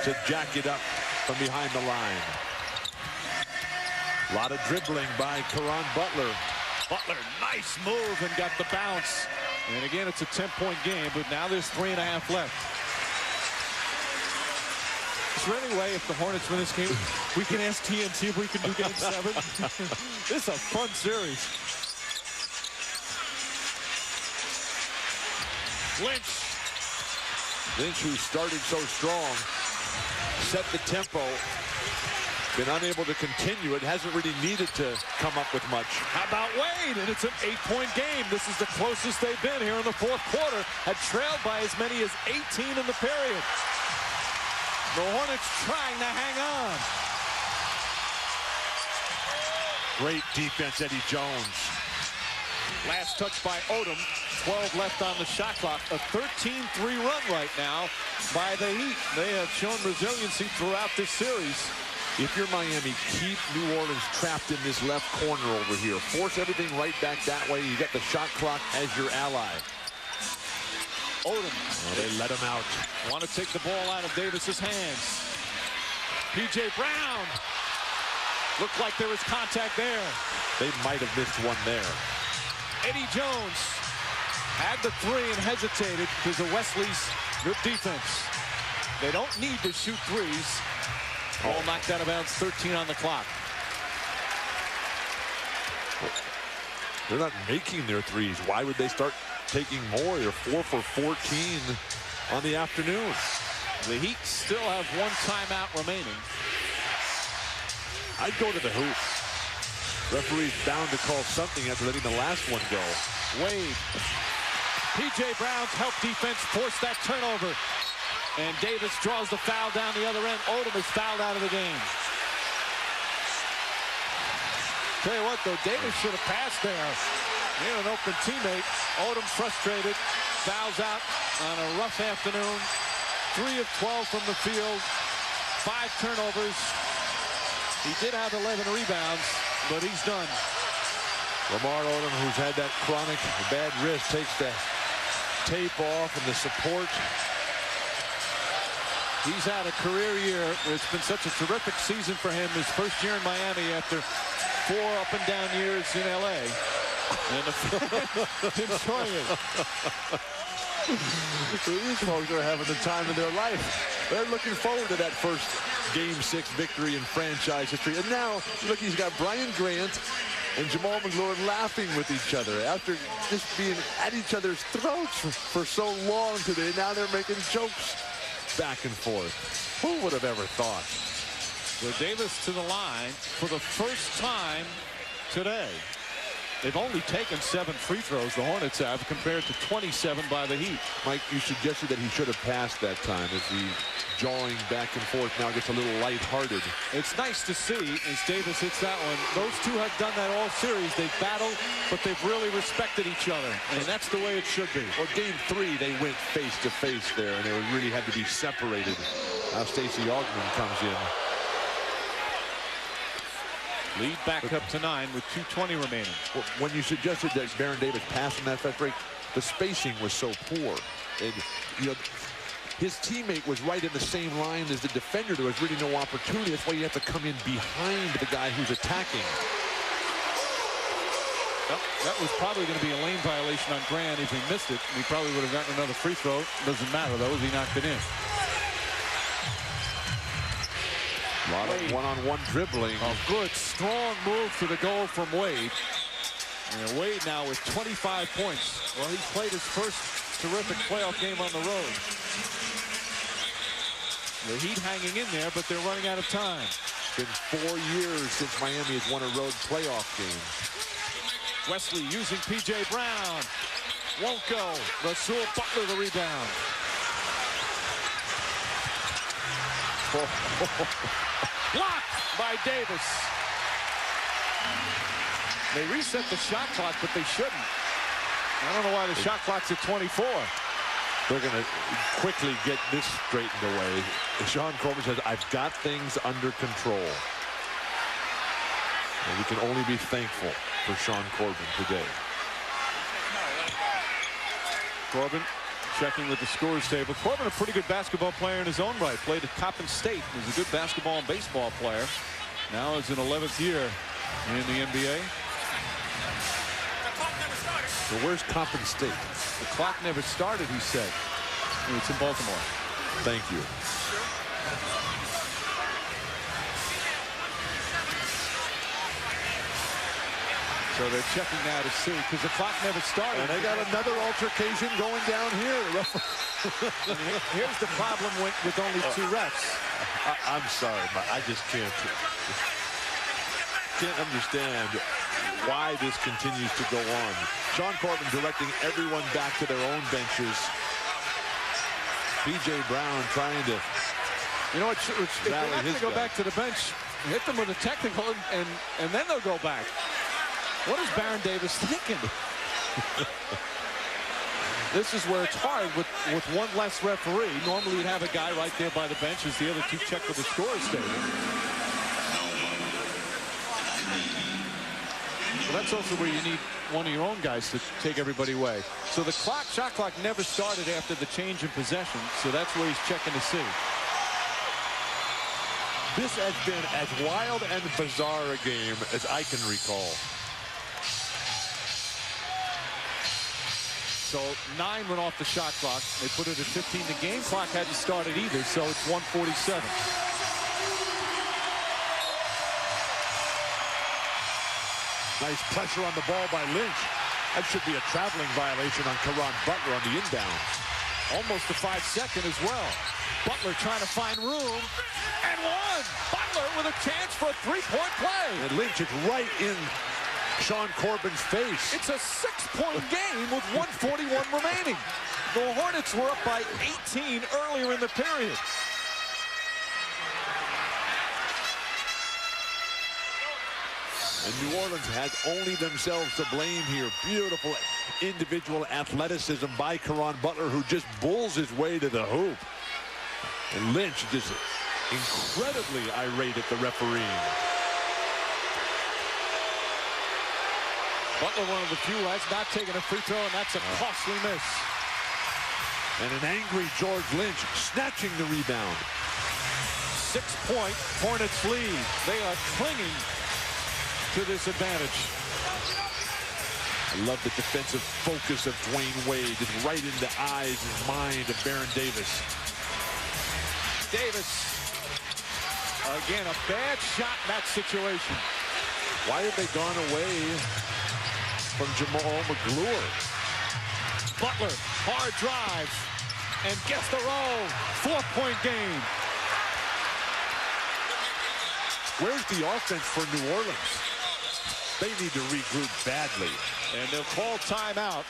to jack it up from behind the line. A lot of dribbling by Caron Butler. Butler, nice move and got the bounce. And again, it's a 10-point game, but now there's 3.5 left. Is there any way, if the Hornets win this game, we can ask TNT if we can do Game 7? This is a fun series. Lynch, who started so strong, set the tempo. Been unable to continue it. Hasn't really needed to come up with much. How about Wade? And it's an 8-point game. This is the closest they've been here in the 4th quarter. Had trailed by as many as 18 in the period. The Hornets trying to hang on. Great defense, Eddie Jones. Last touch by Odom. 12 left on the shot clock. A 13-3 run right now by the Heat. They have shown resiliency throughout this series. If you're Miami, keep New Orleans trapped in this left corner over here. Force everything right back that way. You got the shot clock as your ally. Odom. Oh, they let him out. Want to take the ball out of Davis's hands. P.J. Brown. Looked like there was contact there. They might have missed one there. Eddie Jones had the 3 and hesitated because of Wesley's good defense. They don't need to shoot 3s. Ball knocked out of bounds, 13 on the clock. They're not making their 3s. Why would they start taking more? They're 4 for 14 on the afternoon. The Heat still have 1 timeout remaining. I'd go to the hoop. Referee's bound to call something after letting the last one go. Wade. P.J. Brown's help defense forced that turnover. And Davis draws the foul down the other end. Odom is fouled out of the game. Tell you what, though, Davis should have passed there. He had an open teammate. Odom frustrated. Fouls out on a rough afternoon. 3 of 12 from the field. 5 turnovers. He did have 11 rebounds, but he's done. Lamar Odom, who's had that chronic bad wrist, takes the tape off and the support. He's had a career year. It's been such a terrific season for him. His first year in Miami after 4 up and down years in L.A. And enjoying it. These folks are having the time of their life. They're looking forward to that first Game 6 victory in franchise history. And now, look, he's got Brian Grant and Jamal McLaurin laughing with each other after just being at each other's throats for so long today. Now they're making jokes back and forth. Who would have ever thought? So Davis to the line for the first time today. They've only taken 7 free throws, the Hornets have, compared to 27 by the Heat. Mike, you suggested that he should have passed that time as the jawing back and forth now gets a little lighthearted. It's nice to see as Davis hits that one. Those two have done that all series. They've battled, but they've really respected each other, and that's the way it should be. Well, Game 3, they went face-to-face there, and they really had to be separated. Now Stacey Augmon comes in. Lead back up to 9 with 2:20 remaining. When you suggested that Baron Davis passed on that fast break, the spacing was so poor. And, you know, his teammate was right in the same line as the defender. There was really no opportunity. That's why you have to come in behind the guy who's attacking. Well, that was probably going to be a lane violation on Grant. If he missed it, he probably would have gotten another free throw. Doesn't matter, though, as he knocked it in. A lot of one-on-one dribbling. A good, strong move to the goal from Wade. And Wade now with 25 points. Well, he's played his first terrific playoff game on the road. The Heat hanging in there, but they're running out of time. It's been 4 years since Miami has won a road playoff game. Wesley using P.J. Brown. Won't go. Rasul Butler the rebound. Blocked by Davis. They reset the shot clock, but they shouldn't. I don't know why the shot clock's at 24. They're going to quickly get this straightened away. Sean Corbin says, I've got things under control. And we can only be thankful for Sean Corbin today. Corbin checking with the scores table. Corbin, a pretty good basketball player in his own right. Played at Coppin State. Was a good basketball and baseball player. Now is in 11th year in the NBA. So where's Coppin State? The clock never started, he said. It's in Baltimore. Thank you. So they're checking now to see, because the clock never started. And they got another altercation going down here. Here's the problem with only 2 refs. I'm sorry, but I just can't understand why this continues to go on. Sean Corbin directing everyone back to their own benches. P.J. Brown trying to, you know what? If they're not going to go back to the bench, hit them with a technical, and then they'll go back. What is Baron Davis thinking? This is where it's hard with one less referee. Normally you'd have a guy right there by the bench as the other 2 check with the scores table. Well, that's also where you need one of your own guys to take everybody away. So the shot clock never started after the change in possession, so that's where he's checking to see. This has been as wild and bizarre a game as I can recall. So 9 went off the shot clock. They put it at 15. The game clock hadn't started either, so it's 1:47. Nice pressure on the ball by Lynch. That should be a traveling violation on Caron Butler on the inbound. Almost a 5-second as well. Butler trying to find room, and one. Butler with a chance for a 3-point play. And Lynch is right in Sean Corbin's face. It's a 6-point game with 1:41 remaining. The Hornets were up by 18 earlier in the period. And New Orleans has only themselves to blame here. Beautiful individual athleticism by Caron Butler, who just bulls his way to the hoop. And Lynch just incredibly irate at the refereeing. Butler, one of the few who has not taken a free throw, and that's a costly miss. And an angry George Lynch snatching the rebound. 6-point Hornets lead. They are clinging to this advantage. I love the defensive focus of Dwayne Wade, just right in the eyes and mind of Baron Davis. Davis, again, a bad shot in that situation. Why have they gone away from Jamal McGlure? Butler, hard drive, and gets the roll. 4-point game. Where's the offense for New Orleans? They need to regroup badly. And they'll call timeout.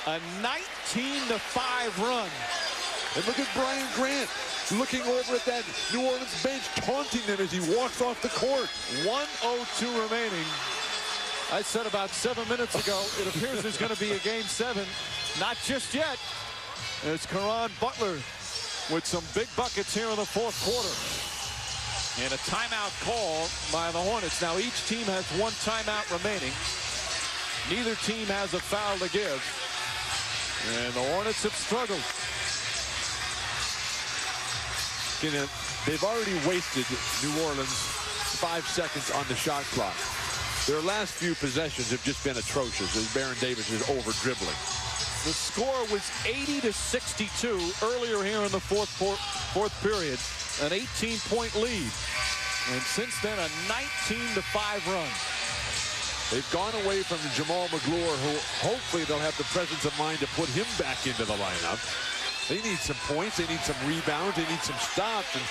A 19-5 run. And look at Brian Grant looking over at that New Orleans bench, taunting them as he walks off the court. 1:02 remaining. I said about 7 minutes ago, it appears there's going to be a game 7. Not just yet. It's Caron Butler with some big buckets here in the 4th quarter. And a timeout call by the Hornets. Now each team has one timeout remaining. Neither team has a foul to give. And the Hornets have struggled. They've already wasted New Orleans 5 seconds on the shot clock. Their last few possessions have just been atrocious as Baron Davis is over dribbling. The score was 80-62 earlier here in the fourth period. An 18-point lead. And since then, a 19-5 run. They've gone away from Jamal McGlure, who hopefully they'll have the presence of mind to put him back into the lineup. They need some points. They need some rebounds. They need some stops. And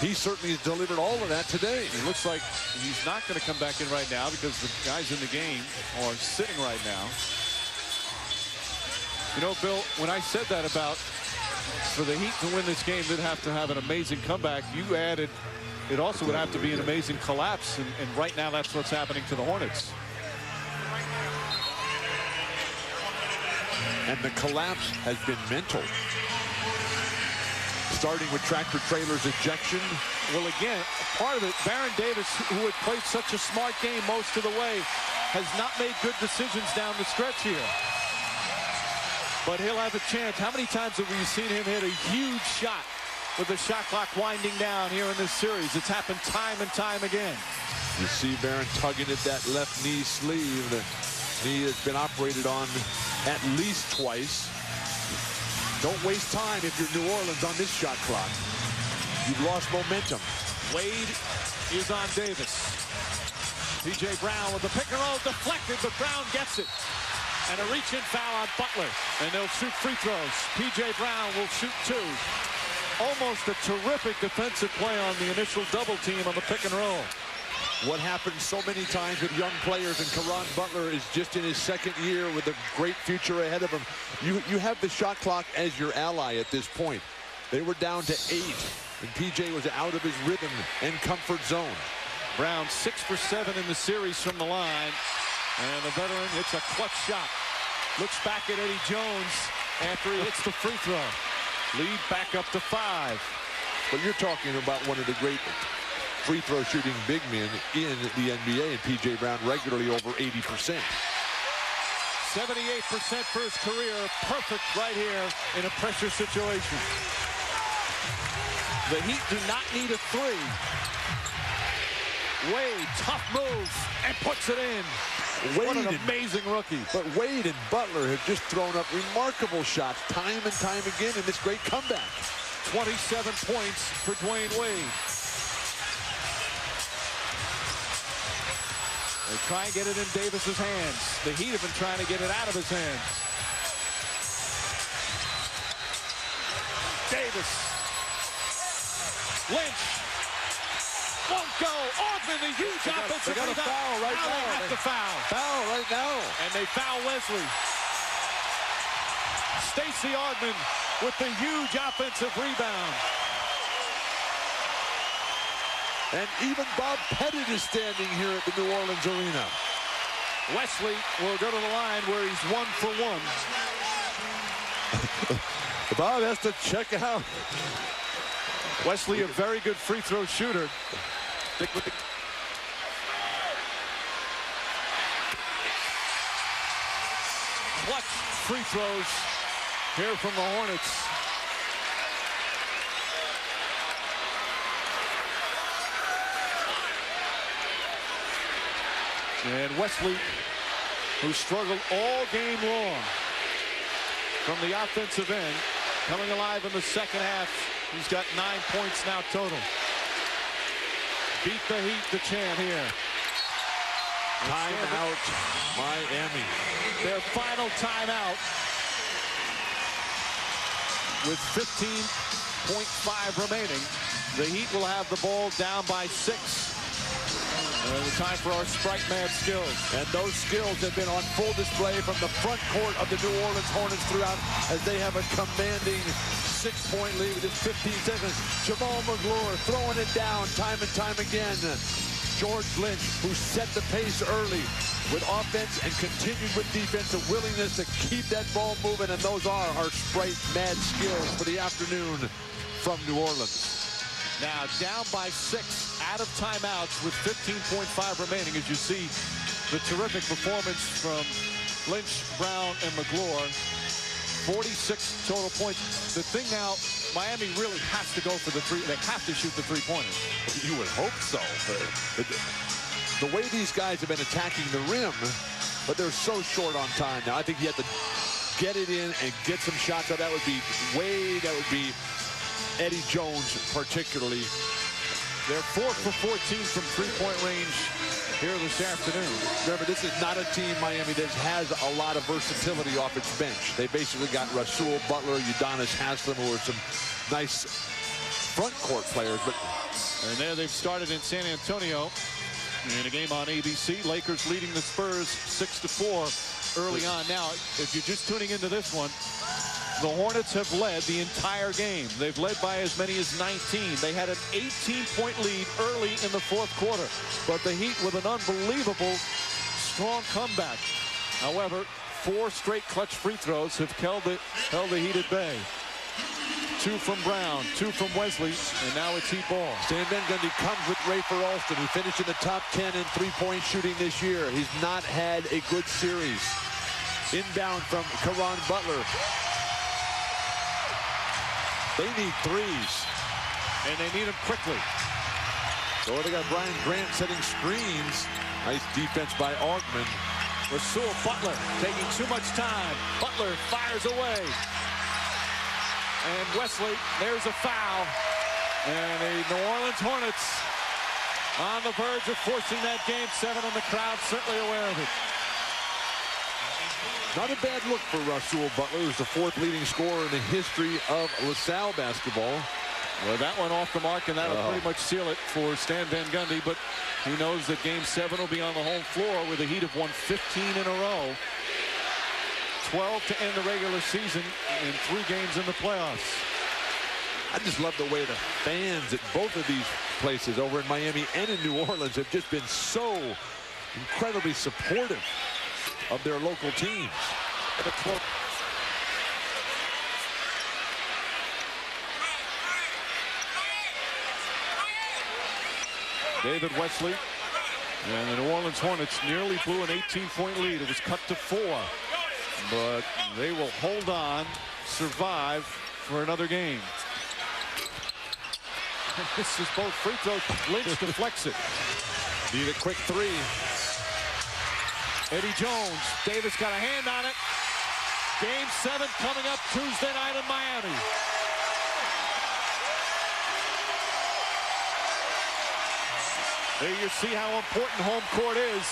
he certainly has delivered all of that today. It looks like he's not going to come back in right now because the guys in the game are sitting right now. You know, Bill, when I said that about for the Heat to win this game, they'd have to have an amazing comeback. You added it also would have to be an amazing collapse. And right now, that's what's happening to the Hornets. And the collapse has been mental. Starting with tractor trailers ejection. Well, again, part of it, Baron Davis, who had played such a smart game most of the way, has not made good decisions down the stretch here. But he'll have a chance. How many times have we seen him hit a huge shot with the shot clock winding down here in this series? It's happened time and time again. You see Baron tugging at that left knee sleeve. The knee has been operated on at least twice. Don't waste time if you're New Orleans on this shot clock. You've lost momentum. Wade is on Davis. P.J. Brown with the pick and roll deflected, but Brown gets it. And a reach-in foul on Butler. And they'll shoot free throws. P.J. Brown will shoot 2. Almost a terrific defensive play on the initial double team on the pick and roll. What happens so many times with young players, and Caron Butler is just in his second year with a great future ahead of him. You have the shot clock as your ally at this point. They were down to 8, and PJ was out of his rhythm and comfort zone. Brown 6 for 7 in the series from the line, and the veteran hits a clutch shot. Looks back at Eddie Jones after he hits the free throw. Lead back up to 5. But you're talking about one of the great free throw shooting big men in the NBA, and P.J. Brown regularly over 80%. 78% for his career. Perfect right here in a pressure situation. The Heat do not need a 3. Wade, tough move, and puts it in. What an amazing rookie. But Wade and Butler have just thrown up remarkable shots time and time again in this great comeback. 27 points for Dwayne Wade. They try and get it in Davis's hands. The Heat have been trying to get it out of his hands. Davis. Lynch. Won't go. Ortman, the huge offensive rebound. They got a foul right now. They have to foul. Foul right now. And they foul Wesley. Stacey Ortman with the huge offensive rebound. And even Bob Pettit is standing here at the New Orleans Arena. Wesley will go to the line where he's 1 for 1. Bob has to check out. Wesley, a very good free throw shooter. Clutch free throws here from the Hornets. And Wesley, who struggled all game long from the offensive end, coming alive in the second half. He's got 9 points now total. Beat the Heat, the chant here. Timeout, Miami. Their final timeout with 15.5 remaining. The Heat will have the ball down by 6. The time for our Sprite Man skills. And those skills have been on full display from the front court of the New Orleans Hornets throughout, as they have a commanding 6-point lead with just 15 seconds. Jamal McGlure throwing it down time and time again. George Lynch, who set the pace early with offense and continued with defense, a willingness to keep that ball moving. And those are our Sprite Mad skills for the afternoon from New Orleans. Now down by 6 out of timeouts with 15.5 remaining. As you see, the terrific performance from Lynch, Brown, and McGlure. 46 total points. The thing now, Miami really has to go for the three. They have to shoot the three-pointer. You would hope so. But the way these guys have been attacking the rim, but they're so short on time now. I think you have to get it in and get some shots. That would be Wade. That would be Eddie Jones, particularly. They're 4 for 14 from three-point range here this afternoon. Remember, this is not a team, Miami, that has a lot of versatility off its bench. They basically got Rasul, Butler, Udonis Haslem, who are some nice front court players. But and there they've started in San Antonio in a game on ABC. Lakers leading the Spurs 6-4 early on. Now, if you're just tuning into this one, the Hornets have led the entire game. They've led by as many as 19. They had an 18-point lead early in the fourth quarter. But the Heat with an unbelievable strong comeback. However, 4 straight clutch free throws have held the Heat at bay. 2 from Brown, 2 from Wesley, and now it's Heat ball. Stan Van Gundy comes with Rafer Alston, who finished in the top 10 in three-point shooting this year. He's not had a good series. Inbound from Caron Butler. They need threes. And they need them quickly. So they got Brian Grant setting screens. Nice defense by Augman. Rasul Butler taking too much time. Butler fires away. And Wesley, there's a foul. And the New Orleans Hornets on the verge of forcing that game 7, and the crowd certainly aware of it. Not a bad look for Rasul Butler, who's the 4th leading scorer in the history of LaSalle basketball. Well, that went off the mark, and that'll pretty much seal it for Stan Van Gundy. But he knows that Game 7 will be on the home floor with the Heat have won 15 in a row. 12 to end the regular season and 3 games in the playoffs. I just love the way the fans at both of these places, over in Miami and in New Orleans, have just been so incredibly supportive of their local teams. David Wesley and the New Orleans Hornets nearly blew an 18-point lead. It was cut to 4, but they will hold on, survive for another game. This is both free throws. Lynch deflects it. Need a quick 3. Eddie Jones. Davis got a hand on it. Game 7 coming up Tuesday night in Miami. There you see how important home court is.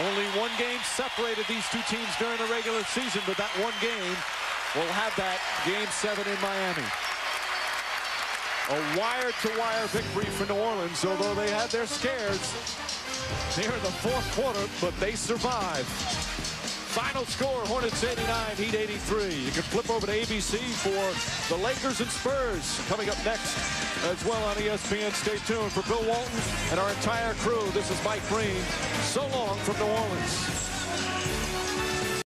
Only 1 game separated these 2 teams during the regular season, but that 1 game will have that Game 7 in Miami. A wire-to-wire victory for New Orleans, although they had their scares here in the fourth quarter, but they survived. Final score, Hornets 89, Heat 83. You can flip over to ABC for the Lakers and Spurs coming up next as well on ESPN. Stay tuned. For Bill Walton and our entire crew, this is Mike Green. So long from New Orleans.